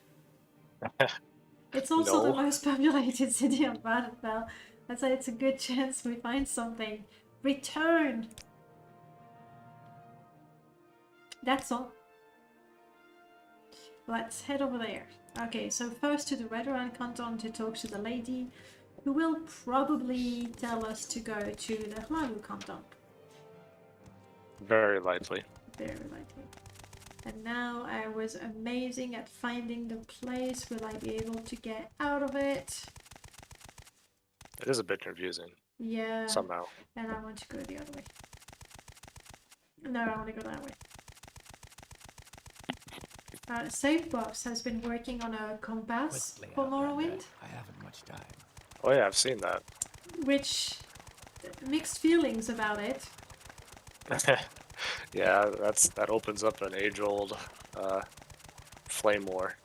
It's also the most populated city of Vattenfell. That's why it's a good chance we find something. Return! That's all. Let's head over there. Okay, so first to the Redoran canton to talk to the lady, who will probably tell us to go to the Hlalu canton. Very likely. Very likely. And now I was amazing at finding the place. Will I be able to get out of it? It is a bit confusing Yeah. somehow. And I want to go the other way. No, I want to go that way. Savebox has been working on a compass Quickly, for Outlander. Morrowind, I haven't much time. Oh yeah, I've seen that. which mixed feelings about it. Yeah, that opens up an age-old flame war.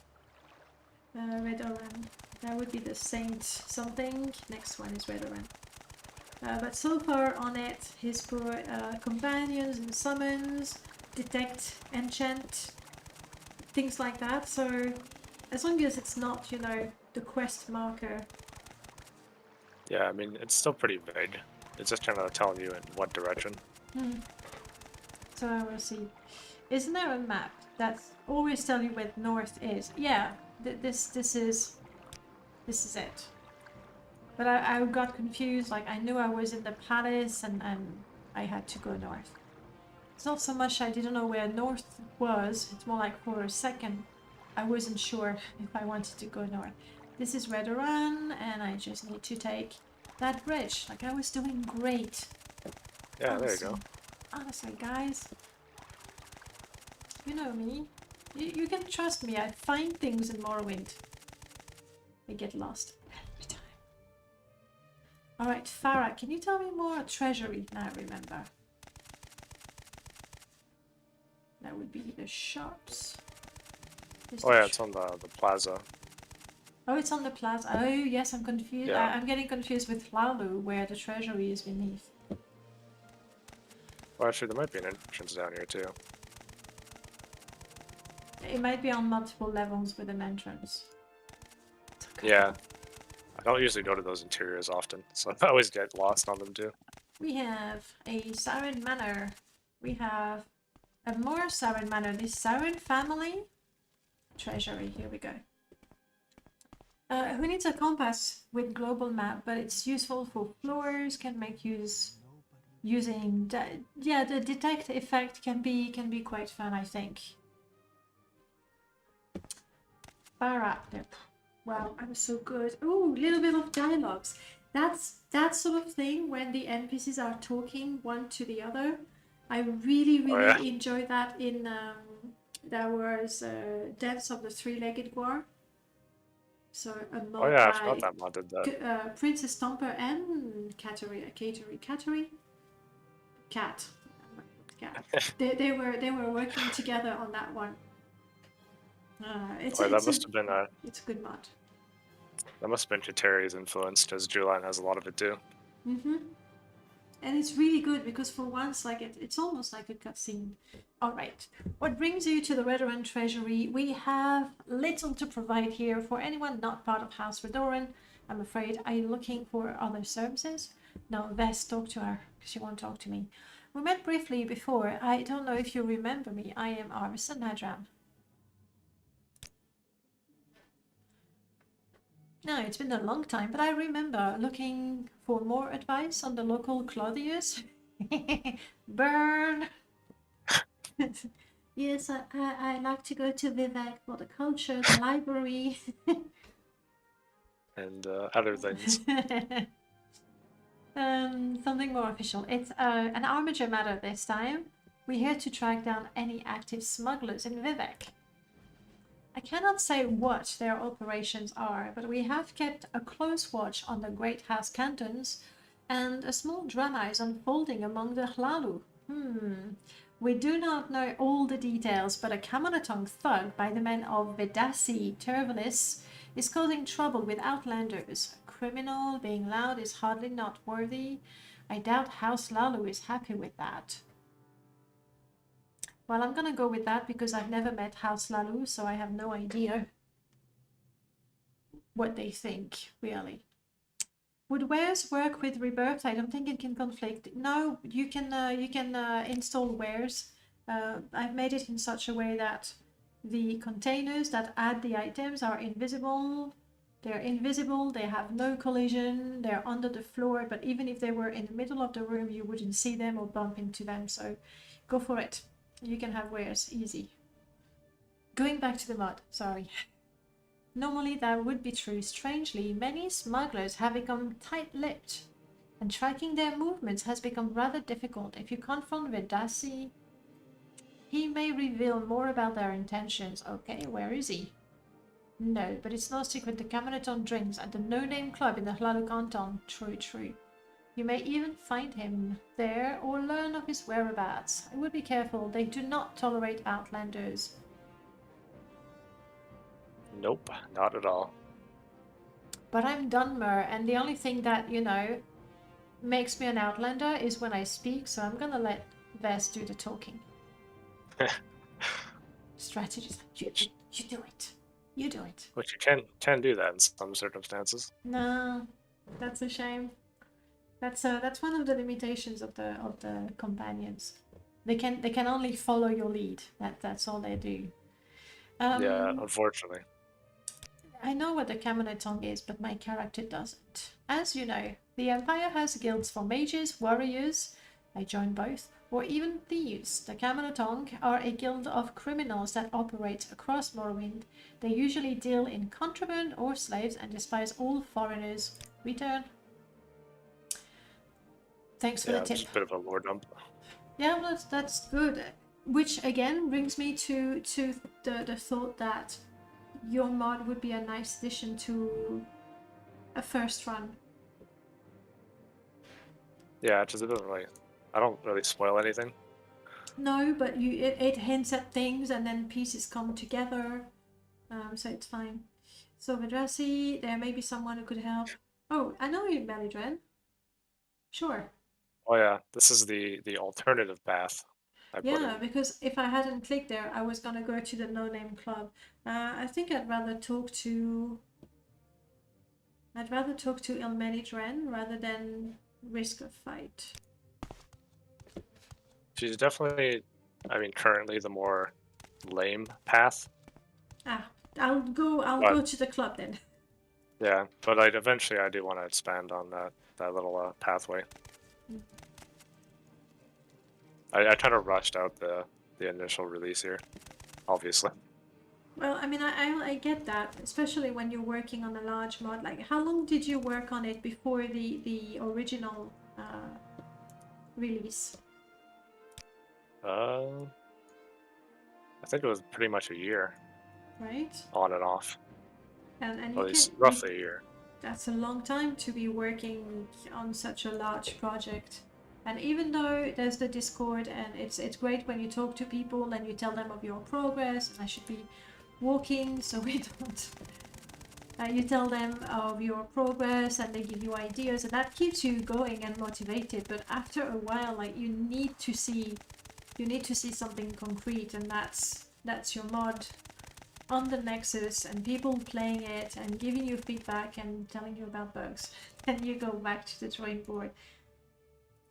Red Oran. That would be the Saint something. Next one is Red Oran. But so far on it, he's put companions and summons, detect, enchant, things like that. So as long as it's not, you know, the quest marker. Yeah, I mean, it's still pretty vague. It's just kind of telling you in what direction. So I will see. Isn't there a map that always tell you where north is? Yeah, this is it. But I got confused. Like I knew I was in the palace and I had to go north. It's not so much I didn't know where north was. It's more like for a second I wasn't sure if I wanted to go north. This is Red Oran, and I just need to take that bridge. Like I was doing great. Yeah, there you go. Honestly, guys, you know me. You can trust me. I find things in Morrowind. I get lost every time. Alright, Farah, can you tell me more? Treasury, now remember. That would be the shops. Oh yeah, it's on the plaza. Oh, it's on the plaza. Oh, yes, I'm confused. Yeah. I'm getting confused with Hlalu, where the treasury is beneath. Well, actually, there might be an entrance down here too. It might be on multiple levels with an entrance. It's okay. Yeah. I don't usually go to those interiors often, so I always get lost on them too. We have a Siren Manor. We have a more Siren Manor. This Siren family treasury. Here we go. Who needs a compass with global map? But it's useful for floors. Can make use using. Yeah, the detect effect can be quite fun, I think. Farah. Wow, I'm so good. Ooh, little bit of dialogues. That's that sort of thing when the NPCs are talking one to the other. I really enjoy that in there was Deaths of the Three-Legged War. So a mod Oh yeah, I by forgot that mod did that. Princess Stomper and Cattery. Cat. They were working together on that one. It's that must have been it's a good mod. that must have been Kateri's influence, because Julian has a lot of it too. And it's really good because for once, like it's almost like a cutscene. All right, what brings you to the Red Oran Treasury? We have little to provide here for anyone not part of House Redoran. I'm afraid. Are you looking for other services? No, Vest, talk to her because she won't talk to me. We met briefly before. I don't know if you remember me. I am Arvesa Nadram. No, it's been a long time, but I remember looking for more advice on the local Claudius. Burn! Yes, I like to go to Vivek for the culture, the library. And other things. Something more official. It's an Armiger matter this time. We're here to track down any active smugglers in Vivek. I cannot say what their operations are, but we have kept a close watch on the Great House Cantons, and a small drama is unfolding among the Hlalu. We do not know all the details, but a Kamanatong thug by the name of Vedasi Tervalis is causing trouble with outlanders. A criminal being loud is hardly not worthy. I doubt House Hlalu is happy with that. Well, I'm gonna go with that because I've never met House Hlalu, so I have no idea what they think, really. Would wares work with Rebirth? I don't think it can conflict. No, you can install wares. I've made it in such a way that the containers that add the items are invisible. They're invisible, they have no collision, they're under the floor, but even if they were in the middle of the room, you wouldn't see them or bump into them. So Go for it. You can have wares, easy. Going back to the mod, sorry. Normally that would be true. Strangely, many smugglers have become tight-lipped, and tracking their movements has become rather difficult. If you confront Vedasi, he may reveal more about their intentions. Okay, where is he? No, but it's no secret the Camerton drinks at the no-name club in the Hladu Canton. True, true. You may even find him there or learn of his whereabouts. I would be careful. They do not tolerate outlanders. Nope, not at all. But I'm Dunmer, and the only thing that, you know, makes me an outlander is when I speak, so I'm gonna let Vess do the talking. Strategist, you do it. You do it. Which you can do that in some circumstances. No, that's a shame. That's one of the limitations of the companions. They can only follow your lead. That's all they do. Yeah, unfortunately. I know what the Camerton is, but my character doesn't. As you know, the Empire has guilds for mages, warriors, I join both, or even thieves. The Camerton are a guild of criminals that operate across Morrowind. They usually deal in contraband or slaves and despise all foreigners. Return. Thanks for the tip. Just a bit of a lore dump. Yeah, well, that's good. Which again brings me to the thought that your mod would be a nice addition to a first run. Yeah, it just doesn't really. I don't really spoil anything. No, but it hints at things and then pieces come together, so it's fine. So Vedrasi, there may be someone who could help. Oh, I know you, Melidren. Sure. Oh yeah, this is the alternative path. Yeah, because if I hadn't clicked there, I was gonna go to the no-name club. I think I'd rather talk to Ilmenidren rather than risk a fight. She's definitely, I mean, currently the more lame path. Ah, I'll go to the club then. Yeah, but eventually I do want to expand on that little pathway. I kind of rushed out the initial release here, obviously. Well, I mean, I get that, especially when you're working on a large mod. Like, how long did you work on it before the original release? I think it was pretty much a year. Right? On and off. And At you least can, roughly a year. that's a long time to be working on such a large project. And even though there's the Discord, and it's great when you talk to people and you tell them of your progress, and I should be walking so we don't. You tell them of your progress, and they give you ideas, and that keeps you going and motivated. But after a while, like you need to see something concrete, and that's your mod on the Nexus, and people playing it and giving you feedback and telling you about bugs. Then you go back to the drawing board.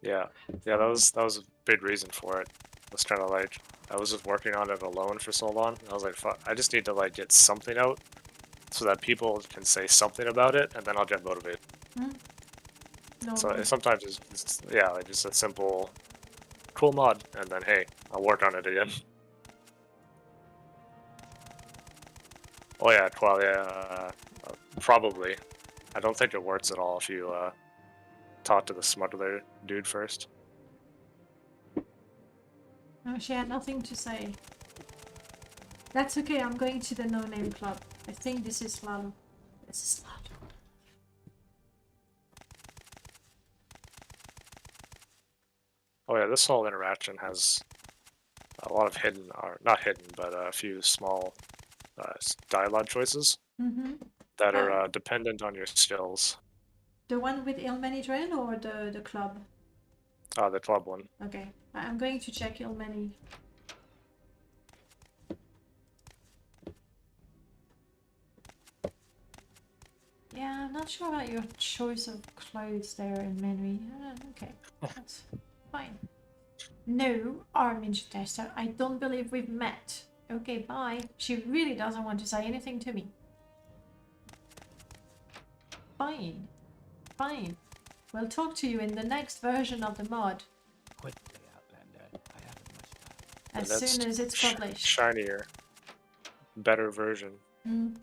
Yeah, that was a big reason for it. It was kind of like I was just working on it alone for so long. I was like, fuck, I just need to like get something out so that people can say something about it, and then I'll get motivated. No, So sometimes it's yeah, like just a simple, cool mod, and then hey, I'll work on it again. Oh yeah, Qualia, probably. I don't think it works at all if you talk to the smuggler dude first. no, she had nothing to say. That's okay, I'm going to the no-name club. I think this is Lalo. This is Lalo. Oh yeah, this whole interaction has a lot of hidden, or not hidden, but a few small dialogue choices that are dependent on your skills. The one with Ilmenidren or the club? The club one. Okay, I'm going to check Ilmeni. Yeah, I'm not sure about your choice of clothes there in Menry. Okay, that's fine. No, Armigers Tale, I don't believe we've met. Okay, bye. She really doesn't want to say anything to me. Fine. Fine. We'll talk to you in the next version of the mod. Quickly, Outlander. I haven't much as The soon next as it's published. shinier, better version Mm.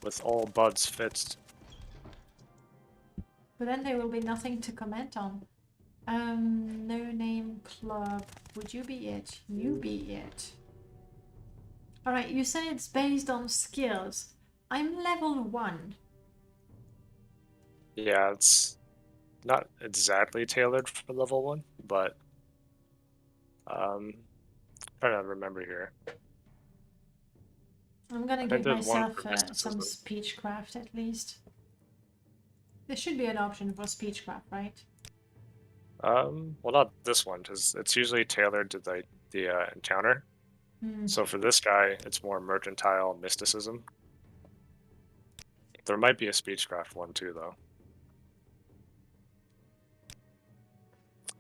with all buds fixed. But then there will be nothing to comment on. No name club. Would you be it? You be it. Alright, you say it's based on skills. I'm level 1. Yeah, it's not exactly tailored for level 1, but trying to remember here. I'm gonna I give think there's one myself for some mysticism. speechcraft at least. There should be an option for speechcraft, right? Well, not this one, because it's usually tailored to the encounter. Hmm. So for this guy, it's more mercantile mysticism. There might be a speechcraft one too, though.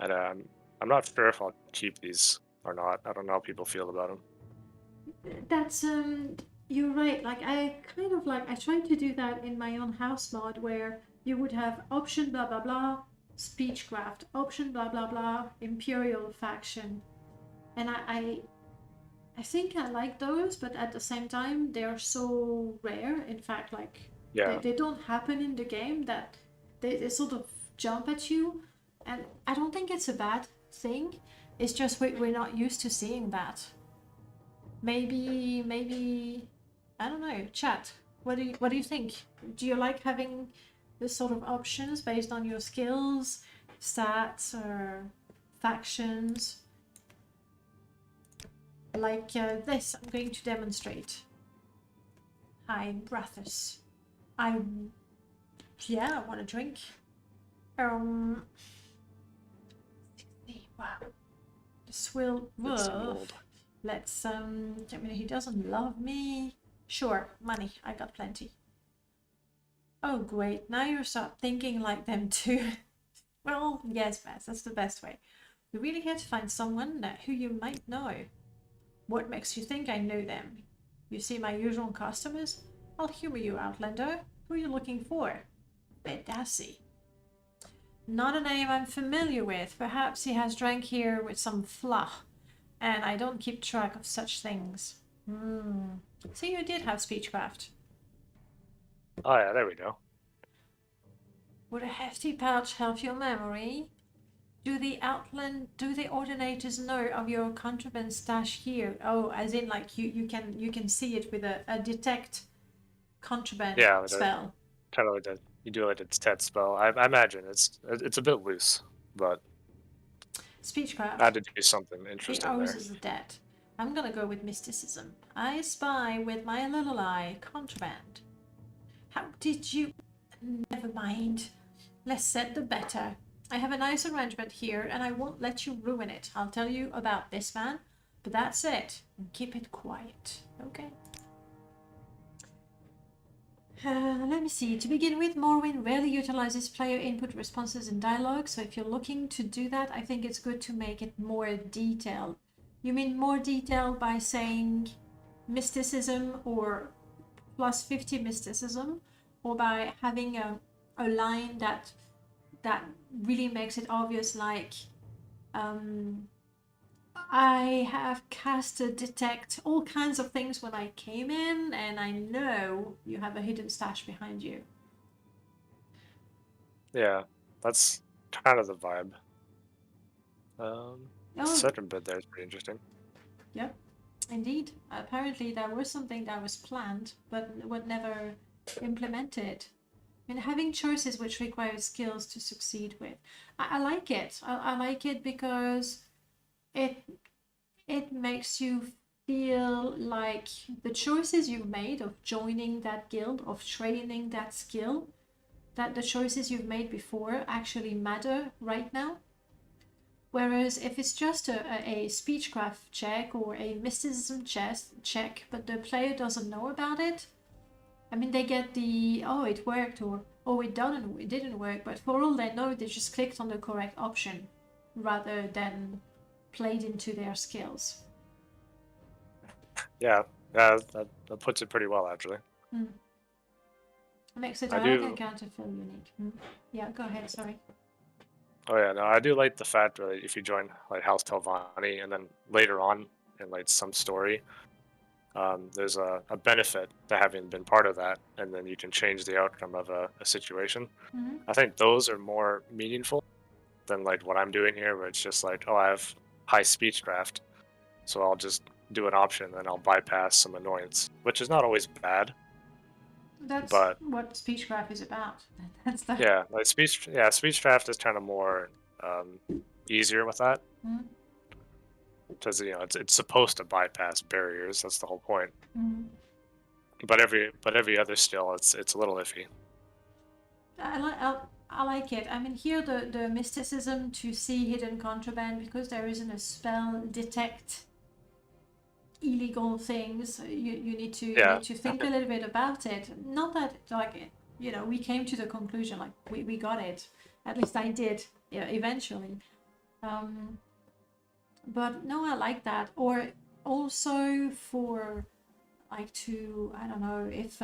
And I'm not sure if I'll keep these or not. I don't know how people feel about them. That's you're right. Like I kind of like I tried to do that in my own house mod where you would have option blah blah blah speechcraft, option blah blah blah imperial faction, and I think I like those, but at the same time they're so rare. In fact, like Yeah, they don't happen in the game that they sort of jump at you, and I don't think it's a bad thing. It's just we're not used to seeing that. Maybe I don't know. Chat. What do you think? Do you like having this sort of options based on your skills, stats, or factions? Like this, I'm going to demonstrate. Hi, Brathus. Yeah, I want a drink. 60, wow. The swill. it's old. Let's I mean, he doesn't love me. Sure, money, I got plenty. Oh great, now you start thinking like them too. Well, yes, Bess, that's the best way. We really had to find someone who you might know. What makes you think I know them? You see my usual customers? I'll humor you, Outlander. Who are you looking for? Bedassi. Not a name I'm familiar with. Perhaps he has drank here with some fluff, and I don't keep track of such things. So you did have speechcraft. Oh yeah, there we go. Would a hefty pouch help your memory? Do the ordinators know of your contraband stash here? Oh, as in like you can see it with a detect contraband spell. Kind of like that. You do like a stat spell. I imagine it's a bit loose, but Speechcraft. I had to do something The interesting O's there. is dead. I'm gonna go with mysticism. I spy with my little eye contraband. How did you? Never mind. Less said the better. I have a nice arrangement here, and I won't let you ruin it. I'll tell you about this man, but that's it. And keep it quiet, okay? Let me see. To begin with, Morrowind rarely utilizes player input responses in dialogue, so if you're looking to do that, I think it's good to make it more detailed. You mean more detailed by saying mysticism or plus 50 mysticism, or by having a line that really makes it obvious, like I have casted detect all kinds of things when I came in, and I know you have a hidden stash behind you. Yeah, that's kind of the vibe. Oh, Second bit there is pretty interesting. yep, indeed. Apparently there was something that was planned, but was never implemented. I mean, having choices which require skills to succeed with. I like it. I like it because it makes you feel like the choices you've made of joining that guild, of training that skill, that the choices you've made before actually matter right now. Whereas if it's just a speechcraft check or a mysticism check, but the player doesn't know about it, I mean, they get the, oh, it worked, or oh, it didn't work, but for all they know, they just clicked on the correct option rather than played into their skills. Yeah, that puts it pretty well, actually. Makes it I like do- a counter feel unique. Yeah, go ahead, sorry. Oh yeah, no, I do like the fact that if you join like House Telvanni and then later on in like some story, there's a benefit to having been part of that, and then you can change the outcome of a situation. Mhm. I think those are more meaningful than like what I'm doing here, where it's just like, oh, I have high speechcraft, so I'll just do an option and I'll bypass some annoyance, which is not always bad, That's but what speechcraft is about. That's the. yeah, like speechcraft is kind of more easier with that Mhm. because it's supposed to bypass barriers. That's the whole point. Mhm. But every other skill, it's a little iffy. I like it. I mean, here the mysticism to see hidden contraband, because there isn't a spell detect illegal things. You need to Yeah. need to think a little bit about it. Not that like we came to the conclusion like we got it. At least I did. Yeah, eventually. But no, I like that. Or also for like to I don't know if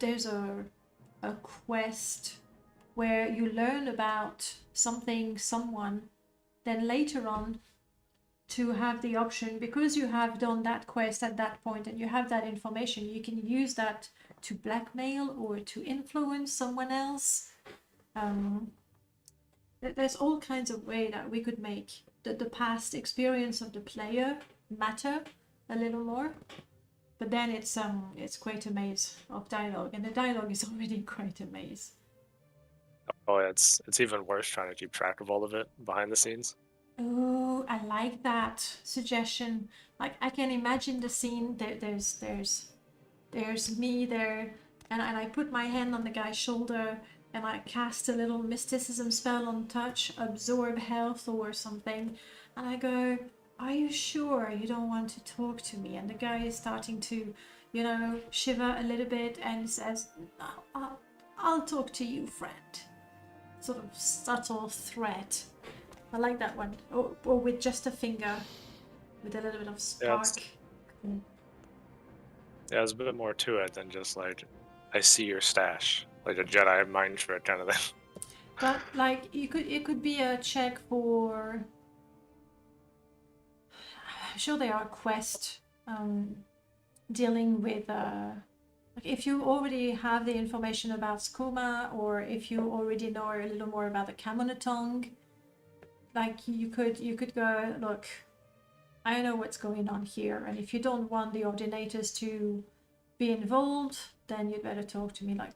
there's a quest where you learn about something, someone, then later on to have the option, because you have done that quest at that point and you have that information, you can use that to blackmail or to influence someone else. There's all kinds of way that we could make the past experience of the player matter a little more. But then it's quite a maze of dialogue, and the dialogue is already quite a maze. Oh, it's even worse trying to keep track of all of it behind the scenes. Oh, I like that suggestion. Like I can imagine the scene. There's me there, and I put my hand on the guy's shoulder, and I cast a little mysticism spell on touch, absorb health or something, and I go, "Are you sure you don't want to talk to me?" And the guy is starting to, shiver a little bit and says, I'll talk to you, friend." Sort of subtle threat. I like that one. Or with just a finger, with a little bit of spark. Yeah, there's a bit more to it than just like, I see your stash, like a Jedi mind trick kind of thing. But like it could be a check for. I'm sure there are quests dealing with like if you already have the information about skooma, or if you already know a little more about the Kamonotong, like you could go, look, I know what's going on here, and if you don't want the ordinators to be involved, then you'd better talk to me. Like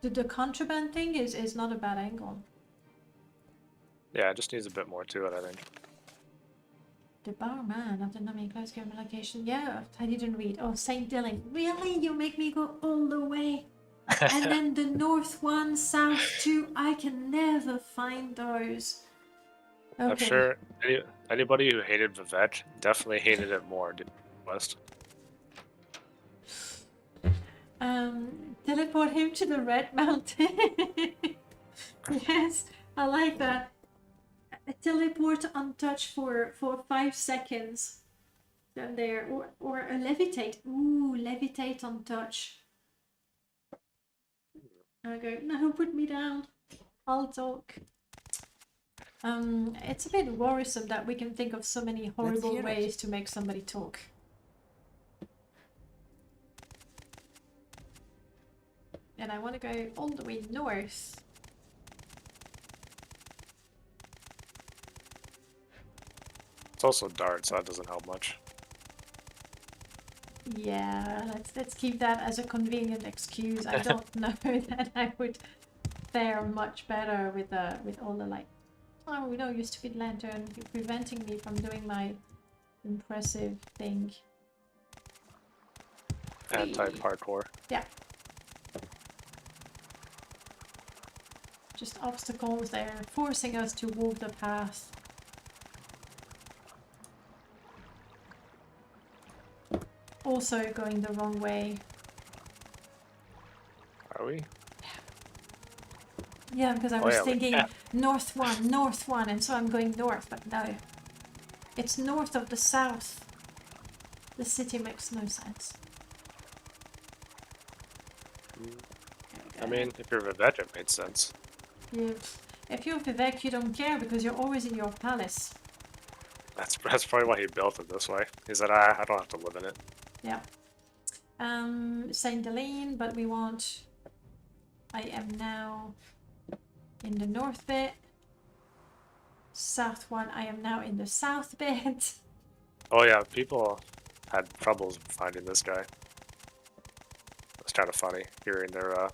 the contraband thing is not a bad angle. Yeah, it just needs a bit more to it, I think. The barman of the numbing close game location. Yeah, I didn't read. Oh, St. Dylan. Really? You make me go all the way? And then the north one, south two. I can never find those. Okay. I'm sure anybody who hated Vivek definitely hated it more, did West. Teleport him to the Red Mountain. Yes, I like that. Teleport untouched for 5 seconds. Then there, or a levitate. Ooh, levitate untouched. I go, no, put me down. I'll talk. It's a bit worrisome that we can think of so many horrible ways to make somebody talk. And I want to go all the way north. It's also dark, so that doesn't help much. Yeah, let's keep that as a convenient excuse. I don't know that I would fare much better with all the like. Oh, we know you stupid lantern, you're preventing me from doing my impressive thing. Anti-parkour. Yeah. Just obstacles there, forcing us to walk the path. Also going the wrong way. Are we? Yeah, because I was thinking north one, and so I'm going north, but no. It's north of the south. The city makes no sense. I mean, if you're Vivek, it made sense. If you're Vivek, you don't care because you're always in your palace. That's probably why he built it this way. He said, I don't have to live in it. Yeah. Saint Deline, but we want. I am now in the north bit. South one, I am now in the south bit. Oh yeah, people had troubles finding this guy. It's kind of funny hearing their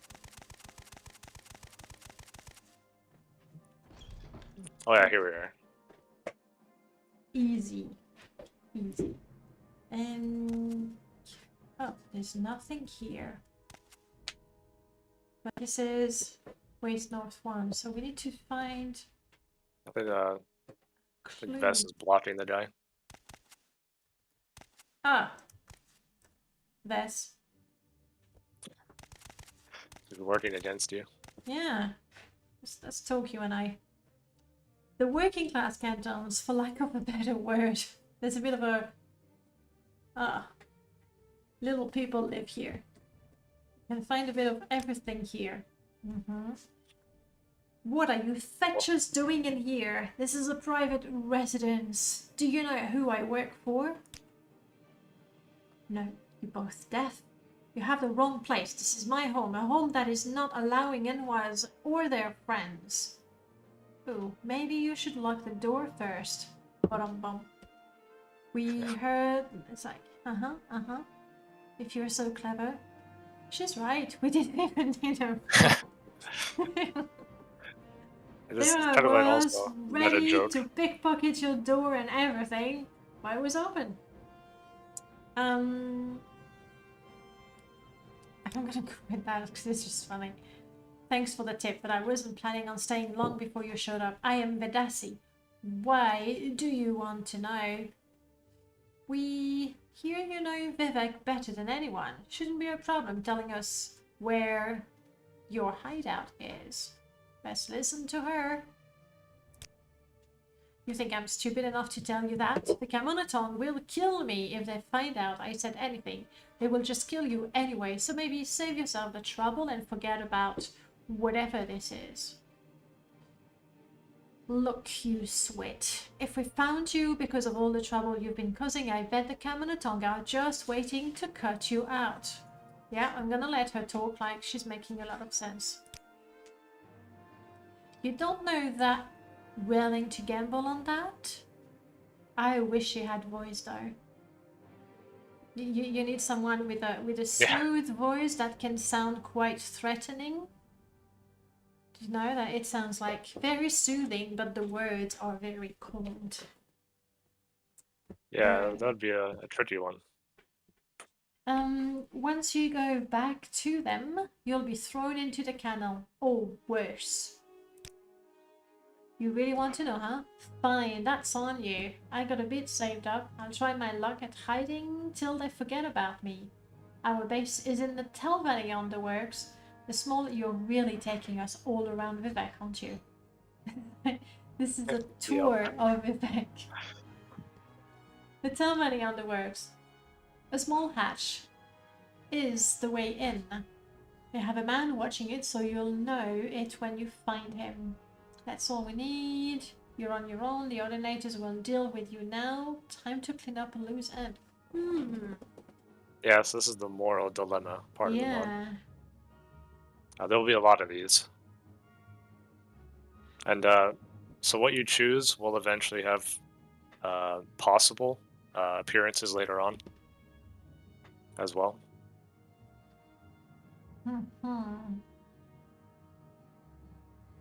Oh yeah, here we are. Easy. Easy. And oh, there's nothing here. But this is Waste North 1, so we need to find I think clue. Vess is blocking the guy. Ah. Vess. He's working against you. Yeah. That's Tokyo and I. The working class cantons, for lack of a better word. There's a bit of a little people live here. You can find a bit of everything here. What are you fetchers doing in here? This is a private residence. Do you know who I work for? No, you're both deaf. You have the wrong place. This is my home, a home that is not allowing anyone or their friends. Ooh, maybe you should lock the door first. Bum. We heard. It's like, If you're so clever. She's right. We didn't even need her. This is There kind of like was also meta ready joke. to pickpocket your door and everything. Why it was open? I'm gonna go with that because it's just funny. Thanks for the tip, but I wasn't planning on staying long before you showed up. I am Vedasi. Why do you want to know? We hear you know Vivek better than anyone. Shouldn't be a problem telling us where your hideout is. Best listen to her. You think I'm stupid enough to tell you that? The Kamonatong will kill me if they find out I said anything. They will just kill you anyway, so maybe save yourself the trouble and forget about whatever this is. Look, you swit. If we found you because of all the trouble you've been causing, I bet the Kamonatong are just waiting to cut you out. Yeah, I'm gonna let her talk like she's making a lot of sense. You don't know that willing to gamble on that? I wish she had voice though. You need someone with a smooth voice that can sound quite threatening. You know that it sounds like very soothing, but the words are very cold. Yeah, that'd be a tricky one. Once you go back to them, you'll be thrown into the canal, or worse. You really want to know, huh? Fine, that's on you. I got a bit saved up. I'll try my luck at hiding till they forget about me. Our base is in the Tell Valley Underworks. The small... You're really taking us all around Vivek, aren't you? This is a tour of Vivek. The Tell Valley Underworks. A small hatch is the way in. They have a man watching it, so you'll know it when you find him. That's all we need. You're on your own. The ordinators will deal with you now. Time to clean up a loose end. Yes, this is the moral dilemma part of the mod. Yeah. There will be a lot of these. And so what you choose will eventually have possible appearances later on as well.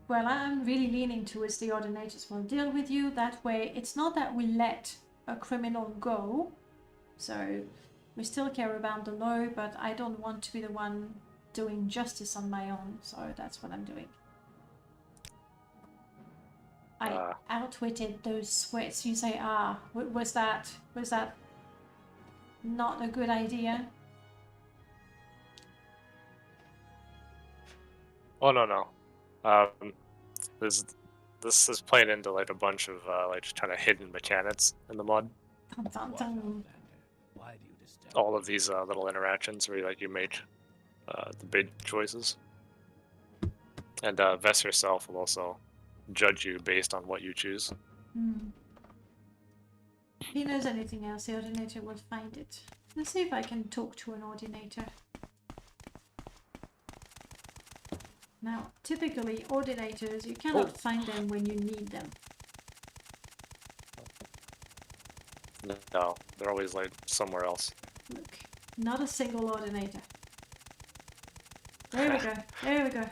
Well, I'm really leaning towards the ordinators will deal with you. That way, it's not that we let a criminal go. So, we still care about the law, but I don't want to be the one doing justice on my own. So, that's what I'm doing. I outwitted those sweats. You say, was that not a good idea? Oh no. This is playing into like a bunch of like just kind of hidden mechanics in the mod. Dun, dun, dun. Why do you disturb? All of these little interactions where like you make the big choices, and Vess herself will also judge you based on what you choose. If he knows anything else, the ordinator will find it. Let's see if I can talk to an ordinator. Now, typically, ordinators, you cannot find them when you need them. No, they're always like somewhere else. Look, not a single ordinator. There we go, there we go.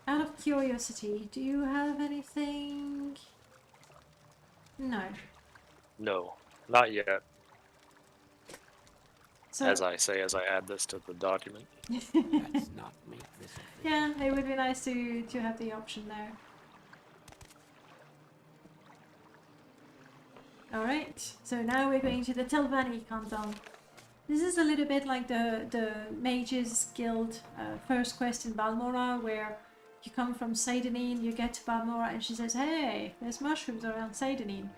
Out of curiosity, do you have anything? No. No, not yet. So, As I say, as I add this to the document. Let's not make this official. yeah, it would be nice to have the option there. Alright, so now we're going to the Telvanni canton. This is a little bit like the Mages Guild first quest in Balmora, where you come from Seidenine, you get to Balmora, and she says, hey, there's mushrooms around Seidenine.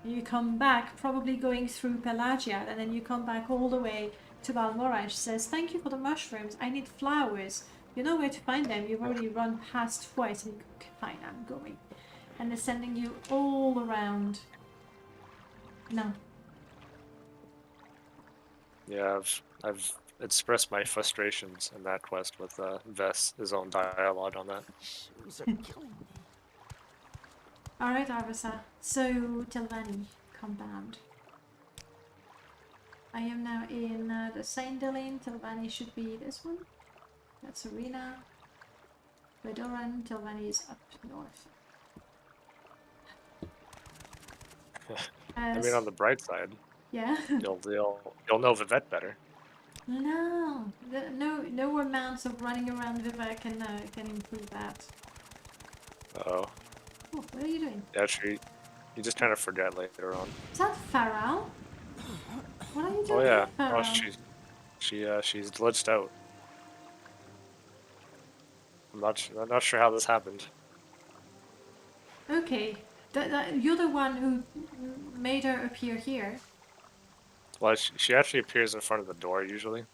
And you come back, probably going through Pelagia, and then you come back all the way to Balmora, and she says, thank you for the mushrooms, I need flowers. You know where to find them, you've already run past twice, and you go, okay, fine, I'm going. And they're sending you all around. No. Yeah, I've expressed my frustrations in that quest with Vess, his own dialogue on that. Shoes are killing me. Alright, Arvesa. So, Telvanni compound. I am now in the Saint Delane. Telvanni should be this one. That's Arena. Vedoran. Telvanni is up north. I mean, on the bright side, yeah. you'll know Vivette better. No, no amounts of running around Viva can improve that. Oh, Oh, what are you doing? actually, you just kind of forget later on. Is that Pharrell? What are you Oh doing, yeah, Pharrell? she's glitched out. I'm not sure how this happened. Okay, you're the one who made her appear here. Well, she actually appears in front of the door usually.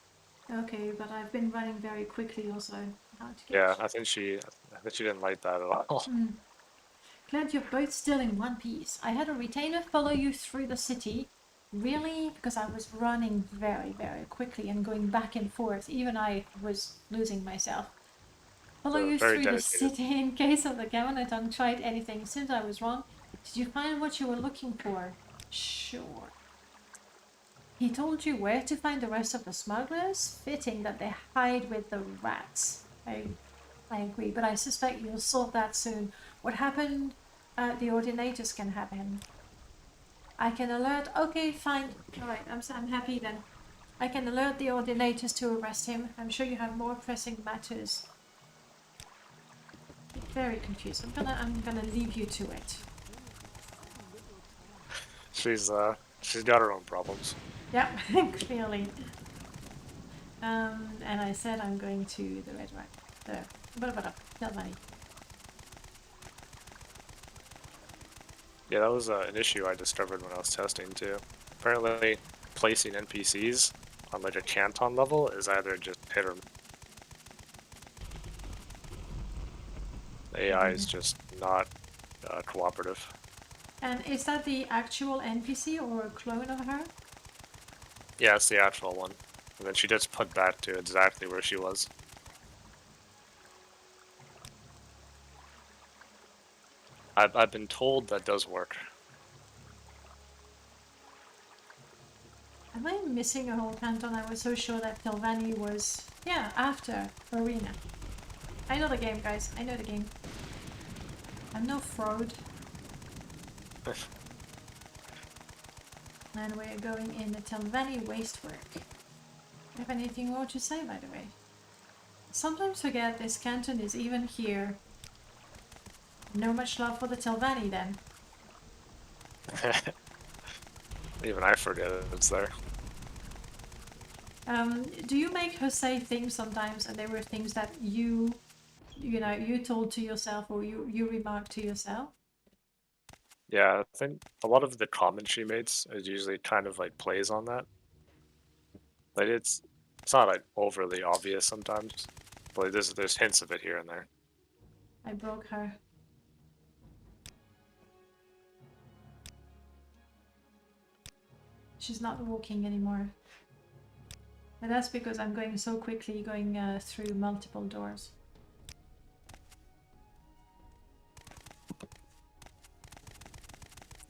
Okay, but I've been running very quickly also. How to get... Yeah, I think she didn't like that at all. Glad you're both still in one piece. I had a retainer follow you through the city. Really? Because I was running very, very quickly and going back and forth. Even I was losing myself. Follow So you very through the dedicated. city in case of the Gamoneton tried anything. Since I was wrong, did you find what you were looking for? Sure. He told you where to find the rest of the smugglers? Fitting that they hide with the rats. I agree, but I suspect you'll solve that soon. What happened? The ordinators can have him. I can alert... Okay, fine. Alright, I'm happy then. I can alert the ordinators to arrest him. I'm sure you have more pressing matters. Very confused. I'm gonna leave you to it. She's got her own problems. Yep, clearly. And I said I'm going to the red right. There. Telvanni. Yeah, that was an issue I discovered when I was testing too. Apparently, placing NPCs on like a canton level is either just hit or miss. The AI is just not cooperative. And is that the actual NPC or a clone of her? Yeah, it's the actual one. And then she just put back to exactly where she was. I've been told that does work. Am I missing a whole canton? I was so sure that Telvanni was, yeah, after Arena. I know the game, guys. I know the game. I'm no fraud. And we're going in the Telvanni wastework. Do you have anything more to say, by the way? Sometimes forget this canton is even here. No much love for the Telvanni then. Even I forget it's there. Do you make her say things sometimes and there were things that you told to yourself or you remarked to yourself? Yeah, I think a lot of the comments she makes is usually kind of like plays on that. Like it's not like overly obvious sometimes, but there's hints of it here and there. I broke her. she's not walking anymore. And that's because I'm going so quickly, going through multiple doors.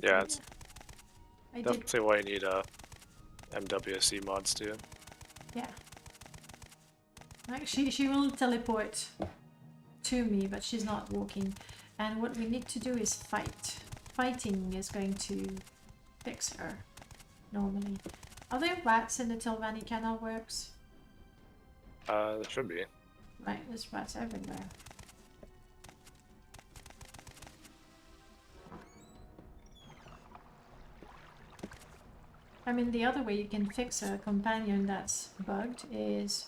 Yeah, it's I did. definitely why you need MWC mods too. Yeah. Like she will teleport to me, but she's not walking. And what we need to do is fight. Fighting is going to fix her, normally. Are there rats in the Tilvani Canal Works? There should be. Right, there's rats everywhere. I mean, the other way you can fix a companion that's bugged is...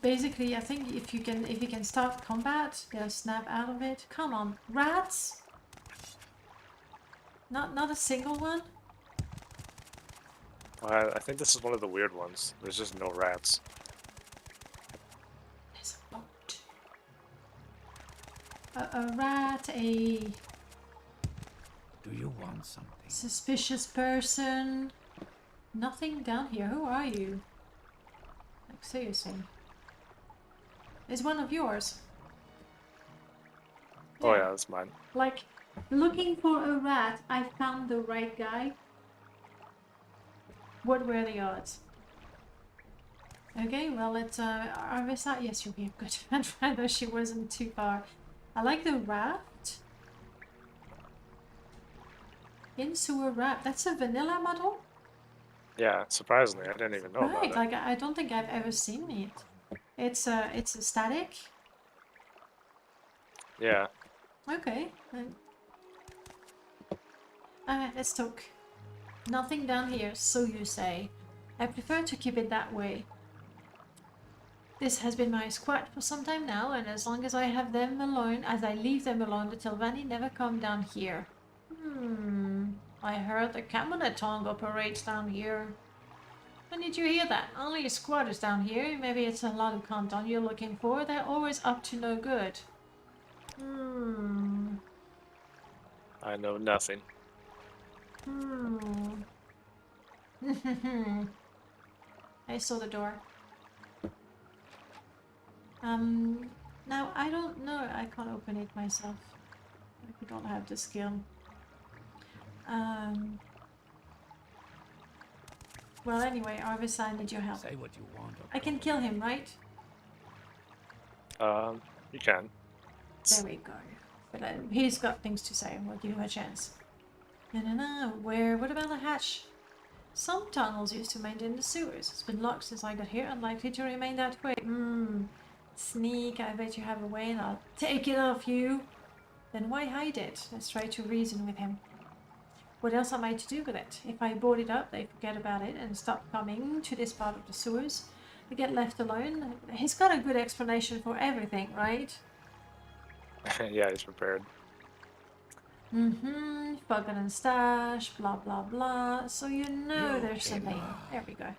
Basically, I think if you can start combat, they'll snap out of it. Come on, rats! Not a single one? I think this is one of the weird ones. There's just no rats. There's a boat. A rat, a Do you want something? suspicious person. Nothing down here. Who are you? Like, seriously. Is one of yours? Oh yeah, that's mine. Like, looking for a rat, I found the right guy. What were the odds? Okay, well, it's Arvesa. Yes, you're here. Good. I know she wasn't too far. I like the raft. In sewer raft. That's a vanilla model? Yeah, surprisingly, I didn't even know about Right, it. like I don't think I've ever seen it. It's a static. Yeah. Okay. Alright, let's talk. Nothing down here, so you say. I prefer to keep it that way. This has been my squat for some time now, and as long as I have them alone, as I leave them alone, the Tilvani never come down here. I heard the Kamanatong operates down here. When did you hear that? Only squatters down here. Maybe it's a lot of content you're looking for. They're always up to no good. I know nothing. I saw the door. Now I don't know. I can't open it myself. I don't have the skill. Well, anyway, Arvesa, I need your help. Say what you want. I can kill him, right? You can. There we go. But he's got things to say. We'll give him a chance. No. Where? What about the hatch? Some tunnels used to maintain the sewers. It's been locked since I got here. Unlikely to remain that way. Sneak. I bet you have a way and I'll take it off you. Then why hide it? Let's try to reason with him. What else am I to do with it? If I board it up, they forget about it and stop coming to this part of the sewers. They get left alone. He's got a good explanation for everything, right? Yeah, he's prepared. Forgotten stash, blah blah blah. So you know You there's came something. up. There we go.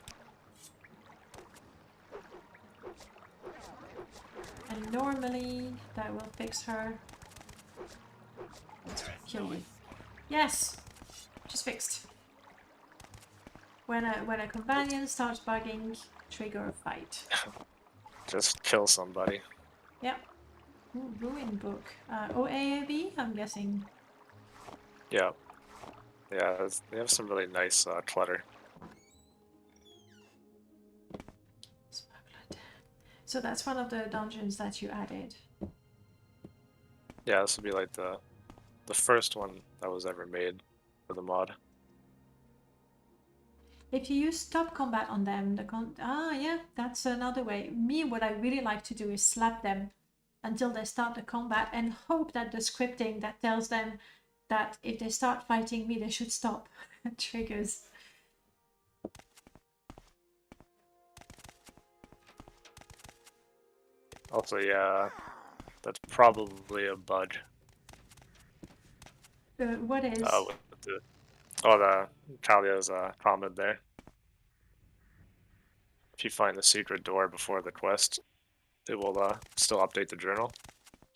And normally that will fix her. Let's kill you. Yes! She's fixed. When a companion starts bugging, trigger a fight. Just kill somebody. Yep. Ooh, ruin book. OAAB, I'm guessing. Yeah. Yeah, they have some really nice clutter. Smuggler. So that's one of the dungeons that you added. Yeah, this would be like the first one that was ever made for the mod. If you use stop combat on them, yeah, that's another way. What I really like to do is slap them until they start the combat and hope that the scripting that tells them that if they start fighting me, they should stop triggers. Also, yeah, that's probably a bug. What is? The Talia's comment there. If you find the secret door before the quest, it will still update the journal.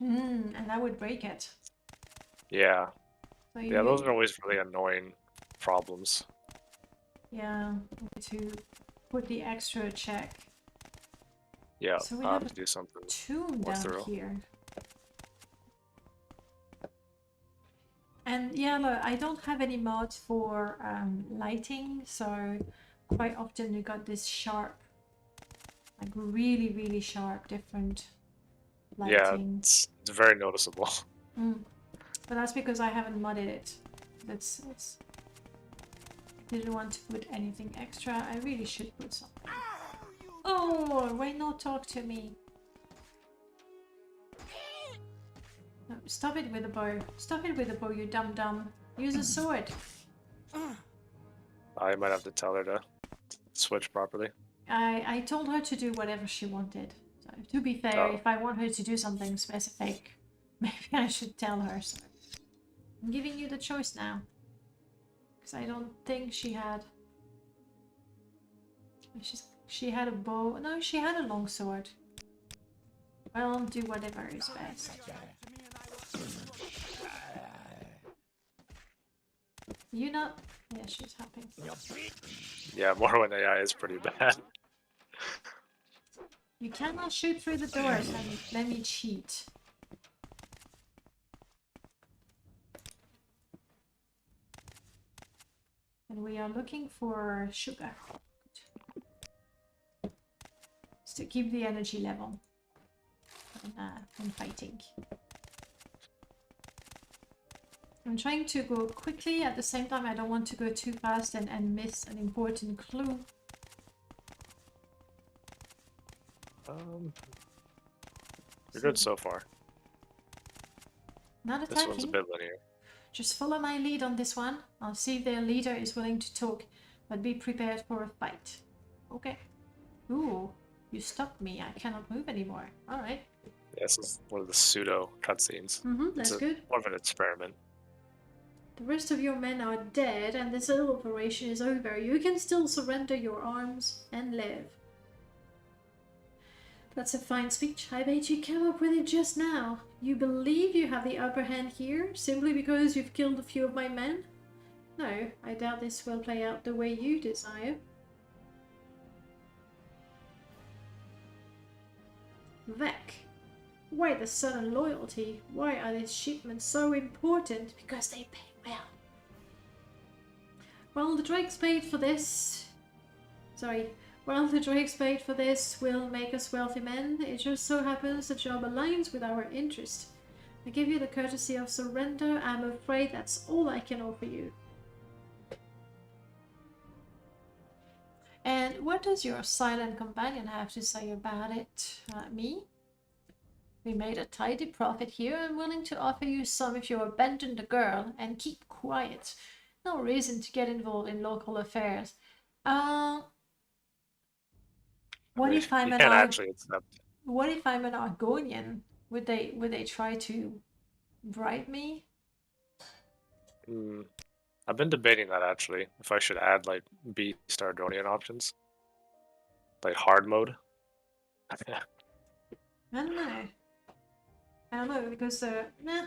And that would break it. Yeah, So Yeah, those are always really annoying problems. Yeah, to put the extra check. Yeah, So we I'll have have a to do something tomb more down thorough. here. And yeah, look, I don't have any mods for lighting, so quite often you got this sharp, like really, really sharp, different Yeah, lighting. it's very noticeable. Mm. But that's because I haven't modded it. It's didn't want to put anything extra. I really should put something. Oh, why not talk to me? No, stop it with the bow. Stop it with the bow, you dumb dumb. Use a sword. I might have to tell her to switch properly. I told her to do whatever she wanted. So to be fair, Oh. if I want her to do something specific, maybe I should tell her. So I'm giving you the choice now. Because I don't think she had... She had a bow. No, she had a long sword. Well, do whatever is best. You not? Yeah, she's happy. Yeah, Morrowind AI is pretty bad. You cannot shoot through the doors. Let me cheat. And we are looking for sugar. Just to keep the energy level in fighting. I'm trying to go quickly. At the same time, I don't want to go too fast and miss an important clue. You're good so far. Not This one's a attacking. bit linear. Just follow my lead on this one. I'll see if their leader is willing to talk, but be prepared for a fight. Okay. Ooh, you stopped me. I cannot move anymore. Alright. Yeah, this is one of the pseudo cutscenes. That's good. More of an experiment. The rest of your men are dead and this little operation is over. You can still surrender your arms and live. That's a fine speech. I bet you came up with it just now. You believe you have the upper hand here simply because you've killed a few of my men? No, I doubt this will play out the way you desire. Vec. Why the sudden loyalty? Why are these shipments so important? Because they pay well. Well, the Drake's paid for this. Well, the Drake's paid for this will make us wealthy men. It just so happens the job aligns with our interest. I give you the courtesy of surrender. I'm afraid that's all I can offer you. And what does your silent companion have to say about it? Me? We made a tidy profit here. I'm willing to offer you some if you abandon the girl and keep quiet. No reason to get involved in local affairs. What if I'm an What if I'm an Argonian? Would they try to bribe me? I've been debating that actually. If I should add like beast Argonian options, like hard mode. I don't know because nah.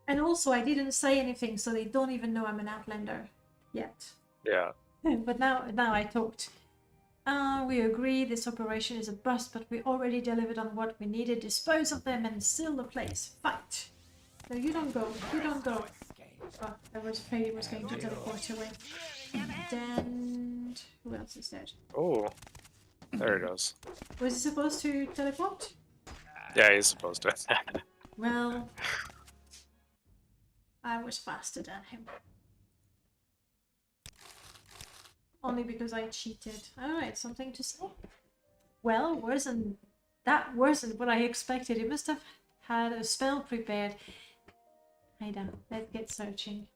And also I didn't say anything, so they don't even know I'm an outlander yet. Yeah. But now I talked. We agree this operation is a bust, but we already delivered on what we needed. Dispose of them and seal the place. Fight! No, you don't go. You don't go. Oh, I was afraid he was going to teleport away. Then... who else is dead? Oh, there it goes. Was he supposed to teleport? Yeah, he's supposed to. Well... I was faster than him. Only because I cheated. Alright, something to say? Well, that wasn't what I expected. He must have had a spell prepared. Haida, let's get searching.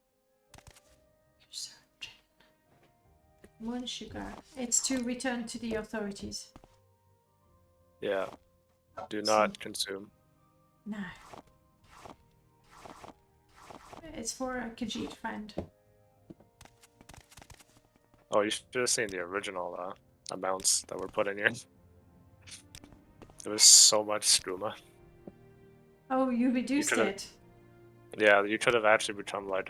Moon sugar. It's to return to the authorities. Yeah. Do not consume. No. It's for a Khajiit friend. Oh, you should have seen the original amounts that were put in here. There was so much skooma. Oh, you reduced it. Yeah, you could have actually become like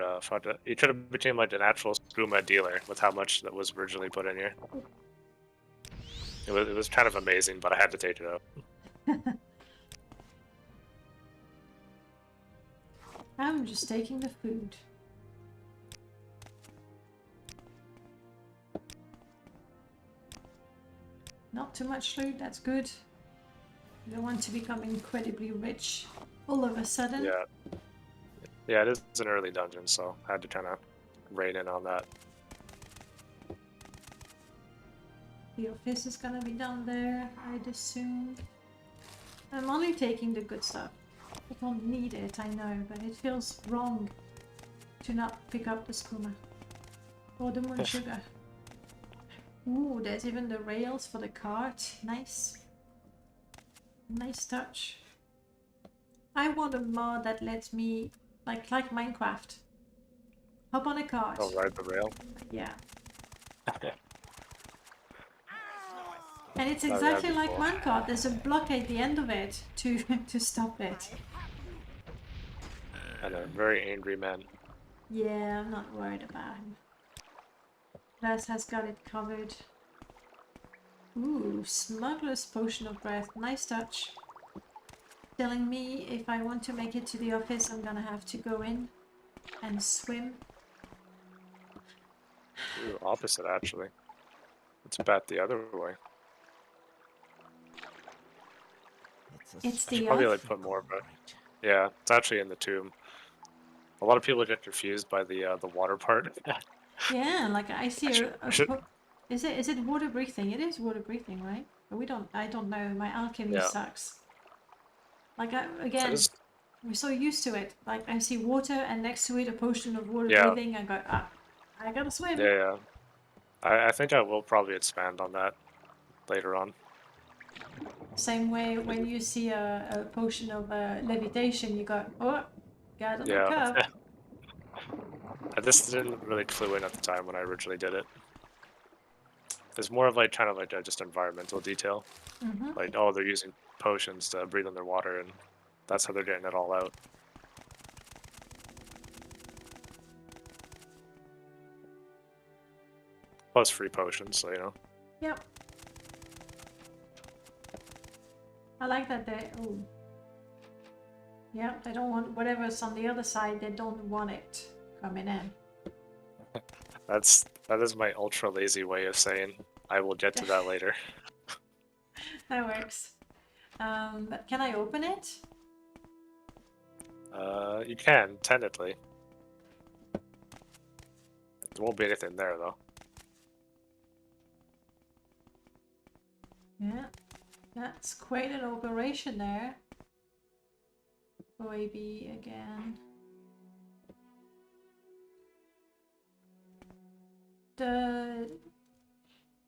you could have become like an actual skooma dealer with how much that was originally put in here. It was kind of amazing, but I had to take it out. I'm just taking the food. Not too much loot, that's good. You don't want to become incredibly rich all of a sudden. Yeah. Yeah, it is an early dungeon, so I had to kind of rein in on that. The office is gonna be down there, I'd assume. I'm only taking the good stuff. I don't need it, I know, but it feels wrong to not pick up the skooma. Or the moon sugar. Ooh, there's even the rails for the cart. Nice. Nice touch. I want a mod that lets me, like Minecraft, hop on a cart. Oh, ride the rail. Yeah. And it's Oh, yeah, exactly that'd be like cool. Minecraft. There's a block at the end of it to to stop it. And a very angry man. Yeah, I'm not worried about him. Vess has got it covered. Ooh, Smuggler's Potion of Breath. Nice touch. Telling me if I want to make it to the office, I'm gonna have to go in and swim. Ooh, opposite, actually. It's about the other way. It's I the should probably off. like put more, but yeah, it's actually in the tomb. A lot of people get confused by the water part. Yeah, like I see I should Is it water breathing? It is water breathing, right? But I don't know. My alchemy Yeah. sucks. Like That again, is, we're so used to it. Like I see water and next to it a potion of water yeah, breathing. I go, ah, I gotta swim. yeah. I think I will probably expand on that later on. Same way when you see a potion of levitation, you go, oh, gotta look Yeah. up. I just didn't really clue in at the time when I originally did it. It's more of like kind of like a just environmental detail. Mm-hmm. Like, oh, they're using potions to breathe in their water, and that's how they're getting it all out. Plus free potions, so you know. Yep. I like that they. Oh. Yeah, they don't want whatever's on the other side. They don't want it coming in. That is my ultra lazy way of saying I will get to that later. That works. But can I open it? You can technically. There won't be anything there though. Yeah, that's quite an operation there. OAB again.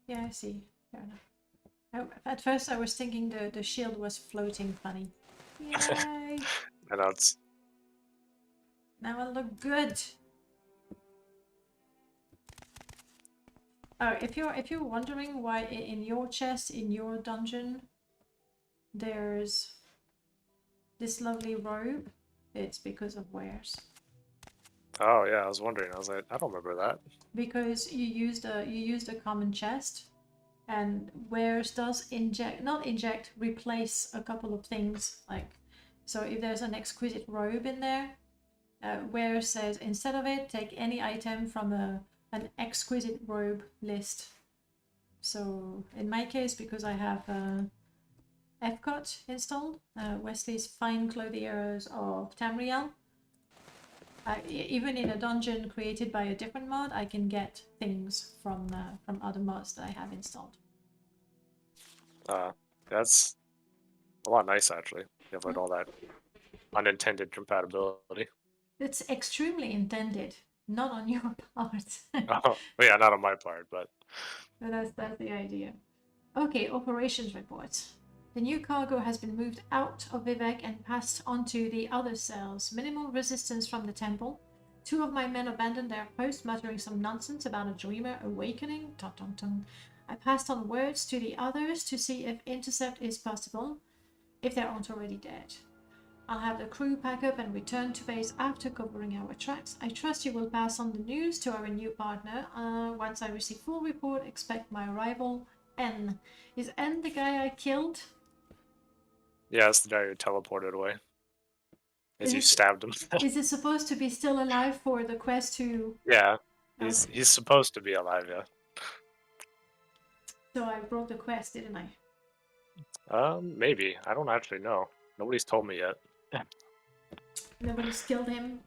Yeah, I see. Fair enough. At first I was thinking the shield was floating funny. Yay! And that's Now I look good. Oh, if you're wondering why in your chest in your dungeon there's this lovely robe, it's because of wares. oh yeah, I was wondering. I was like, I don't remember that. Because you used a common chest, and wares does replace a couple of things. Like, so if there's an exquisite robe in there, where says instead of it, take any item from an exquisite robe list. So in my case, because I have Epcot installed, Wesley's Fine Clothiers of Tamriel, even in a dungeon created by a different mod, I can get things from other mods that I have installed. That's a lot nice actually. You have like all that unintended compatibility. It's extremely intended, not on your part. Oh, well, yeah, not on my part, but But that's the idea. Okay, operations reports. The new cargo has been moved out of Vivek and passed onto the other cells. Minimal resistance from the temple. 2 of my men abandoned their post, muttering some nonsense about a dreamer awakening. Dun, dun, dun. I passed on words to the others to see if intercept is possible, if they aren't already dead. I'll have the crew pack up and return to base after covering our tracks. I trust you will pass on the news to our new partner. Once I receive full report, expect my arrival. N. Is N the guy I killed? Yeah, it's the guy who teleported away. As Is you it- stabbed him. Is it supposed to be still alive for the quest to... Yeah, Okay. he's supposed to be alive, yeah. So I broke the quest, didn't I? Maybe. I don't actually know. Nobody's told me yet. Nobody's killed him?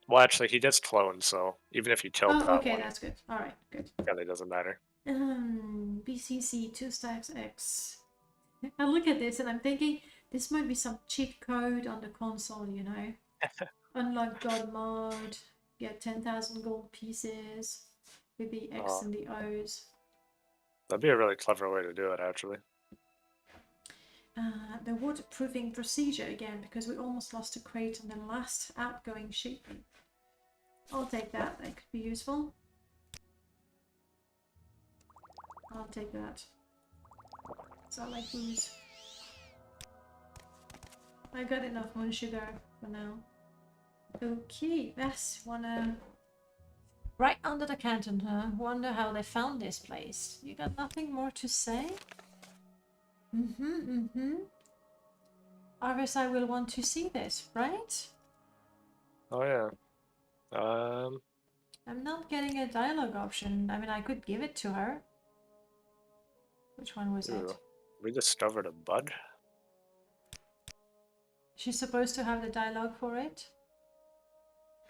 Well, actually, he gets cloned, so even if you killed Oh, that okay, one, that's good. Alright, good. it really doesn't matter. BCC 2 stacks X. I look at this and I'm thinking this might be some cheat code on the console, you know? Unlock God mode, get 10,000 gold pieces with the X Oh. and the O's. That'd be a really clever way to do it, actually. The waterproofing procedure again, because we almost lost a crate on the last outgoing shipment. I'll take that, that could be useful. I'll take that. So I like booze. I got enough moon sugar for now. Okay, that's wanna... Right under the canton, huh? Wonder how they found this place. You got nothing more to say? Arvesa will want to see this, right? Oh, yeah. I'm not getting a dialogue option. I mean, I could give it to her. Which one was Ooh. it? We discovered a bug? She's supposed to have the dialogue for it?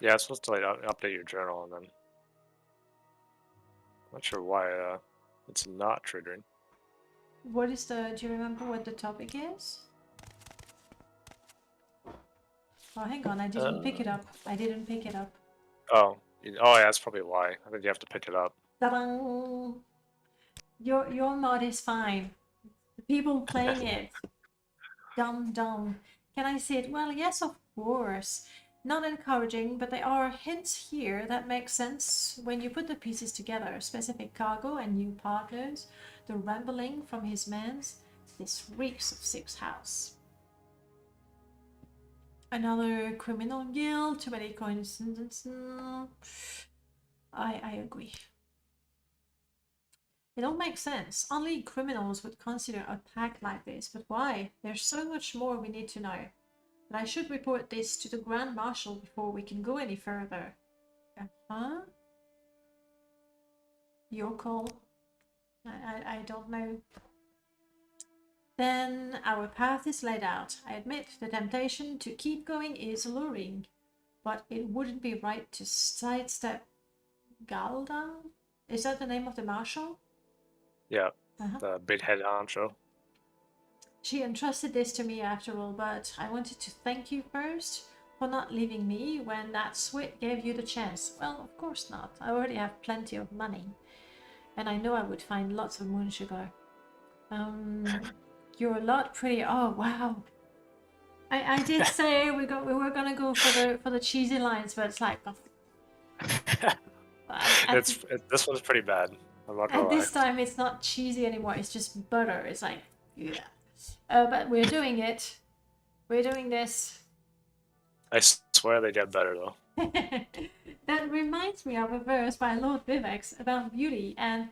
Yeah, it's supposed to like update your journal and then... Not sure why it's not triggering. What is the... Do you remember what the topic is? Oh, hang on, I didn't pick it up. I didn't pick it up. Oh, oh yeah, that's probably why. I think you have to pick it up. Ta-da! Your mod is fine. The people playing it. Dumb. Can I see it? Well, yes, of course. Not encouraging, but there are hints here that make sense when you put the pieces together. Specific cargo and new partners. The rambling from his mans. This reeks of Six House. Another criminal guild. Too many coincidences. I agree. It all makes sense. Only criminals would consider a pact like this, but why? There's so much more we need to know. But I should report this to the Grand Marshal before we can go any further. Huh? Your call? I don't know. Then our path is laid out. I admit the temptation to keep going is alluring, but it wouldn't be right to sidestep Galda? Is that the name of the Marshal? Yeah, the big head honcho. She entrusted this to me after all, but I wanted to thank you first for not leaving me when that swit gave you the chance. Well, of course not. I already have plenty of money. And I know I would find lots of moon sugar. You're a lot prettier. Oh, wow. I did say we were gonna go for the cheesy lines, but it's like... This one's pretty bad. I'm not gonna At lie. this time, it's not cheesy anymore. It's just butter. It's like, yeah. But we're doing it. We're doing this. I swear they get better though. That reminds me of a verse by Lord Vivex about beauty, and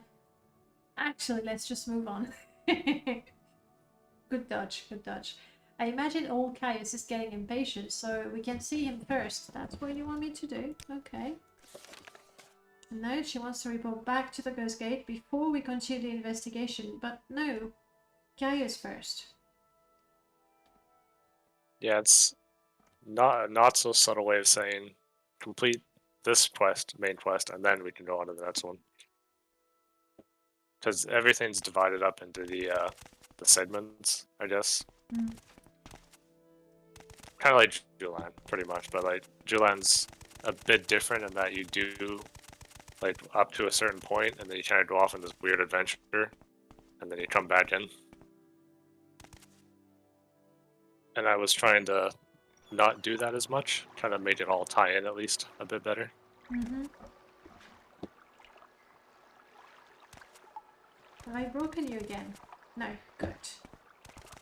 actually, let's just move on. Good dodge, good dodge. I imagine old Caius is getting impatient, so we can see him first. That's what you want me to do? Okay. No, she wants to report back to the Ghost Gate before we continue the investigation, but no, Caius first. Yeah, it's not so subtle way of saying complete this quest, main quest, and then we can go on to the next one. Because everything's divided up into the segments, I guess. Mm. Kind of like Julan, pretty much, but like Julan's a bit different in that you do like up to a certain point, and then you kind of go off on this weird adventure, and then you come back in. And I was trying to not do that as much, kind of make it all tie in at least a bit better. Mm-hmm. Have I broken you again? No, good.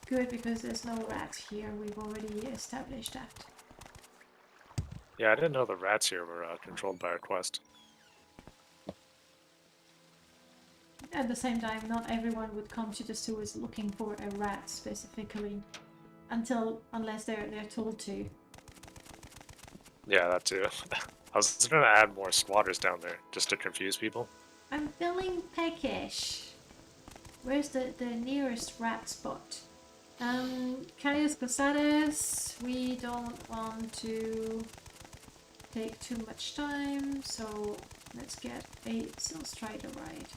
good because there's no rats here. We've already established that. Yeah, I didn't know the rats here were controlled by our quest. At the same time, not everyone would come to the sewers looking for a rat specifically, unless they're told to. Yeah, that too. I was gonna add more squatters down there just to confuse people. I'm feeling peckish. Where's the nearest rat spot? Caius Casares, we don't want to take too much time, so let's get a Strider ride.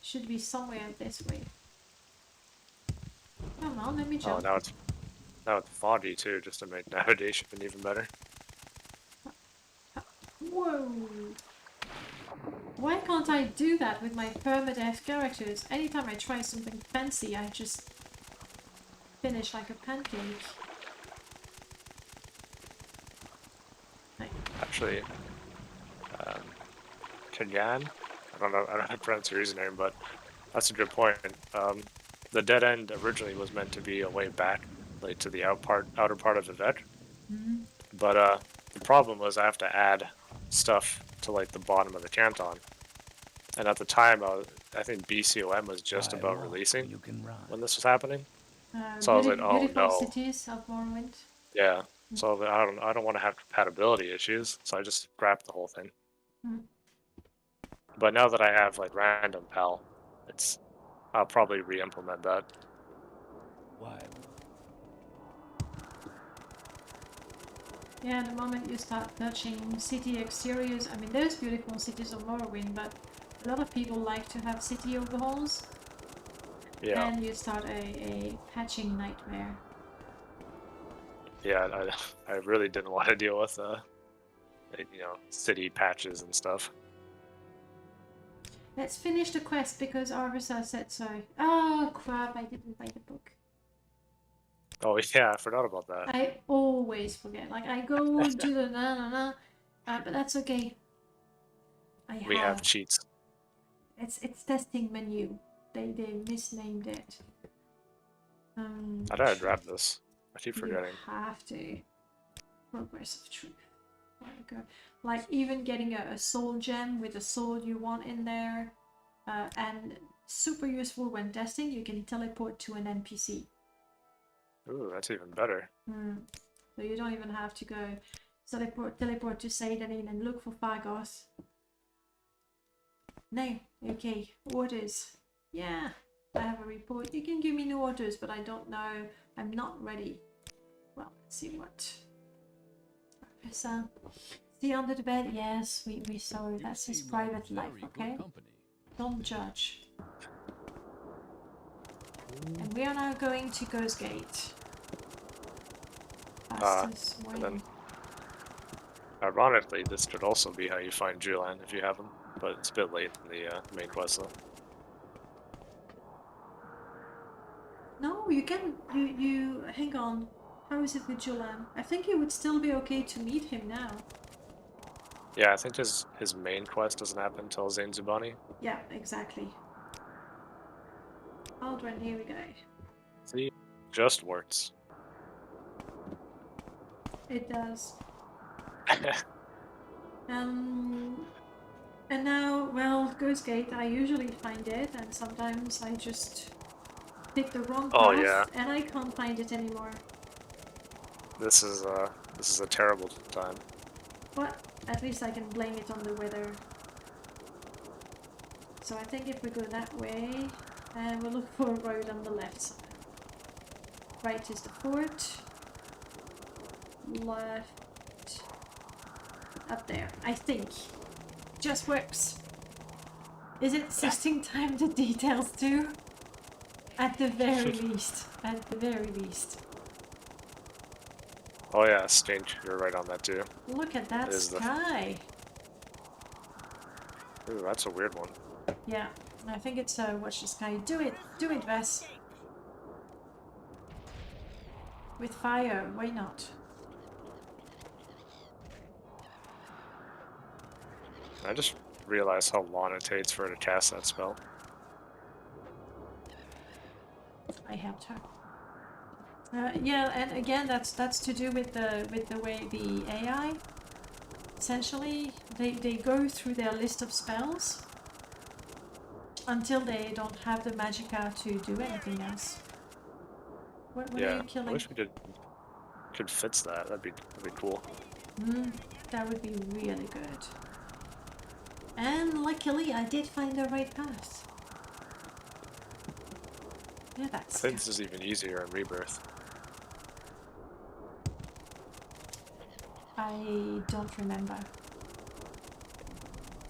Should be somewhere this way. Come on, let me Oh, jump. now it's foggy too, just to make navigation even better. Whoa! Why can't I do that with my permadeath characters? Anytime I try something fancy, I just finish like a pancake. Actually, Kenyan? I don't know how to pronounce your username, but that's a good point. The dead end originally was meant to be a way back, like to the outer part of the vet. But the problem was I have to add stuff to like the bottom of the canton. And at the time, I think BCOM was just I about walk, releasing you can run. when this was happening. So I was like, oh Beautiful no. cities of Morrowind. Yeah. So I don't want to have compatibility issues, so I just scrapped the whole thing. Mm. But now that I have like random pal, I'll probably re-implement that. Why? Yeah, the moment you start touching city exteriors, I mean, there's beautiful cities of Morrowind, but a lot of people like to have city overhauls. Yeah. And you start a patching nightmare. Yeah, I really didn't want to deal with city patches and stuff. Let's finish the quest because Arvesa said so. Oh crap, I didn't buy the book. Oh yeah, I forgot about that. I always forget. Like, I go do the na, but that's okay. We have cheats. It's testing menu. They misnamed it. I thought I'd grab this. I keep forgetting. You have to. Progress of truth. Like even getting a soul gem with a soul you want in there, and super useful when testing. You can teleport to an NPC. Ooh, that's even better. So you don't even have to go teleport to Sadanin and look for Fargoth. No, okay, orders. Yeah, I have a report. You can give me new orders, but I don't know. I'm not ready. Well, let's see what. Arvesa. See under the bed? Yes, we saw it. That's his private life, okay? Don't judge. And we are now going to Ghostgate. Fastest way. And then, ironically, this could also be how you find Julian if you have him, but it's a bit late in the main quest though. No, you can. You hang on. How is it with Julian? I think it would still be okay to meet him now. Yeah, I think his main quest doesn't happen until Zainzubani. Yeah, exactly. Aldrin, here we go. See, just works. It does. And now, well, Ghostgate, I usually find it, and sometimes I just pick the wrong path, yeah. and I can't find it anymore. This is a terrible time. But at least I can blame it on the weather. So I think if we go that way, and we'll look for a road on the left side. Right is the fort. Left. Up there, I think. Just works. Is it assisting time the details too? At the very least. At the very least. Oh yeah, stink. You're right on that too. Look at that sky. Ooh, that's a weird one. Yeah, I think it's watch the sky. Do it, Vess. With fire, why not? I just realized how long it takes for her to cast that spell. I helped her. Yeah, and again, that's to do with the way the AI. Essentially, they go through their list of spells until they don't have the magicka to do anything else. What are Yeah, you I killing? wish we could fix that. That'd be cool. That would be really good. And luckily, I did find the right path. Yeah, I that's think this is even easier in Rebirth. I don't remember.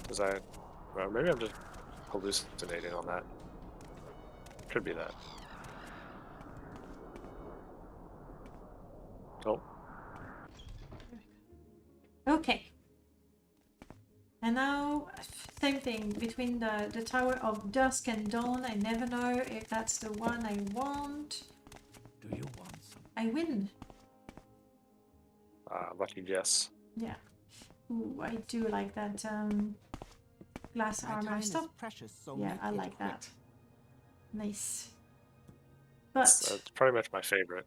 Cause well, maybe I'm just hallucinating on that. Could be that. Oh, Okay. And now, same thing between the Tower of Dusk and Dawn. I never know if that's the one I want. Do you want some? I win. lucky guess. Yeah. Ooh, I do like that glass My armor time is stuff. precious, so Yeah, make I it like quick. that. Nice. But It's pretty much my favorite.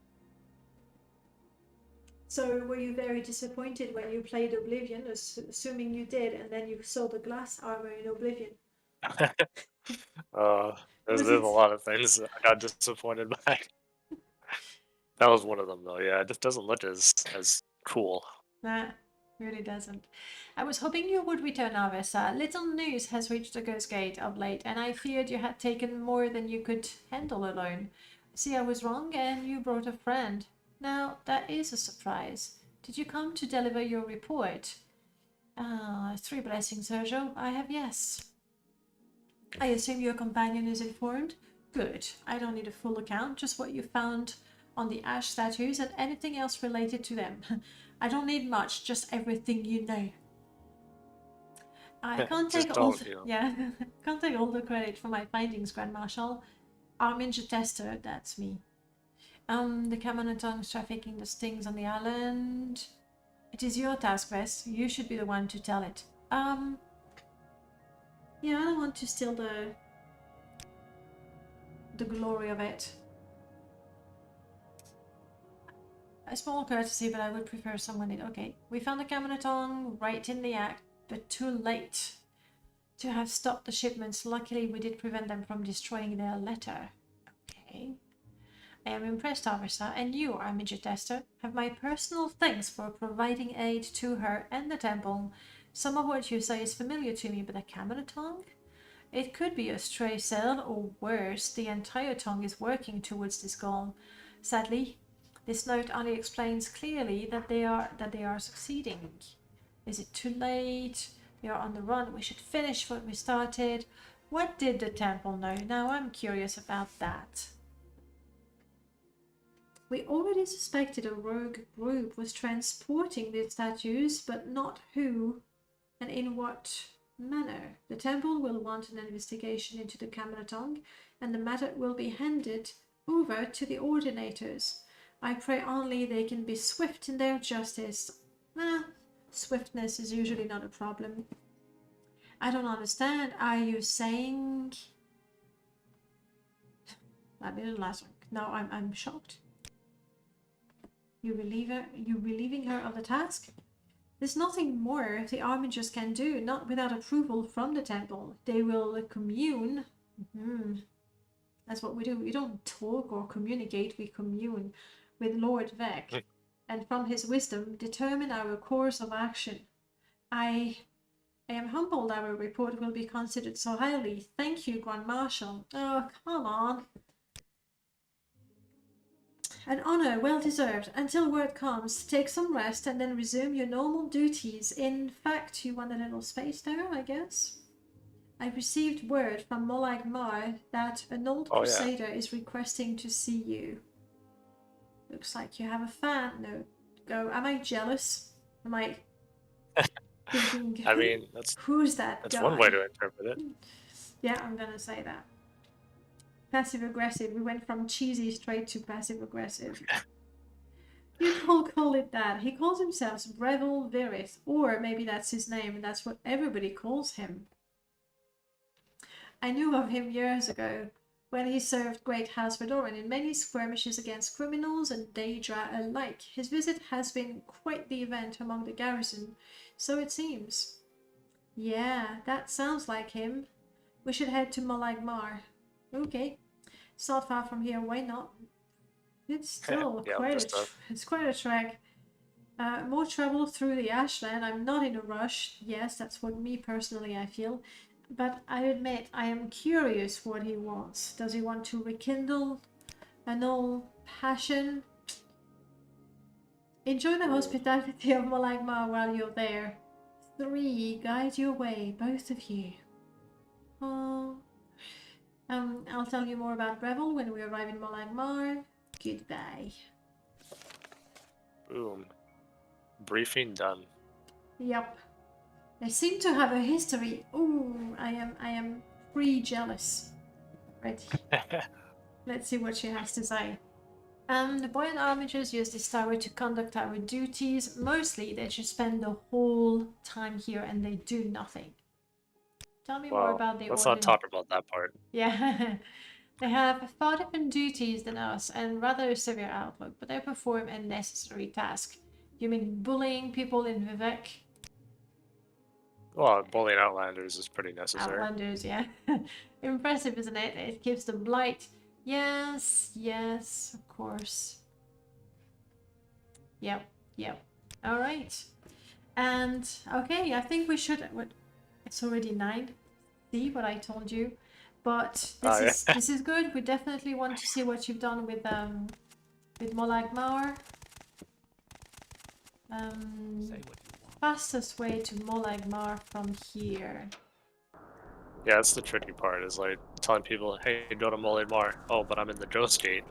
so were you very disappointed when you played Oblivion, assuming you did, and then you saw the glass armor in Oblivion? There's Was a it? lot of things that I got disappointed by. That was one of them, though. Yeah, it just doesn't look as cool. Nah, really doesn't. I was hoping you would return, Arvesa. Little news has reached the Ghost Gate of late, and I feared you had taken more than you could handle alone. See, I was wrong, and you brought a friend. Now, that is a surprise. Did you come to deliver your report? 3 blessings, Sergio. I have yes. I assume your companion is informed? Good. I don't need a full account, just what you found on the ash statues and anything else related to them. I don't need much, just everything you know. I can't Just take all don't, you know. yeah, can't take all the credit for my findings, Grand Marshal. Armigers Tale, that's me. The Kamanatongs trafficking the stings on the island. It is your task, Wes. You should be the one to tell it. Yeah, I don't want to steal the glory of it. A small courtesy, but I would prefer someone did. Okay, we found the Kamanatong right in the act, but too late to have stopped the shipments. Luckily, we did prevent them from destroying their letter. Okay. I am impressed, Arvesa, and you, Armiger Tester, have my personal thanks for providing aid to her and the temple. Some of what you say is familiar to me, but the Kamanatong? It could be a stray cell, or worse, the entire tongue is working towards this goal. Sadly, this note only explains clearly that they are succeeding. Is it too late? They are on the run. We should finish what we started. What did the temple know? Now I'm curious about that. We already suspected a rogue group was transporting the statues, but not who and in what manner. The temple will want an investigation into the Kamanatong, and the matter will be handed over to the ordinators. I pray only they can be swift in their justice. Swiftness is usually not a problem. I don't understand. Are you saying... That didn't last long. No, I'm shocked. You relieving her of the task? There's nothing more the Armigers can do, not without approval from the temple. They will commune. That's what we do. We don't talk or communicate, we commune with Lord Vec, and from his wisdom determine our course of action. I am humbled our report will be considered so highly. Thank you, Grand Marshal. Oh, come on. An honor well deserved. Until word comes, take some rest and then resume your normal duties. In fact, you want a little space there, I guess? I received word from Molag Mar that an old crusader is requesting to see you. Looks like you have a fan. No, go. Am I jealous? Am I thinking? I mean, who's that that's guy? one way to interpret it. Yeah, I'm gonna say that. Passive aggressive. We went from cheesy straight to passive aggressive. You don't call it that. He calls himself Breville Virith, or maybe that's his name, and that's what everybody calls him. I knew of him years ago when he served Great House Orion in many skirmishes against criminals and Daedra alike. His visit has been quite the event among the garrison, so it seems. Yeah, that sounds like him. We should head to Malagmar. Okay. It's not far from here, why not? It's still Yeah, quite just it's quite a trek. More travel through the Ashland. I'm not in a rush. Yes, that's what me personally I feel. But I admit, I am curious what he wants. Does he want to rekindle an old passion? Enjoy the hospitality of Malagmar while you're there. 3, guide your way, both of you. Oh. I'll tell you more about Revel when we arrive in Malagmar. Goodbye. Boom. Briefing done. Yep. They seem to have a history. Ooh, I am pretty jealous. Right. Let's see what she has to say. The boy and Armigers use this tower to conduct our duties. Mostly, they just spend the whole time here and they do nothing. Tell me more Well, about the let's Order. not talk about that part. Yeah. They have far different duties than us and rather severe outlook, but they perform a necessary task. You mean bullying people in Vivek? Well, bullying Outlanders is pretty necessary. Outlanders, yeah. Impressive, isn't it? It keeps the blight. Yes, yes, of course. Yep, yep. All right. And, okay, I think we should... What? It's already 9. See what I told you? But this is good. We definitely want to see what you've done with Molagmar. Say what you want. Fastest way to Molagmar from here. Yeah, that's the tricky part, is like telling people, hey, go to Molimar. Oh, but I'm in the Ghost Gate.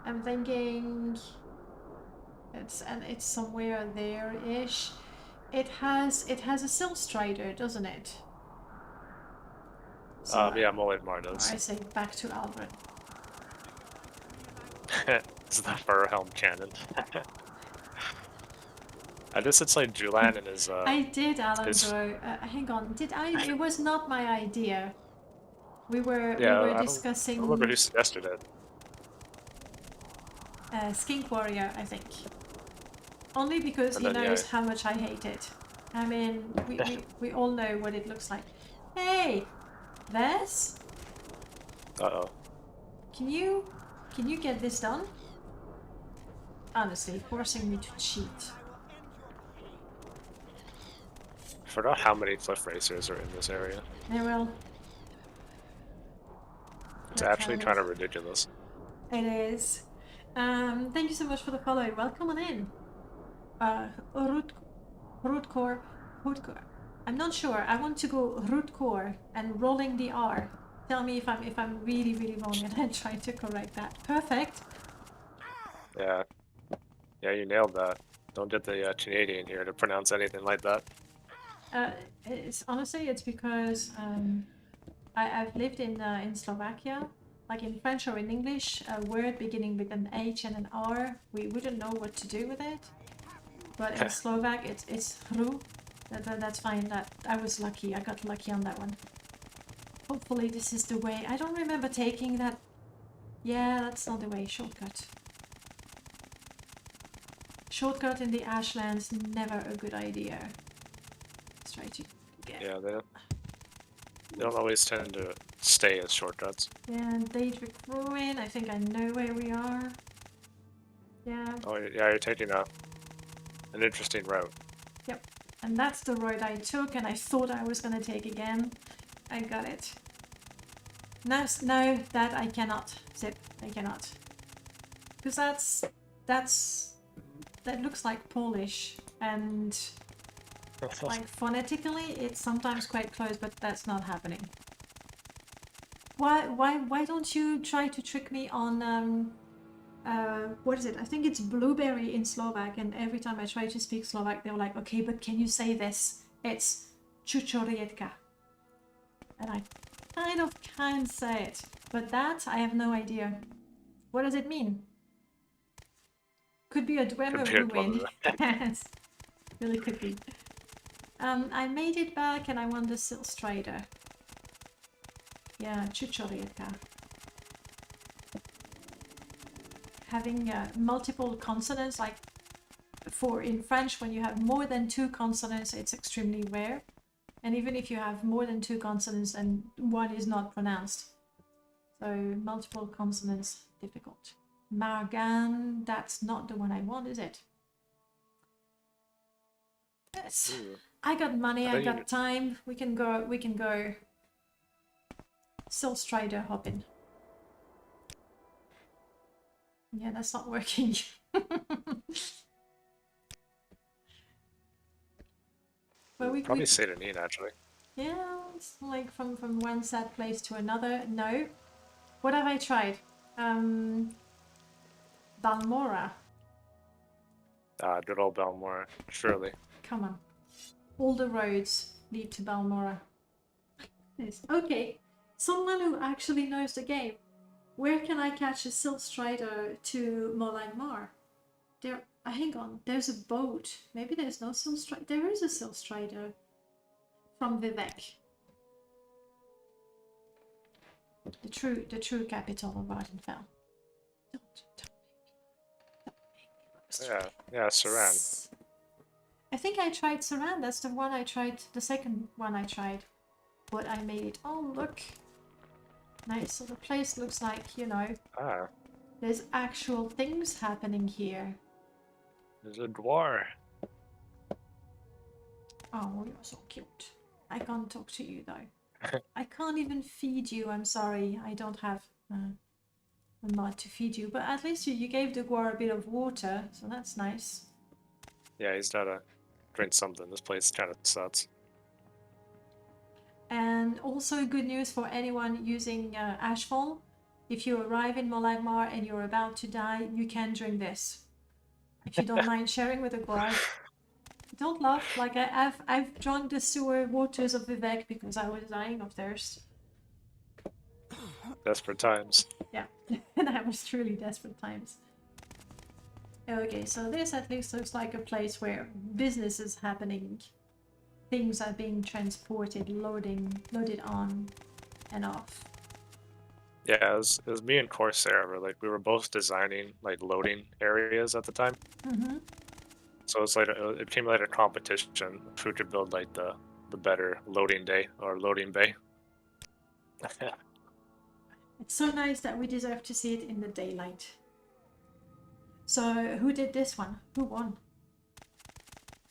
I'm thinking it's somewhere there-ish. It has a Sill Strider, doesn't it? So Yeah, Molimar does. I say back to Alvin. It's the Furhelm cannon. I guess it's like Julan and his I did, Alan, bro. Hang on. Did I? It was not my idea. We were discussing. I don't remember who suggested it. Skink Warrior, I think. Only because he knows how much I hate it. I mean, we all know what it looks like. Hey, Vess? Uh-oh. Can you get this done? Honestly, forcing me to cheat. I forgot how many cliff racers are in this area. They will. It's actually kind of ridiculous. It is. Thank you so much for the follow. Welcome on in. Rootcore. I'm not sure. I want to go Rootcore and rolling the R. Tell me if I'm really wrong, and I'll try to correct that. Perfect. Yeah. Yeah, you nailed that. Don't get the Canadian here to pronounce anything like that. It's because I've lived in Slovakia. Like in French or in English, a word beginning with an H and an R, we wouldn't know what to do with it. But in Slovak, it's hru. That's fine. That I was lucky. I got lucky on that one. Hopefully this is the way. I don't remember taking that. Yeah, that's not the way. Shortcut. Shortcut in the Ashlands, never a good idea. Let's try to get... Yeah, they don't always tend to stay as shortcuts. Yeah, Daedric Ruin. I think I know where we are. Yeah. Oh, yeah, you're taking an interesting route. Yep. And that's the road I took and I thought I was gonna take again. I got it. No, that I cannot. Zip, I cannot. Because that looks like Polish and like phonetically it's sometimes quite close, but that's not happening. Why don't you try to trick me on what is it? I think it's blueberry in Slovak, and every time I try to speak Slovak they were like, okay, but can you say this? It's chuchorietka. And I kind of can't say it. But that I have no idea. What does it mean? Could be a Dwemer ruin. Yes. Really could be. I made it back and I won the Sill Strider. Yeah, chuchorieka. Having multiple consonants, like in French, when you have more than 2 consonants, it's extremely rare. And even if you have more than 2 consonants and one is not pronounced. So multiple consonants, difficult. Margan, that's not the one I want, is it? Yes. I got money, I got time. We can go Soul Strider hopping. Yeah, that's not working. Well, Probably Satanine, actually. Yeah, it's like from one sad place to another. No. What have I tried? Balmora. Good old Balmora, surely. Come on. All the roads lead to Balmora. Yes. Okay. Someone who actually knows the game. Where can I catch a Silk Strider to Mar? There. Hang on. There's a boat. Maybe there's no Silk Strider. There is a Silk Strider from Vivek. The true capital of Ardenfell. Don't make me. Yeah, Saran. I think I tried Saran. That's the one I tried. The second one I tried. But I made it. Oh, look. Nice. So the place looks like, you know, there's actual things happening here. There's a dwarf. Oh, you're so cute. I can't talk to you though. I can't even feed you. I'm sorry. I don't have a mod to feed you. But at least you gave the guar a bit of water, so that's nice. Yeah, he's gotta drink something. This place kind of sucks. And also good news for anyone using Ashfall. If you arrive in Mar and you're about to die, you can drink this. If you don't mind sharing with a guard. Don't laugh. Like I've drunk the sewer waters of Vivek because I was dying of thirst. Desperate times. Yeah, and I was truly desperate times. Okay, so this at least looks like a place where business is happening. Things are being transported, loaded on and off. Yeah, it was me and Corsair. We were both designing like loading areas at the time. Mm-hmm. So it's like it became like a competition who could build like the better loading day or loading bay. It's so nice that we deserve to see it in the daylight. So who did this one? Who won?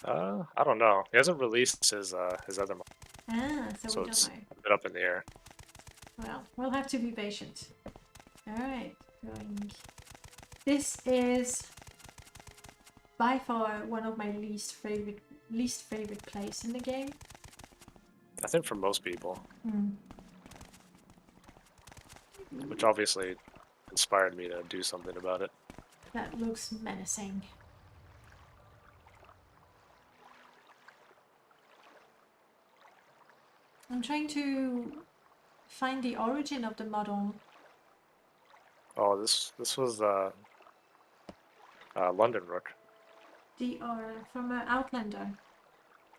I don't know. He hasn't released his other mod, So we it's don't know. a bit up in the air. Well, we'll have to be patient. Alright, going. This is by far one of my least favorite place in the game. I think for most people. Hmm. Which obviously inspired me to do something about it. That looks menacing. I'm trying to find the origin of the model. Oh, this was London Rook. From Outlander.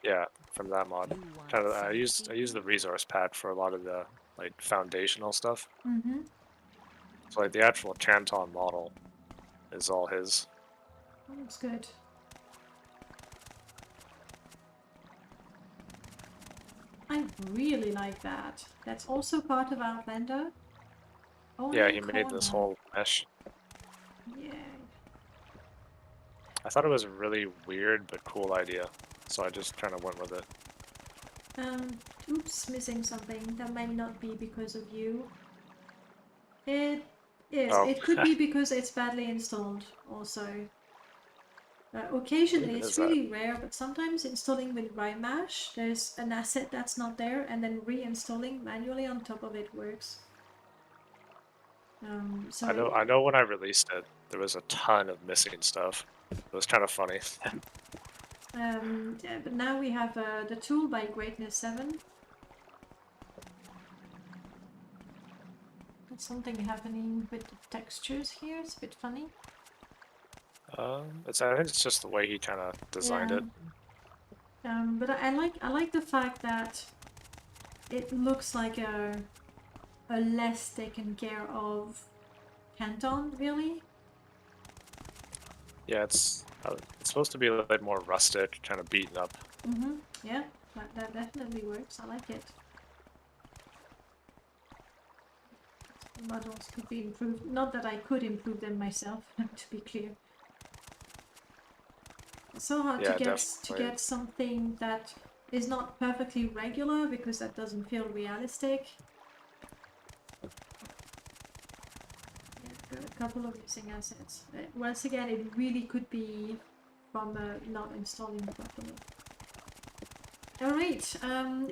Yeah, from that mod. Kind of, I used the resource pack for a lot of the like foundational stuff. Mm-hmm. So like the actual Chanton model is all his. That looks good. I really like that. That's also part of Outlander. Oh, Yeah, he made this whole mesh. Yeah. I thought it was a really weird but cool idea, so I just kind of went with it. Oops, missing something. That might not be because of you. It is. Oh. It could be because it's badly installed also. Occasionally, it's really rare, but sometimes installing with Rymash, there's an asset that's not there, and then reinstalling manually on top of it works. So I know when I released it, there was a ton of missing stuff. It was kind of funny. yeah, but now we have the tool by Greatness 7. There's something happening with the textures here. It's a bit funny. I think it's just the way he kind of designed it. But I like the fact that it looks like a less taken care of canton, really. Yeah, it's supposed to be like more rustic, kind of beaten up. Yeah, that definitely works. I like it. Models could be improved. Not that I could improve them myself, to be clear. It's so hard Yeah, to definitely. get something that is not perfectly regular because that doesn't feel realistic. Yeah, got a couple of missing assets. Once again, it really could be from not installing properly. Alright,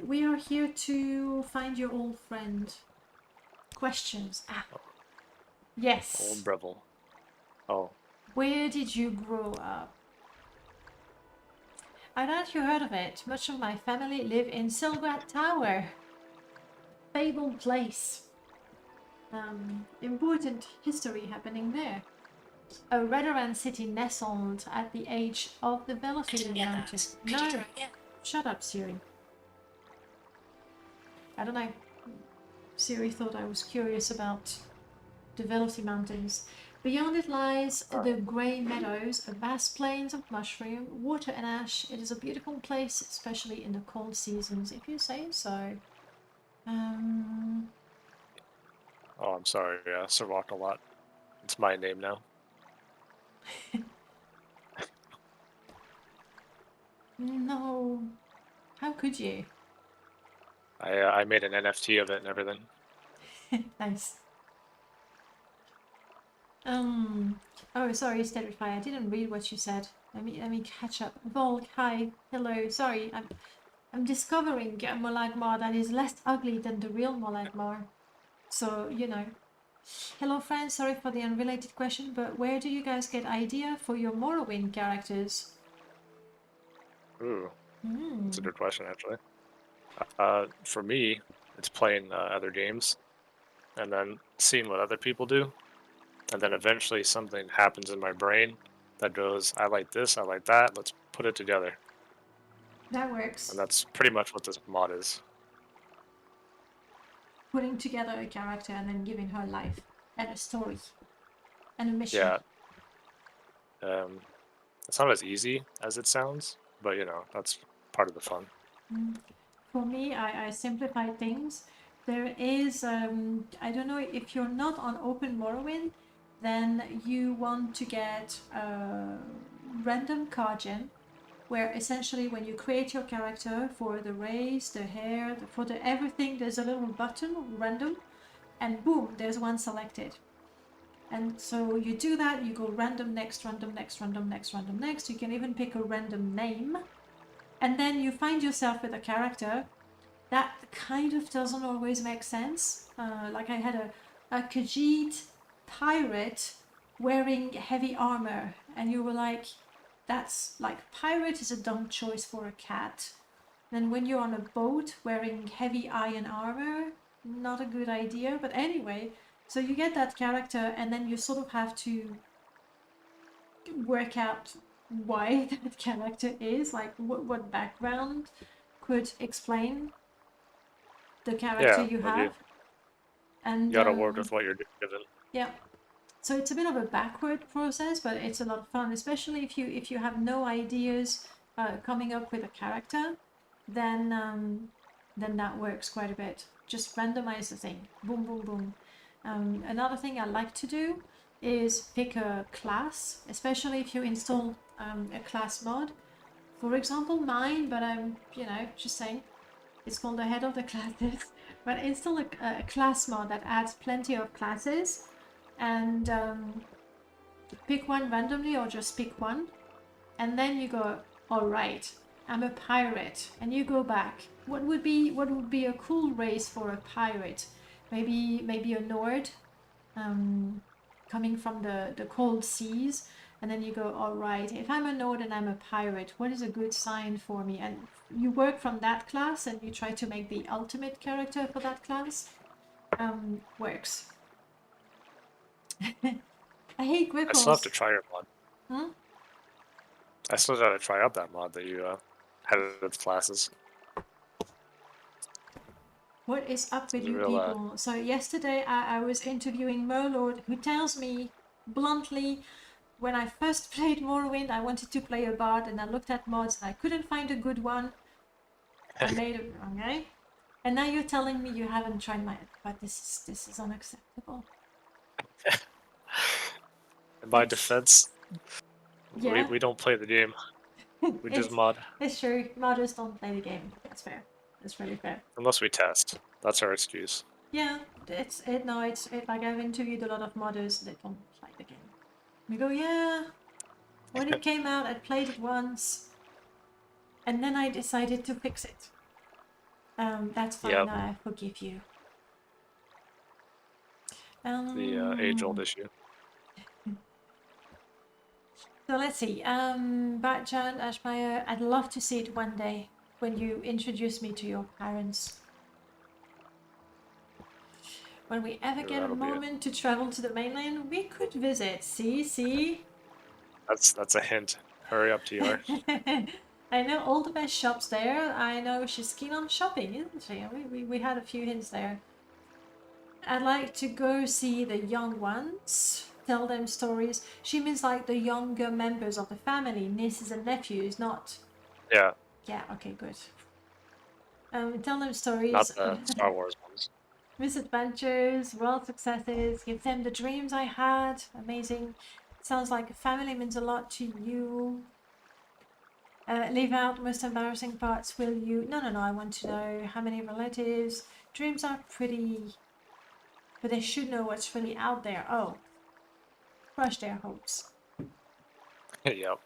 we are here to find your old friend. Questions. Yes. Old Breville. Oh. Where did you grow up? I doubt you heard of it. Much of my family live in Silgrat Tower. Fabled place. Important history happening there. A Redoran city nestled at the edge of the Velocity Mountain. No, shut up, Siri. I don't know. Siri thought I was curious about the Velocity Mountains. Beyond it lies the Grey Meadows, a vast plains of mushroom, water and ash. It is a beautiful place, especially in the cold seasons, if you say so. Oh, I'm sorry. Yeah, Sir Walk a lot. It's my name now. No. How could you? I made an NFT of it and everything. Nice. Oh, sorry, Steadify. I didn't read what you said. Let me catch up. Volk, hi, hello. Sorry, I'm discovering a Molagmar that is less ugly than the real Molagmar. So, you know. Hello, friends. Sorry for the unrelated question, but where do you guys get idea for your Morrowind characters? Ooh, that's a Hmm. good question, actually. For me, it's playing other games, and then seeing what other people do, and then eventually something happens in my brain that goes, I like this, I like that, let's put it together. That works. And that's pretty much what this mod is. Putting together a character and then giving her life and a story and a mission. Yeah. It's not as easy as it sounds, but you know, that's part of the fun. For me, I simplify things. There is, I don't know if you're not on Open Morrowind, then you want to get a random card gen, where essentially when you create your character for the race, the hair, for the everything, there's a little button, random, and boom, there's one selected. And so you do that, you go random next, random next, random next, random next. You can even pick a random name. And then you find yourself with a character that kind of doesn't always make sense. Like I had a Khajiit pirate wearing heavy armor, and you were like, that's like, pirate is a dumb choice for a cat. Then when you're on a boat wearing heavy iron armor, not a good idea. But anyway, so you get that character, and then you sort of have to work out why that character is, like what background could explain the character Yeah, you like have. And you gotta work with what you're given. yeah, so it's a bit of a backward process, but it's a lot of fun, especially if you have no ideas coming up with a character, then that works quite a bit. Just randomize the thing, boom, boom, boom. Another thing I like to do is pick a class, especially if you install a class mod. For example, mine, but I'm, you know, just saying, it's called the head of the classes. But install a class mod that adds plenty of classes, and pick one randomly or just pick one, and then you go, all right, I'm a pirate, and you go back. What would be a cool race for a pirate? Maybe a Nord, coming from the cold seas, and then you go, all right, if I'm a Nord and I'm a pirate, what is a good sign for me? And you work from that class, and you try to make the ultimate character for that class. Works. I hate I still have to Gripples. try your mod. Huh? I still gotta try out that mod that you had with classes. What is up with It's you real, people? So yesterday I was interviewing Molord, who tells me bluntly, when I first played Morrowind, I wanted to play a bard and I looked at mods and I couldn't find a good one. I made it, okay? And now you're telling me you haven't tried my, but this is unacceptable. In my defense, Yeah, we don't play the game. We just mod. it's true. Modders don't play the game. That's fair. That's really fair. Unless we test. That's our excuse. Yeah, it's like I've interviewed a lot of modders that don't play the game. We go, yeah. When it came out, I played it once, and then I decided to fix it. That's fine. Yep. I forgive you. The age-old issue. So let's see. Batjan, Ashmeyer, I'd love to see it one day when you introduce me to your parents. When we ever Sure, get a that'll be it. moment to travel to the mainland, we could visit. See? That's a hint. Hurry up, TR. I know all the best shops there. I know she's keen on shopping, isn't she? We had a few hints there. I'd like to go see the young ones, tell them stories. She means like the younger members of the family, nieces and nephews, not... Yeah, Yeah, okay, good. Tell them stories. not the Star Wars ones. Misadventures, world successes, give them the dreams I had. Amazing. Sounds like a family means a lot to you. Leave out most embarrassing parts, will you? No, I want to know how many relatives. Dreams are pretty, but they should know what's really out there. Oh, crush their hopes. Yep.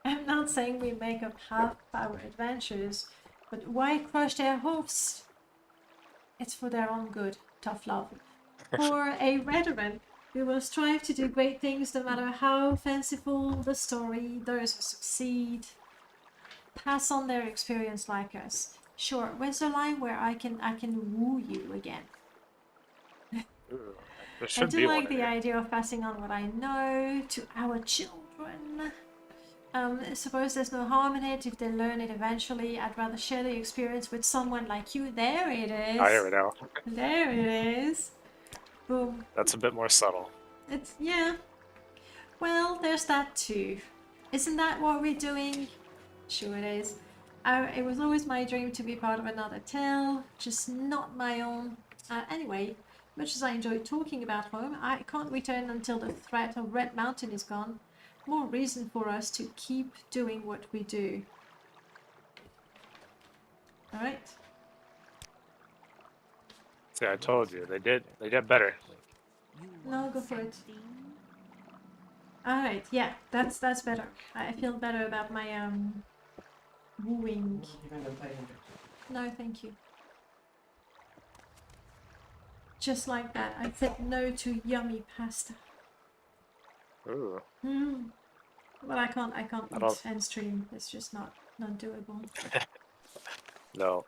I'm not saying we make up half our adventures, but why crush their hopes? It's for their own good. Tough love. For a veteran, we will strive to do great things no matter how fanciful the story. Those who succeed pass on their experience like us. Sure, where's the line where I can woo you again? Ooh, there I should do be like one in the here. idea of passing on what I know to our children. I suppose there's no harm in it if they learn it eventually. I'd rather share the experience with someone like you. There it is. I hear it now. There it is. Boom. That's a bit more subtle. It's, yeah. Well, there's that too. Isn't that what we're doing? Sure it is. It was always my dream to be part of another tale, just not my own. Anyway, much as I enjoy talking about home, I can't return until the threat of Red Mountain is gone. More reason for us to keep doing what we do. Alright. See, I told you, they did better. No, go for it. Alright, yeah, that's better. I feel better about my wooing. No, thank you. Just like that, I said no to yummy pasta. Ooh. Well, I can't I don't- eat and stream. It's just not doable. No.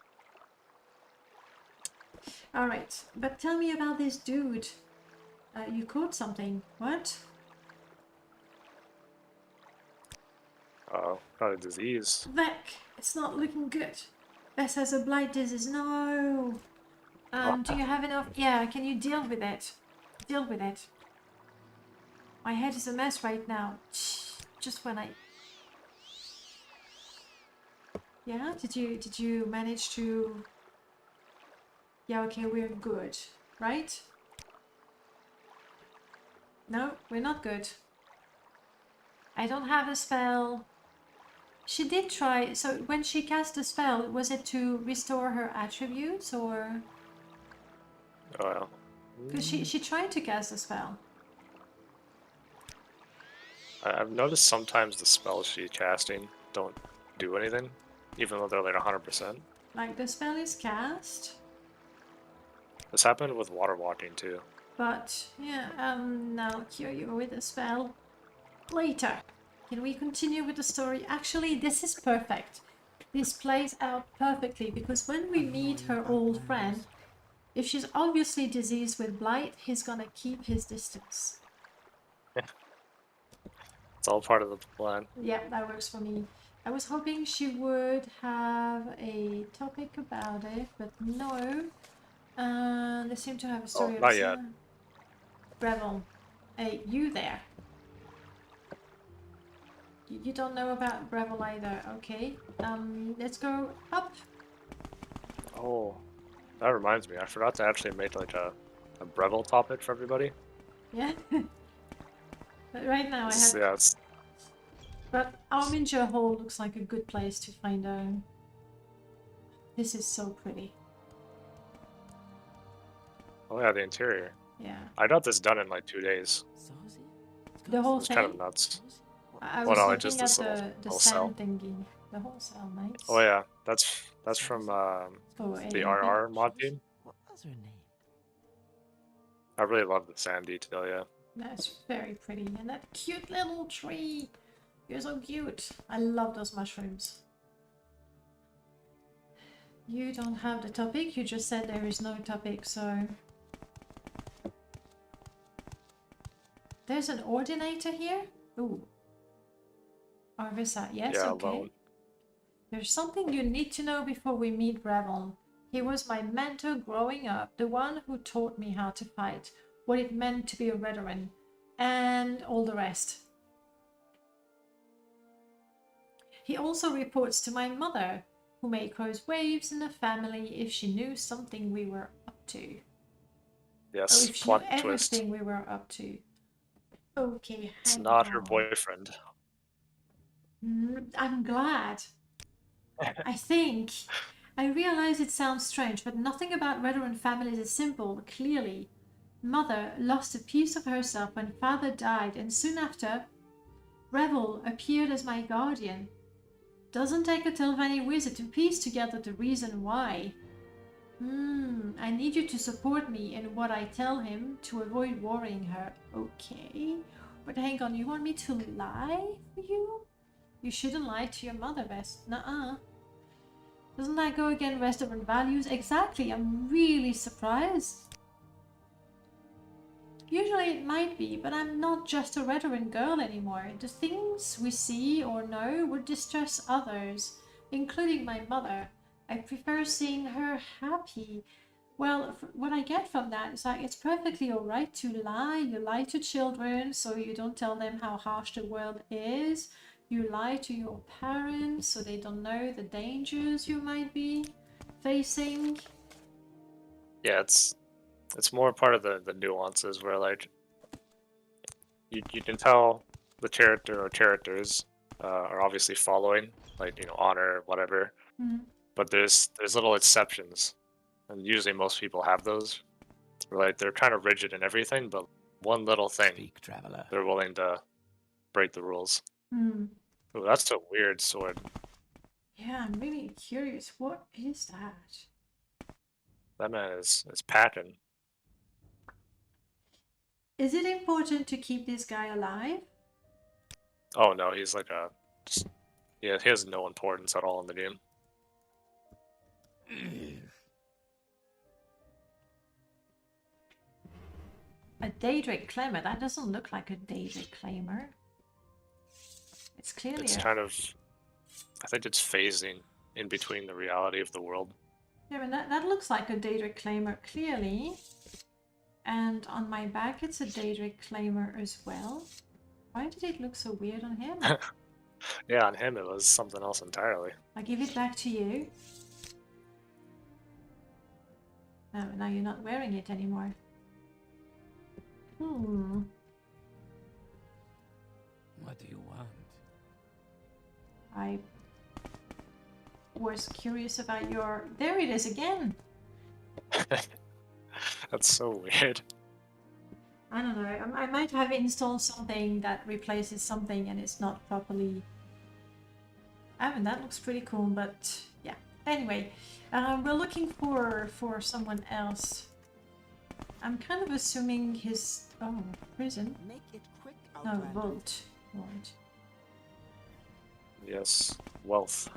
All right, but tell me about this dude. You caught something. What? Uh-oh. Not a disease. Vec, it's not looking good. Bess has a blight disease. No. Do you have enough? Yeah. Can you deal with it? Deal with it. My head is a mess right now. Just when I... Yeah? Did you manage to... Yeah, okay, we're good. Right? No, we're not good. I don't have a spell. She did try... So when she cast a spell, was it to restore her attributes or... Oh, well. Because she tried to cast a spell. I've noticed sometimes the spells she's casting don't do anything, even though they're like 100%. Like, the spell is cast, This happened with water walking too. but, yeah, I'll cure you with a spell later. Can we continue with the story? Actually, this is perfect. This plays out perfectly, because when we meet her old friend, if she's obviously diseased with blight, he's gonna keep his distance. It's all part of the plan. Yeah, that works for me. I was hoping she would have a topic about it, but no. They seem to have a story of not yet. Revel. Hey, you there? You don't know about Revel either. Okay. Let's go up. Oh, that reminds me. I forgot to actually make like a Breville topic for everybody. Yeah. But right now I have. Yeah, it's But Armiger Hall looks like a good place to find a. This is so pretty. oh yeah, the interior. Yeah. I got this done in like 2 days. The whole It's kind of thing. nuts. I Well, was no, like looking just at this the little sand cell. thingy. The whole cell, nice. Oh yeah, that's from Oh, the a RR mod team. What was her name? I really love the sand detail. Yeah. That's very pretty. And that cute little tree. You're so cute. I love those mushrooms. You don't have the topic. You just said there is no topic, so... There's an ordinator here? Ooh. Arvesa, yes, Yeah, okay. alone. There's something you need to know before we meet Revel. He was my mentor growing up, the one who taught me how to fight, what it meant to be a veteran, and all the rest. He also reports to my mother, who may cause waves in the family if she knew something we were up to. Or Yes, if she knew plot twist. everything we were up to. Okay, It's hang not her on. boyfriend. I'm glad. I think. I realize it sounds strange, but nothing about veteran families is simple, clearly. Mother lost a piece of herself when father died, and soon after, Revel appeared as my guardian. Doesn't take a Telvanni wizard to piece together the reason why. I need you to support me in what I tell him to avoid worrying her. Okay. But hang on, you want me to lie for you? You shouldn't lie to your mother, Bess. Nuh-uh. Doesn't that go against Western values? Exactly, I'm really surprised. Usually it might be, but I'm not just a veteran girl anymore. The things we see or know would distress others, including my mother. I prefer seeing her happy. Well, what I get from that is like it's perfectly alright to lie. You lie to children so you don't tell them how harsh the world is. You lie to your parents so they don't know the dangers you might be facing. Yeah, it's more part of the nuances where like you can tell the character or characters are obviously following like honor whatever, but there's little exceptions, and usually most people have those where like they're kind of rigid in everything, but one little thing Speak, traveler. they're willing to break the rules. Hmm. Ooh, that's a weird sword. Yeah, I'm really curious. What is that? That man is packing. Is it important to keep this guy alive? Oh no, he's like yeah, he has no importance at all in the game. A Daedric Claimer? That doesn't look like a Daedric Claimer. It's clearly It's kind of, I think it's phasing in between the reality of the world. Yeah, but that looks like a Daedric Claimer, clearly. And on my back, it's a Daedric Claimer as well. Why did it look so weird on him? Yeah, on him it was something else entirely. I give it back to you. Oh, now you're not wearing it anymore. What do you want? I was curious about your... There it is again! That's so weird. I don't know. I might have installed something that replaces something and it's not properly... I mean, that looks pretty cool, but yeah. Anyway, we're looking for someone else. I'm kind of assuming his... Oh, prison? Make it quick, No, Outlander. vault. Right. Yes, wealth.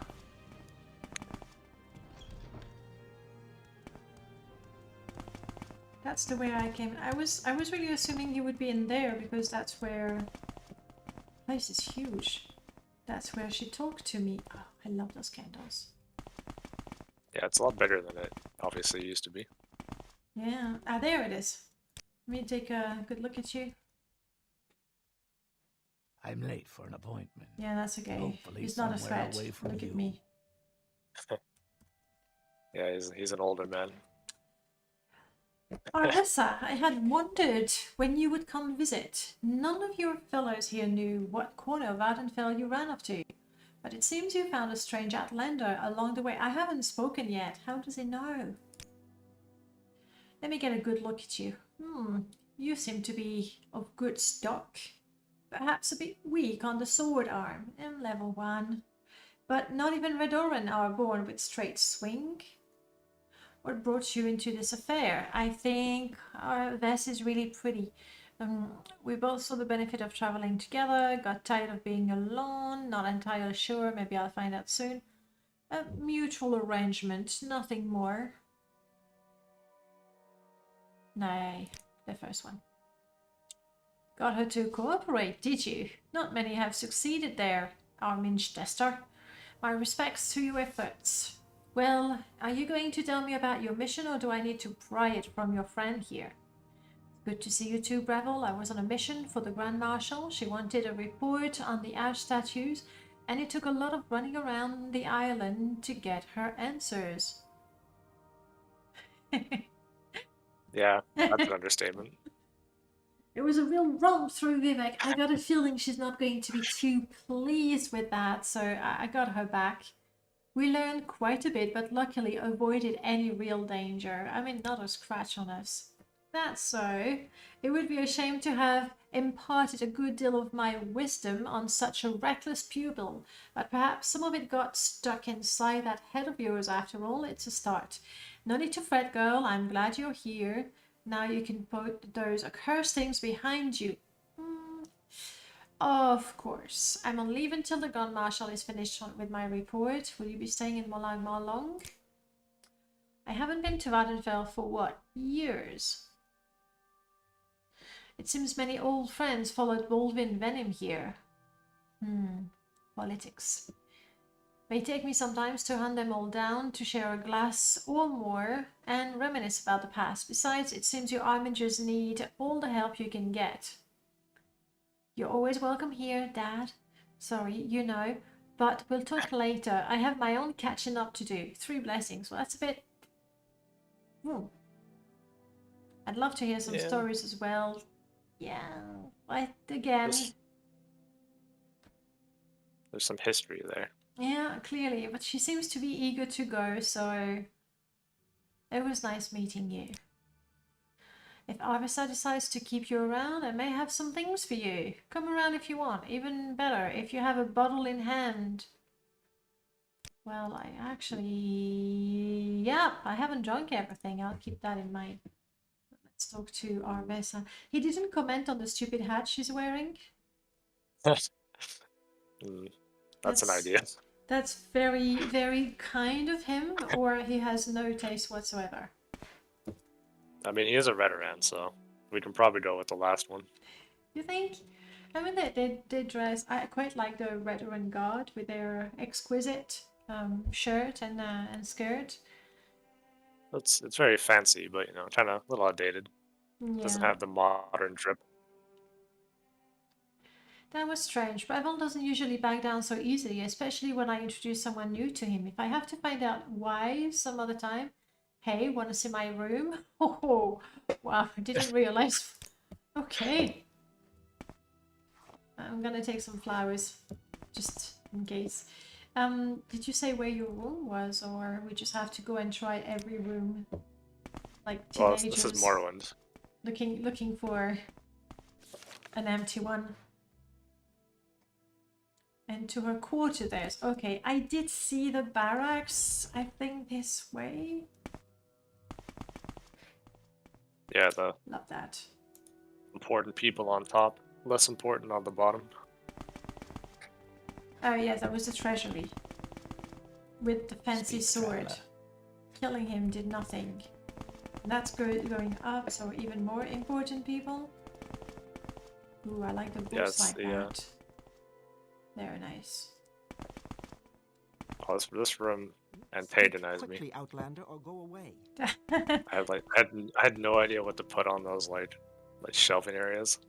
That's the way I came. I was really assuming he would be in there because that's where... The place is huge. That's where she talked to me. Oh, I love those candles. Yeah, it's a lot better than it obviously used to be. Yeah. Ah, there it is. Let me take a good look at you. I'm late for an appointment. Yeah, that's okay. Hopefully He's not a somewhere threat. away from Look at you. me. Yeah, he's an older man. Arvesa, I had wondered when you would come visit. None of your fellows here knew what corner of Ardenfell you ran up to, but it seems you found a strange outlander along the way. I haven't spoken yet. How does he know? Let me get a good look at you. You seem to be of good stock. Perhaps a bit weak on the sword arm, level 1. But not even Redoran are born with straight swing. What brought you into this affair? I think Arvesa is really pretty. We both saw the benefit of traveling together, got tired of being alone, not entirely sure, maybe I'll find out soon. A mutual arrangement, nothing more. Nay, the first one. Got her to cooperate, did you? Not many have succeeded there, Armigers Tale. My respects to your efforts. Well, are you going to tell me about your mission, or do I need to pry it from your friend here? Good to see you too, Breville. I was on a mission for the Grand Marshal. She wanted a report on the ash statues, and it took a lot of running around the island to get her answers. Yeah, that's an understatement. It was a real romp through Vivek. I got a feeling she's not going to be too pleased with that, so I got her back. We learned quite a bit, but luckily avoided any real danger. I mean, not a scratch on us. That's so. It would be a shame to have imparted a good deal of my wisdom on such a reckless pupil, but perhaps some of it got stuck inside that head of yours after all. It's a start. No need to fret, girl. I'm glad you're here. Now you can put those accursed things behind you. Of course. I'm on leave until the Gun Marshal is finished with my report. Will you be staying in Molang long? I haven't been to Ardenfell for what? Years. It seems many old friends followed Baldwin Venom here. Politics. May take me sometimes to hunt them all down, to share a glass or more, and reminisce about the past. Besides, it seems your Armigers need all the help you can get. You're always welcome here, Dad. Sorry, you know, but we'll talk later. I have my own catching up to do. 3 blessings. Well, that's a bit... I'd love to hear some stories as well. Yeah, again... There's some history there. Yeah, clearly, but she seems to be eager to go, so it was nice meeting you. If Arvesa decides to keep you around, I may have some things for you. Come around if you want. Even better, if you have a bottle in hand. Well, I actually... Yeah, I haven't drunk everything. I'll keep that in mind. Let's talk to Arvesa. He didn't comment on the stupid hat she's wearing. That's an idea. That's very, very kind of him, or he has no taste whatsoever. I mean, he is a veteran, so we can probably go with the last one. You think? I mean, they dress... I quite like the veteran guard with their exquisite shirt and skirt. It's very fancy, but you know, kind of a little outdated. Yeah. Doesn't have the modern drip. That was strange. Breville doesn't usually back down so easily, especially when I introduce someone new to him. If I have to find out why some other time, hey, want to see my room? Oh, wow, I didn't realize. Okay. I'm gonna take some flowers, just in case. Did you say where your room was, or we just have to go and try every room? Like teenagers. Well, this is Morrowind. Looking for an empty one. And to her quarter there's... Okay, I did see the barracks, I think this way. Yeah, the Love that. important people on top, less important on the bottom. Oh yeah, that was the treasury. With the fancy Speak, sword. traveler. Killing him did nothing. And that's good, going up, so even more important people. Ooh, I like the books like that. Very nice. Oh, this room and Speak patronize me. quickly, Outlander, or go away. I had no idea what to put on those like shelving areas.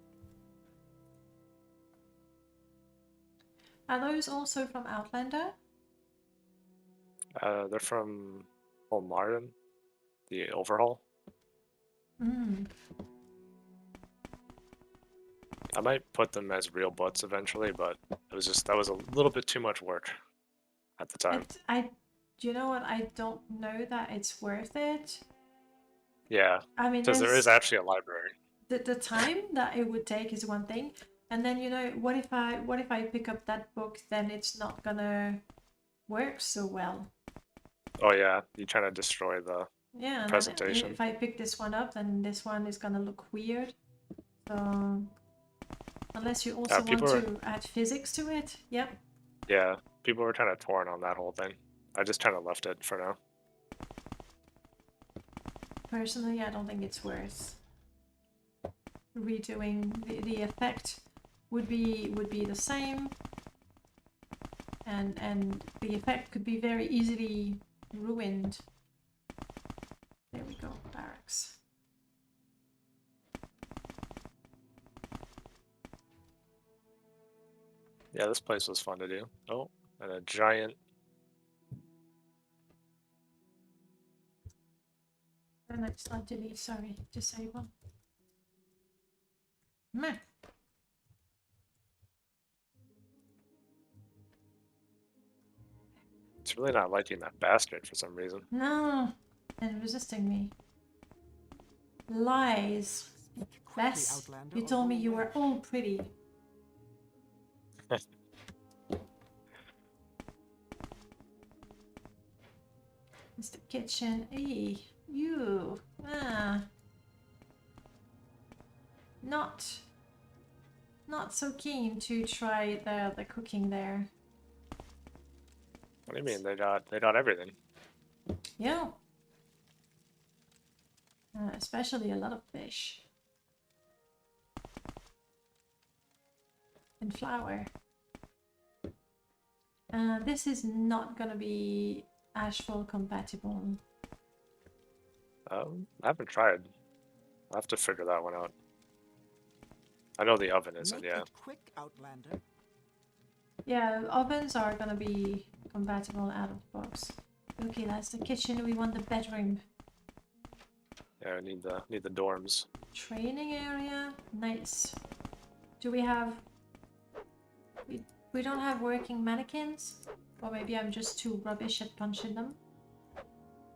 Are those also from Outlander? They're from Orion, the overhaul. Mm. I might put them as real butts eventually, but it was just that was a little bit too much work at the time. Do you know what? I don't know that it's worth it. Yeah, I mean, because there is there's actually a library. the time that it would take is one thing, and then what if I pick up that book, then it's not gonna work so well. Oh yeah, you trying to destroy the Yeah, and then presentation. if I pick this one up, then this one is gonna look weird. So unless you also want to add physics to it, yep. Yeah, people were kind of torn on that whole thing. I just kind of left it for now. Personally, I don't think it's worth redoing. The effect would be the same, and the effect could be very easily ruined. There we go, barracks. Yeah, this place was fun to do. Oh, and a giant. And it's not delete, sorry, disable. Meh. It's really not liking that bastard for some reason. No, and resisting me. Lies. Speak quickly, Bess, Outlander, you or told go me you away. were all pretty. It's the kitchen. Eee, you. Not so keen to try the cooking there. What do you mean? They got everything. Yeah. Especially a lot of fish. And flour. This is not gonna be Ashfall compatible. I haven't tried. I'll have to figure that one out. I know the oven isn't, Make yeah. it quick, Outlander. Yeah, ovens are gonna be compatible out of the box. Okay, that's the kitchen. We want the bedroom. Yeah, I need the dorms. Training area. Nice. Do we have... We don't have working mannequins? Or maybe I'm just too rubbish at punching them.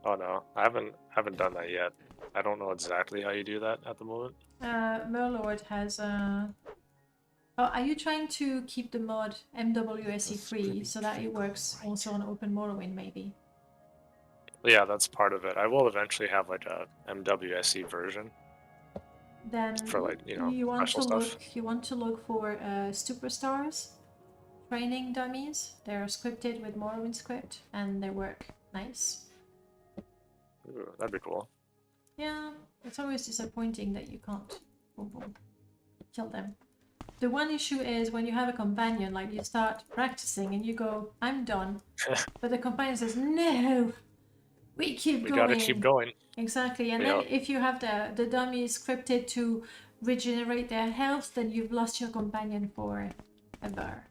Oh no, I haven't done that yet. I don't know exactly how you do that at the moment. Merlord has Oh, are you trying to keep the mod MWSE free so that it works also on Open Morrowind maybe? Yeah, that's part of it. I will eventually have like a MWSE version Then for like, you know, you want special to stuff. look for superstars training dummies. They're scripted with Morrowind script and they work nice. Ooh, that'd be cool. Yeah, it's always disappointing that you can't kill them. The one issue is when you have a companion, like you start practicing and you go, I'm done. But the companion says, no, we keep going. We gotta keep going. Exactly, and then if you have the dummy scripted to regenerate their health, then you've lost your companion forever.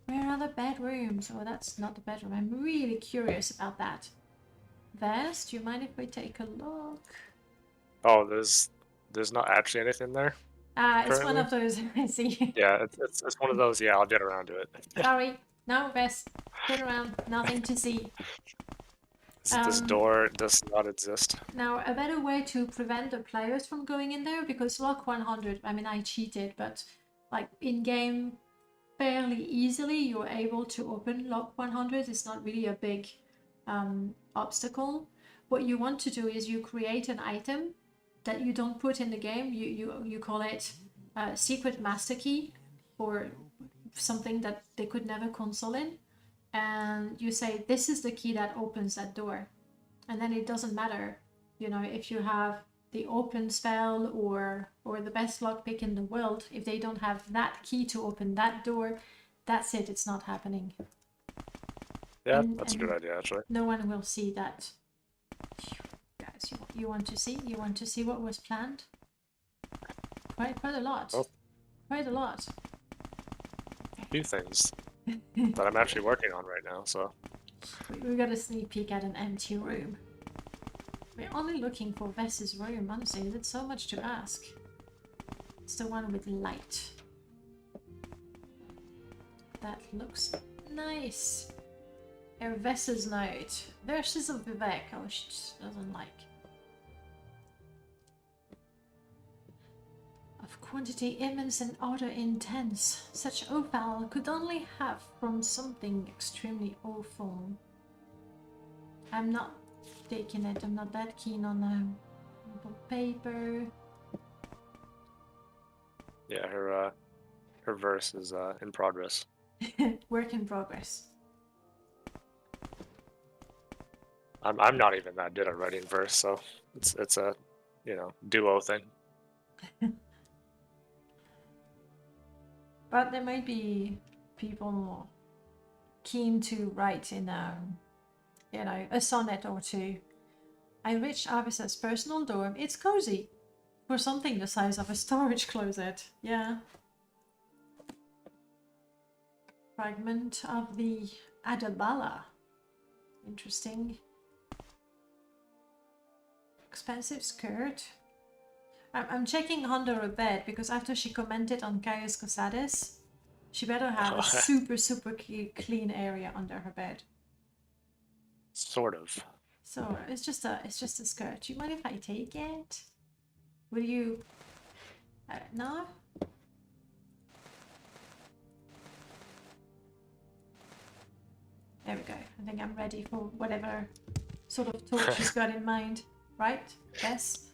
Where are the bedrooms? Oh, that's not the bedroom. I'm really curious about that. Vest, do you mind if we take a look? Oh, there's not actually anything there. It's one of those. I see. Yeah, it's one of those. Yeah, I'll get around to it. Sorry, no, Vest. Turn around. Nothing to see. This door does not exist. Now, a better way to prevent the players from going in there, because lock 100, I mean, I cheated, but like in game, fairly easily, you're able to open lock 100. It's not really a big obstacle. What you want to do is you create an item that you don't put in the game. You call it secret master key, or something that they could never console in. And you say, this is the key that opens that door. And then it doesn't matter, you know, if you have the open spell or the best lockpick in the world, if they don't have that key to open that door, that's it, it's not happening. Yeah, And- that's a and- good idea, actually. No one will see that. Guys, you want to see? You want to see what was planned? Quite a lot. Oh. Quite a lot. A few things that I'm actually working on right now, so... We got a sneak peek at an empty room. We're only looking for Vess's room, honestly. Is it so much to ask? It's the one with light. That looks nice. Arvesa's note. Verses of Vivek. Oh, she just doesn't like. Of quantity immense and order intense. Such offal could only have from something extremely awful. I'm not taking it. I'm not that keen on paper. Yeah, her verse is in progress. Work in progress. I'm not even that good at writing verse, so it's a, you know, duo thing. But there might be people keen to write in you know, a sonnet or two. I reached Arvesa's personal dorm. It's cozy. For something the size of a storage closet. Yeah. Fragment of the Adabala. Interesting. Expensive skirt. I'm checking under her bed because after she commented on Caius Cosades, she better have a super clean area under her bed. Sort of. So it's just a skirt. Do you mind if I take it? Will you? No. There we go. I think I'm ready for whatever sort of talk she's got in mind. Right? Yes.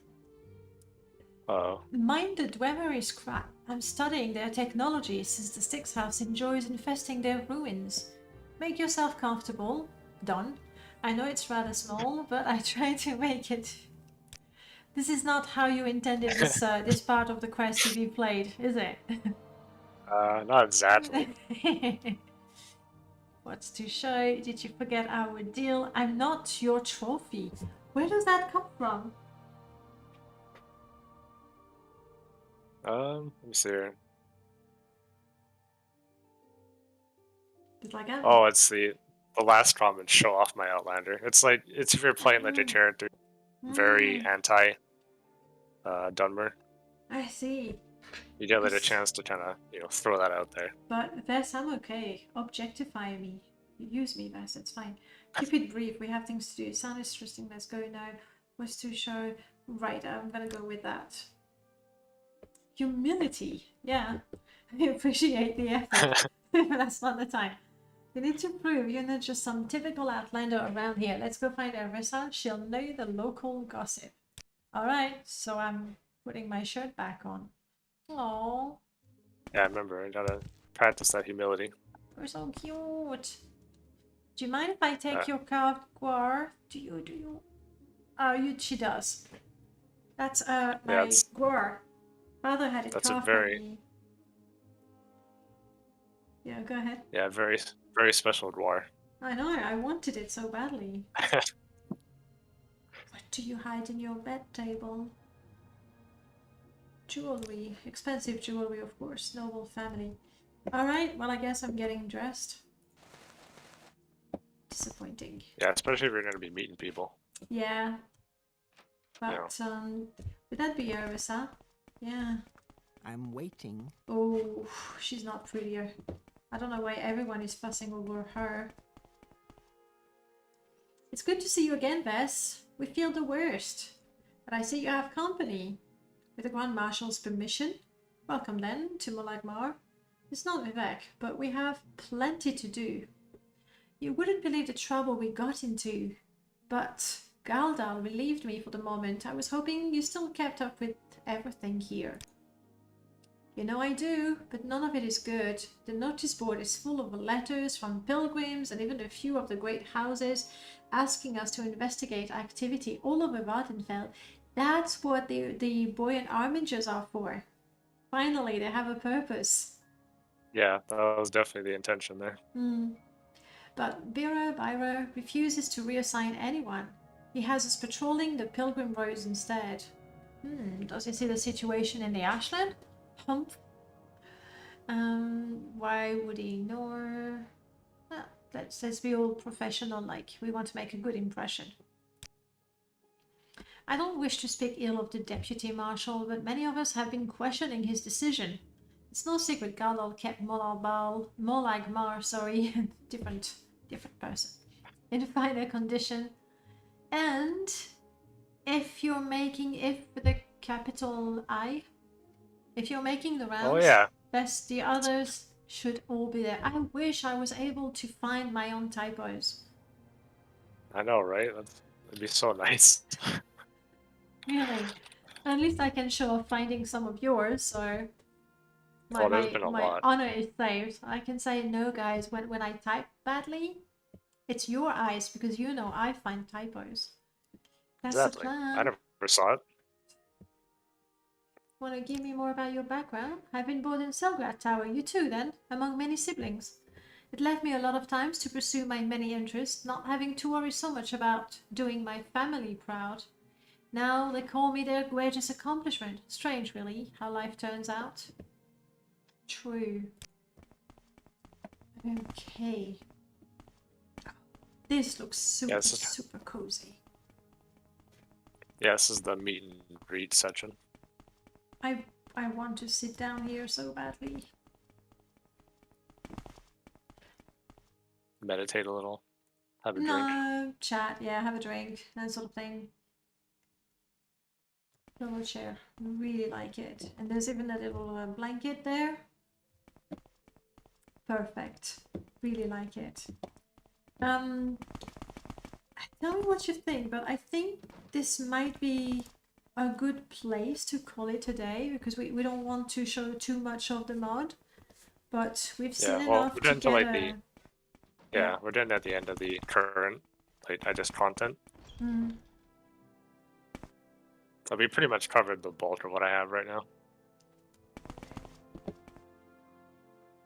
Uh-oh. Mind the Dwemer is crap. I'm studying their technology since the Styx House enjoys infesting their ruins. Make yourself comfortable. Done. I know it's rather small, but I try to make it. This is not how you intended this this part of the quest to be played, is it? Not exactly. What's to show? Did you forget our deal? I'm not your trophy. Where does that come from? Let me see here. It's like a... Oh, it's the last common show off my Outlander. It's like, it's if you're playing like a character very anti Dunmer. I see. You get like a chance to kind of, you know, throw that out there. But Vess, I'm okay. Objectify me. Use me, Vess, it's fine. Keep it brief. We have things to do. Sound interesting. Let's go now. What's to show? Right, I'm gonna go with that. Humility. Yeah. I appreciate the effort. That's not the time. You need to prove you're not just some typical Outlander around here. Let's go find Arvesa. She'll know the local gossip. Alright, so I'm putting my shirt back on. Oh, Yeah, I remember. I gotta practice that humility. you're so cute. Do you mind if I take your carved guar? Do you? Oh, she does. That's my guar. Father had it That's a carved very- for me. Yeah, go ahead. Yeah, very special dwarf. I know, I wanted it so badly. What do you hide in your bed table? Jewelry. Expensive jewelry, of course. Noble family. Alright, well, I guess I'm getting dressed. Disappointing. Yeah, especially if you're gonna be meeting people. Yeah. But, would that be Arvesa? Yeah. I'm waiting. Oh, she's not prettier. I don't know why everyone is fussing over her. It's good to see you again, Vess. We feel the worst. But I see you have company. With the Grand Marshal's permission. Welcome then to Malagmar. It's not Vivek, but we have plenty to do. You wouldn't believe the trouble we got into. But Galdal relieved me for the moment. I was hoping you still kept up with everything here. You know I do, but none of it is good. The notice board is full of letters from pilgrims and even a few of the great houses asking us to investigate activity all over Vattenfell. That's what the boy and Armigers are for. Finally, they have a purpose. Yeah, that was definitely the intention there. But Byra refuses to reassign anyone. He has us patrolling the Pilgrim Roads instead. Does he see the situation in the Ashland? Humph. Why would he ignore? Well, let's be all professional, like we want to make a good impression. I don't wish to speak ill of the Deputy Marshal, but many of us have been questioning his decision. It's no secret Galdal kept Molagmar, different person, in finer condition. And if you're making, with a capital I, if you're making the rounds, Oh yeah. best the others should all be there. I wish I was able to find my own typos. I know, right? That'd be so nice. Really. At least I can show off finding some of yours, so There's been a my lot. honor is saved. I can say, no guys, when I type badly, it's your eyes, because you know I find typos. That's Exactly. the plan. I never saw it. Want to give me more about your background? I've been born in Selgrad Tower, you too then, among many siblings. It led me a lot of times to pursue my many interests, not having to worry so much about doing my family proud. Now they call me their greatest accomplishment. Strange, really, how life turns out. True. Okay. This looks super, super cozy. Yeah, this is the meet and greet section. I want to sit down here so badly. Meditate a little. Have a drink. No, chat, yeah, have a drink, that sort of thing. Little chair, really like it. And there's even a little blanket there. Perfect, really like it. Tell me what you think, but I think this might be a good place to call it today, because we don't want to show too much of the mod, but we've seen enough to get a... Yeah, we're doing it at the end of the current digest content. So we pretty much covered the bulk of what I have right now.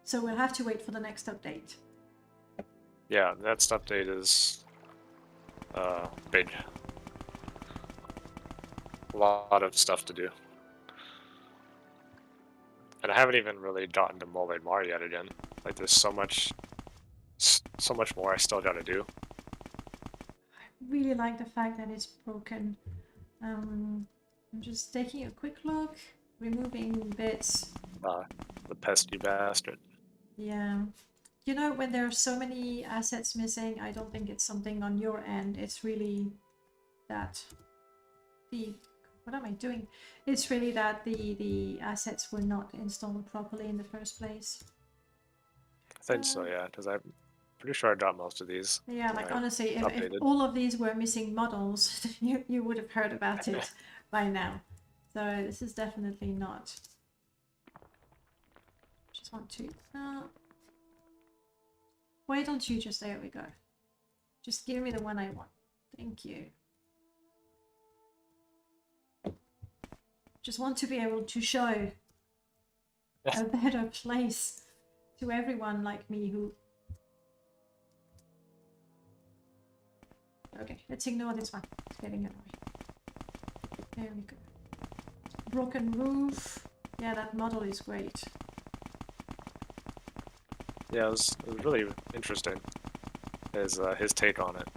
So we'll have to wait for the next update. Yeah, the next update is big. A lot of stuff to do. And I haven't even really gotten to Molagmar yet again. Like, there's so much more I still gotta do. I really like the fact that it's broken. I'm just taking a quick look, removing bits. The pesky bastard. Yeah. You know, when there are so many assets missing, I don't think it's something on your end. It's really that what am I doing? It's really that the assets were not installed properly in the first place. I think so, yeah, because I'm pretty sure I got most of these. Yeah, like honestly, if all of these were missing models, you would have heard about it by now. So this is definitely not. Just want to... why don't you just... There we go. Just give me the one I want. Thank you. Just want to be able to show a better place to everyone like me who... Okay, let's ignore this one. It's getting annoying. There we go. Broken roof. Yeah, that model is great. Yeah, it was really interesting. His take on it.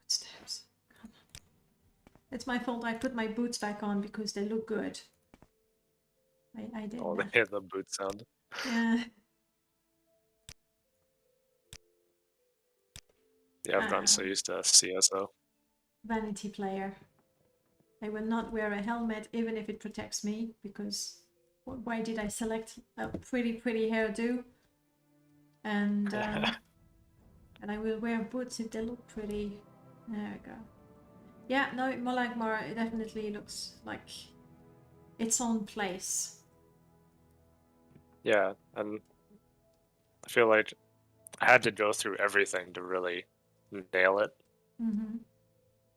Footsteps. Come on. It's my fault I put my boots back on because they look good. I did. Oh, they hear the boot sound. Yeah. Yeah, I've gotten so used to CSO. Vanity player. I will not wear a helmet even if it protects me, because why did I select a pretty hairdo? And and I will wear boots if they look pretty. There we go. Yeah, no, Molagmar, it definitely looks like its own place. Yeah, and I feel like I had to go through everything to really nail it. Mm-hmm.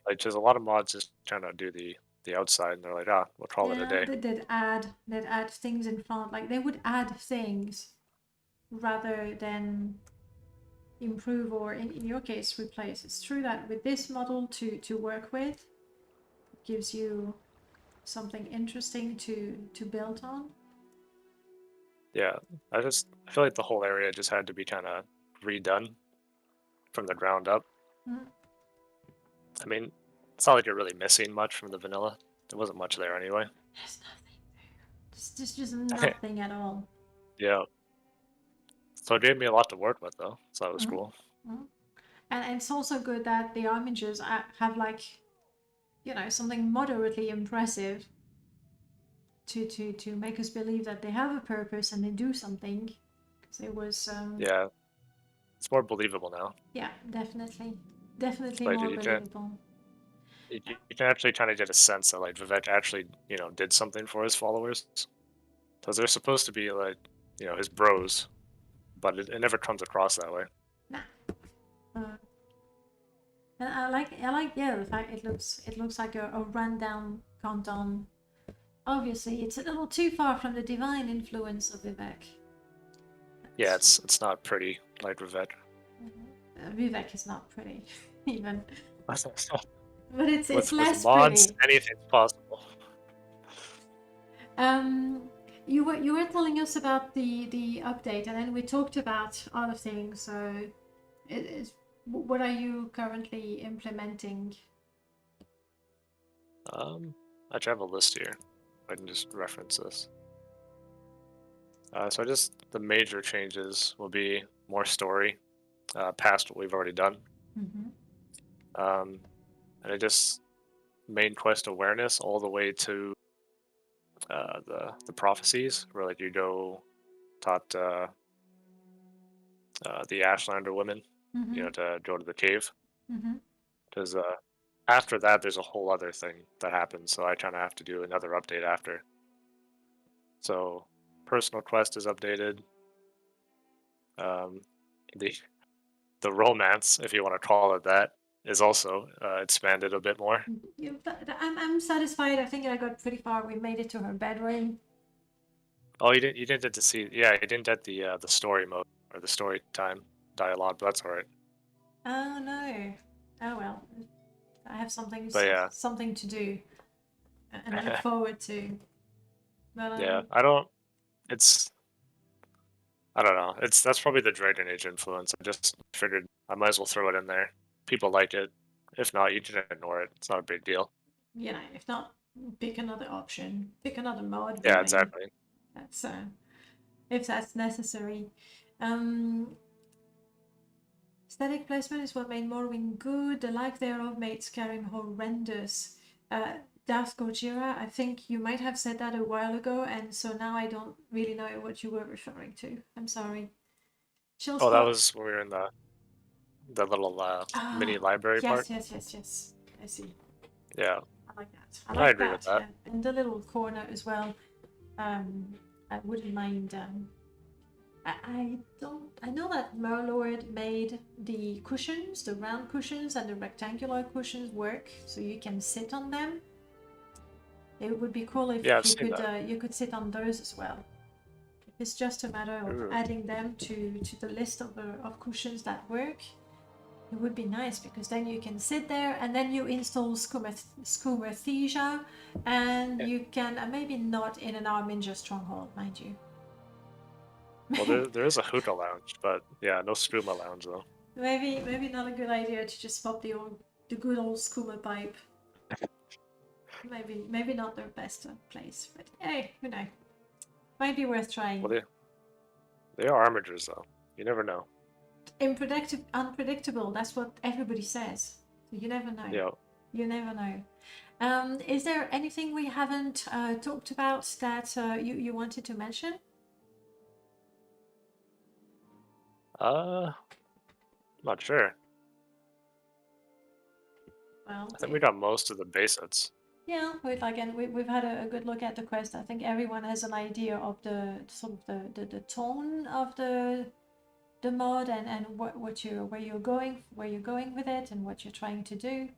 Like, there's a lot of mods just trying to do the outside, and they're like, we'll call it a day. They'd add things in front, like they would add things, rather than improve or in your case replace. It's true that with this model to work with, it gives you something interesting to build on. Yeah, I feel like the whole area just had to be kind of redone from the ground up. Mm. I mean, it's not like you're really missing much from the vanilla. There wasn't much there anyway. There's nothing there. There's just nothing at all. Yeah. So it gave me a lot to work with, though, so that was Mm. cool. Mm. And it's also good that the Armigers have like, you know, something moderately impressive to make us believe that they have a purpose and they do something. Because it was Yeah, it's more believable now. yeah, definitely Like more believable. you can actually kind of get a sense that like Vivek actually, did something for his followers. Because they're supposed to be like, his bros, but it never comes across that way. Nah. And I like yeah, the fact it looks like a rundown canton. Obviously, it's a little too far from the divine influence of Vivek. Yeah, it's not pretty like Vivek. Vivek is not pretty, even. With But it's less mods, pretty. anything's possible. You were telling us about the update, and then we talked about other things. So, what are you currently implementing? I have a list here. I can just reference this. So the major changes will be more story, past what we've already done. And it just main quest awareness all the way to the prophecies, where like you go taught the Ashlander women, to go to the cave. Because after that, there's a whole other thing that happens. So I kind of have to do another update after. So personal quest is updated. Um, the the romance, if you want to call it that, is also expanded a bit more. I'm satisfied. I think I got pretty far. We made it to her bedroom. Oh, you didn't get to see. Yeah, you didn't get the story mode or the story time dialogue, but that's all right. Oh no. Oh well. I have But yeah, something to do and look forward to. But yeah, I don't. It's I don't know. That's probably the Dragon Age influence. I just figured I might as well throw it in there. People like it. If not, you can ignore it. It's not a big deal. you know, if not, pick another option. Pick another mod. Yeah, Really. exactly. That's if that's necessary. Um, Static placement is what made Morrowind good. The lack thereof made Skyrim horrendous. Darth Gojira, I think you might have said that a while ago, and so now I don't really know what you were referring to. I'm sorry. Oh, that was when we were in the little mini library part. Yes. I see. Yeah, I like that. I agree with that. Yeah. And the little corner as well. I wouldn't mind. I know that Merlord made the cushions, the round cushions and the rectangular cushions work, so you can sit on them. It would be cool if you could sit on those as well. If it's just a matter of adding them to the list of cushions that work, it would be nice, because then you can sit there and then you install Scumerthesia, and you can maybe not in an Arminger stronghold, mind you. Well, there is a hookah lounge, but yeah, no skooma lounge though. Maybe not a good idea to just pop the good old skooma pipe. Maybe not their best place, but hey, who knows? Might be worth trying. Well, they are Armigers though. You never know. Unpredictable. That's what everybody says. So you never know. Yeah. You never know. Is there anything we haven't talked about that you wanted to mention? Not sure. Well, I think we got most of the basics. Yeah, we've had a good look at the quest. I think everyone has an idea of the sort of the tone of the mod and where you're going with it and what you're trying to do.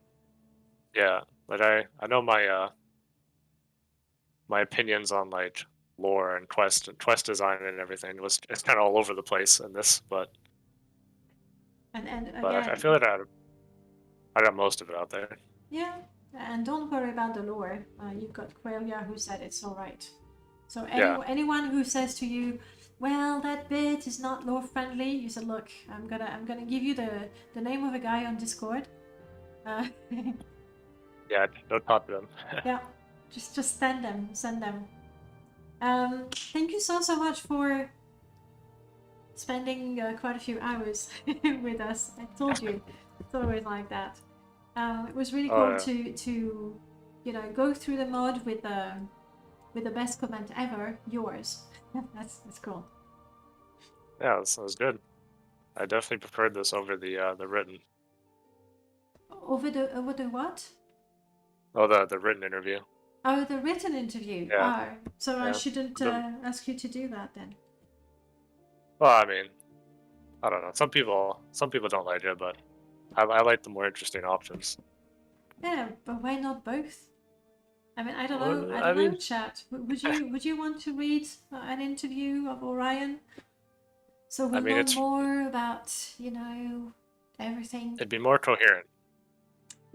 Yeah, but I know my my opinions on like lore and quest design and everything it's kind of all over the place in this, but And I again, feel that I got most of it out there. yeah, and don't worry about the lore. You've got Quelia who said it's all right. So Yeah. anyone who says to you, "Well, that bit is not lore friendly," you said, "Look, I'm gonna give you the name of a guy on Discord." Yeah, don't talk to them. Yeah, just send them. Thank you so much for spending quite a few hours with us. I told you, it's always like that. It was really cool Yeah. to go through the mod with the best comment ever, yours. That's cool. Yeah, this was good. I definitely preferred this over the written. Over the what? Oh, the written interview. Oh, the written interview. Yeah. Oh, so I Yeah. shouldn't ask you to do that then. Well, I mean, I don't know. Some people don't like it, but I like the more interesting options. Yeah, but why not both? I mean, I don't Well, know. I I don't know, mean- chat. Would you want to read an interview of Orion? So we'll mean, know it's- more about, everything. It'd be more coherent.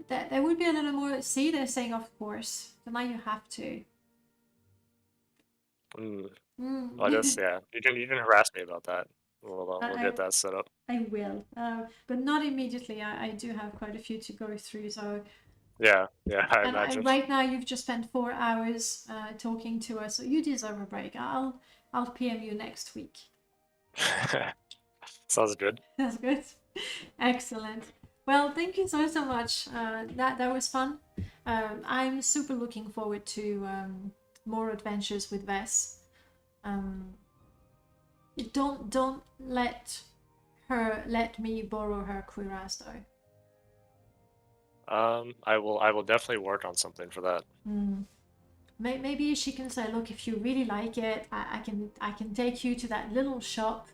There would be a little more. See, they're saying, of course. So now you have to. Mm. Mm. Well, just yeah. You can harass me about that. We'll I- get that set up. I will, but not immediately. I do have quite a few to go through. So, Yeah, I and imagine. right now you've just spent 4 hours talking to us, so you deserve a break. I'll PM you next week. Sounds good. That's good. Excellent. Well, thank you so much. That was fun. I'm super looking forward to more adventures with Vess. Don't let me borrow her cuirass though. I will definitely work on something for that. Maybe she can say, look, if you really like it, I can take you to that little shop,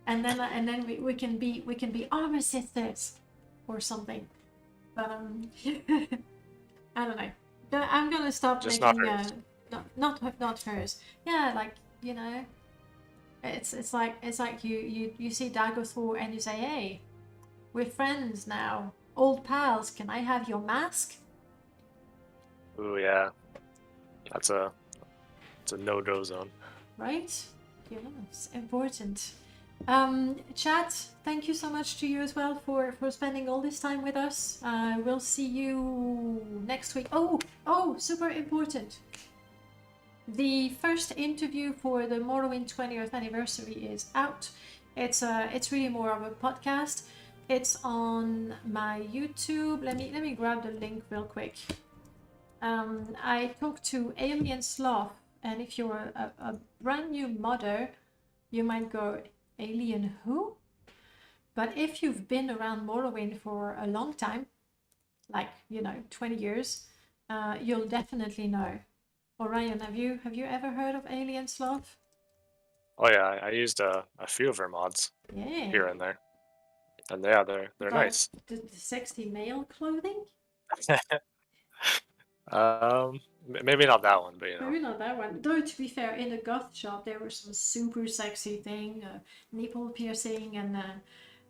and then we can be armor sisters or something. But I don't know. I'm gonna stop Just making not hers. not hers. Yeah, like it's like you see Dagothor and you say, hey, we're friends now, old pals. Can I have your mask? Ooh, yeah. It's a no-go zone. Right? It's important. Chat, thank you so much to you as well for spending all this time with us. We'll see you next week. Oh, super important. The first interview for the Morrowind 20th anniversary is out. It's really more of a podcast. It's on my YouTube. Let me grab the link real quick. I talked to Alien Sloth, and if you're a brand new modder, you might go, Alien who? But if you've been around Morrowind for a long time, like 20 years, you'll definitely know. Orion, have you ever heard of Alien Sloth? Oh yeah, I used a few of her mods Yeah. here and there, and yeah, they're Like nice. the sexy male clothing? Maybe not that one, but Maybe not that one. Though to be fair, in the goth shop there was some super sexy thing, nipple piercing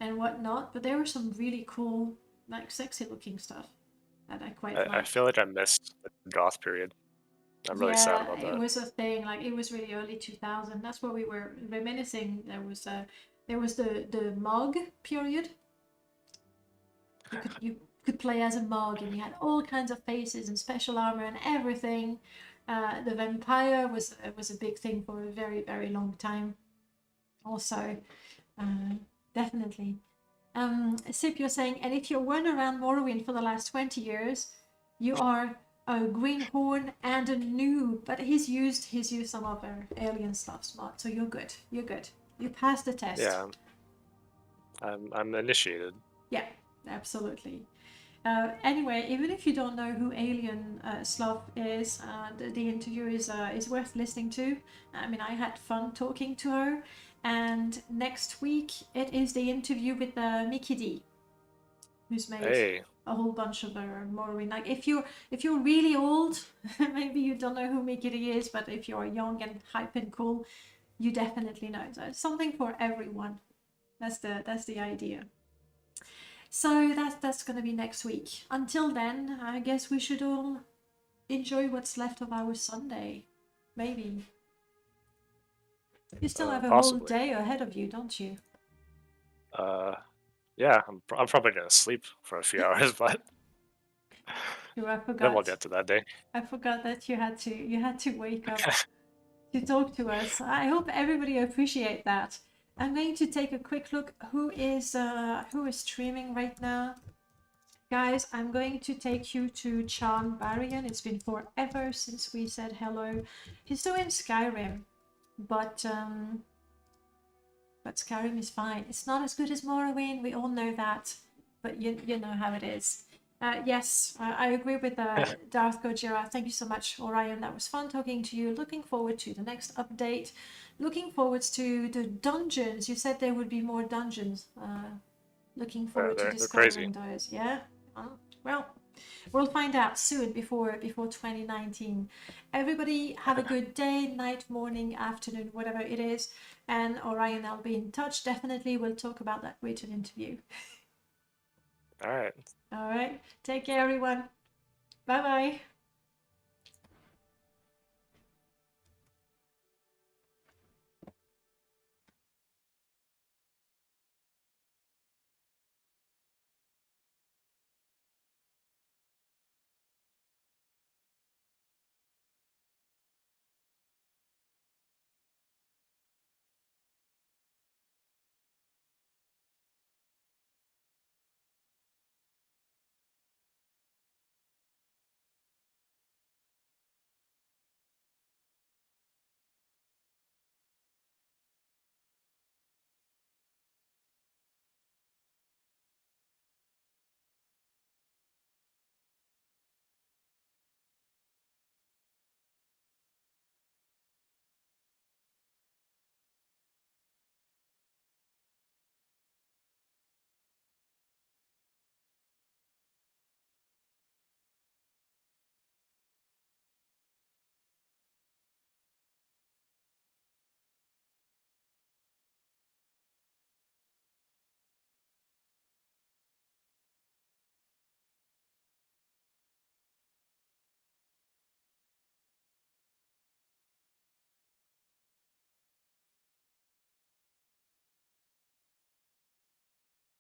and whatnot. But there were some really cool, like sexy looking stuff that I quite I liked. feel like I missed the goth period. I'm really sad about Yeah, that. it was a thing. Like it was really early 2000. That's what we were reminiscing. There was the Mog period. You could play as a Mog, and you had all kinds of faces and special armor and everything. The vampire was a big thing for a very, very long time. Also, definitely. Sip, you're saying, and if you weren't around Morrowind for the last 20 years, you are a greenhorn and a noob. But he's used some of our alien stuff smart, so you're good. You're good. You passed the test. Yeah, I'm initiated. Yeah, absolutely. Anyway, even if you don't know who Alien Sloth is, the interview is worth listening to. I mean, I had fun talking to her. And next week, it is the interview with Mickey D, who's made Hey, a whole bunch of Morrowind. Like if you're really old, maybe you don't know who Mickey is, but if you're young and hype and cool, you definitely know. So it's something for everyone. That's the idea. So that's gonna be next week. Until then, I guess we should all enjoy what's left of our Sunday. Maybe. You still have a whole Possibly. day ahead of you, don't you? Yeah, I'm probably gonna sleep for a few hours, but I then we'll forgot. get to that day. I forgot that you had to wake up to talk to us. I hope everybody appreciate that. I'm going to take a quick look who is streaming right now. Guys, I'm going to take you to Chan Barian. It's been forever since we said hello. He's doing Skyrim, but Skyrim is fine. It's not as good as Morrowind, we all know that, but you know how it is. Yes, I agree with Darth Gojira. Thank you so much, Orion. That was fun talking to you. Looking forward to the next update. Looking forward to the dungeons. You said there would be more dungeons. Looking forward to They're crazy. discovering those. Yeah. Well, we'll find out soon before 2019. Everybody have a good day, night, morning, afternoon, whatever it is. And Orion, I'll be in touch. Definitely, we'll talk about that written interview. All right. All right. Take care, everyone. Bye-bye.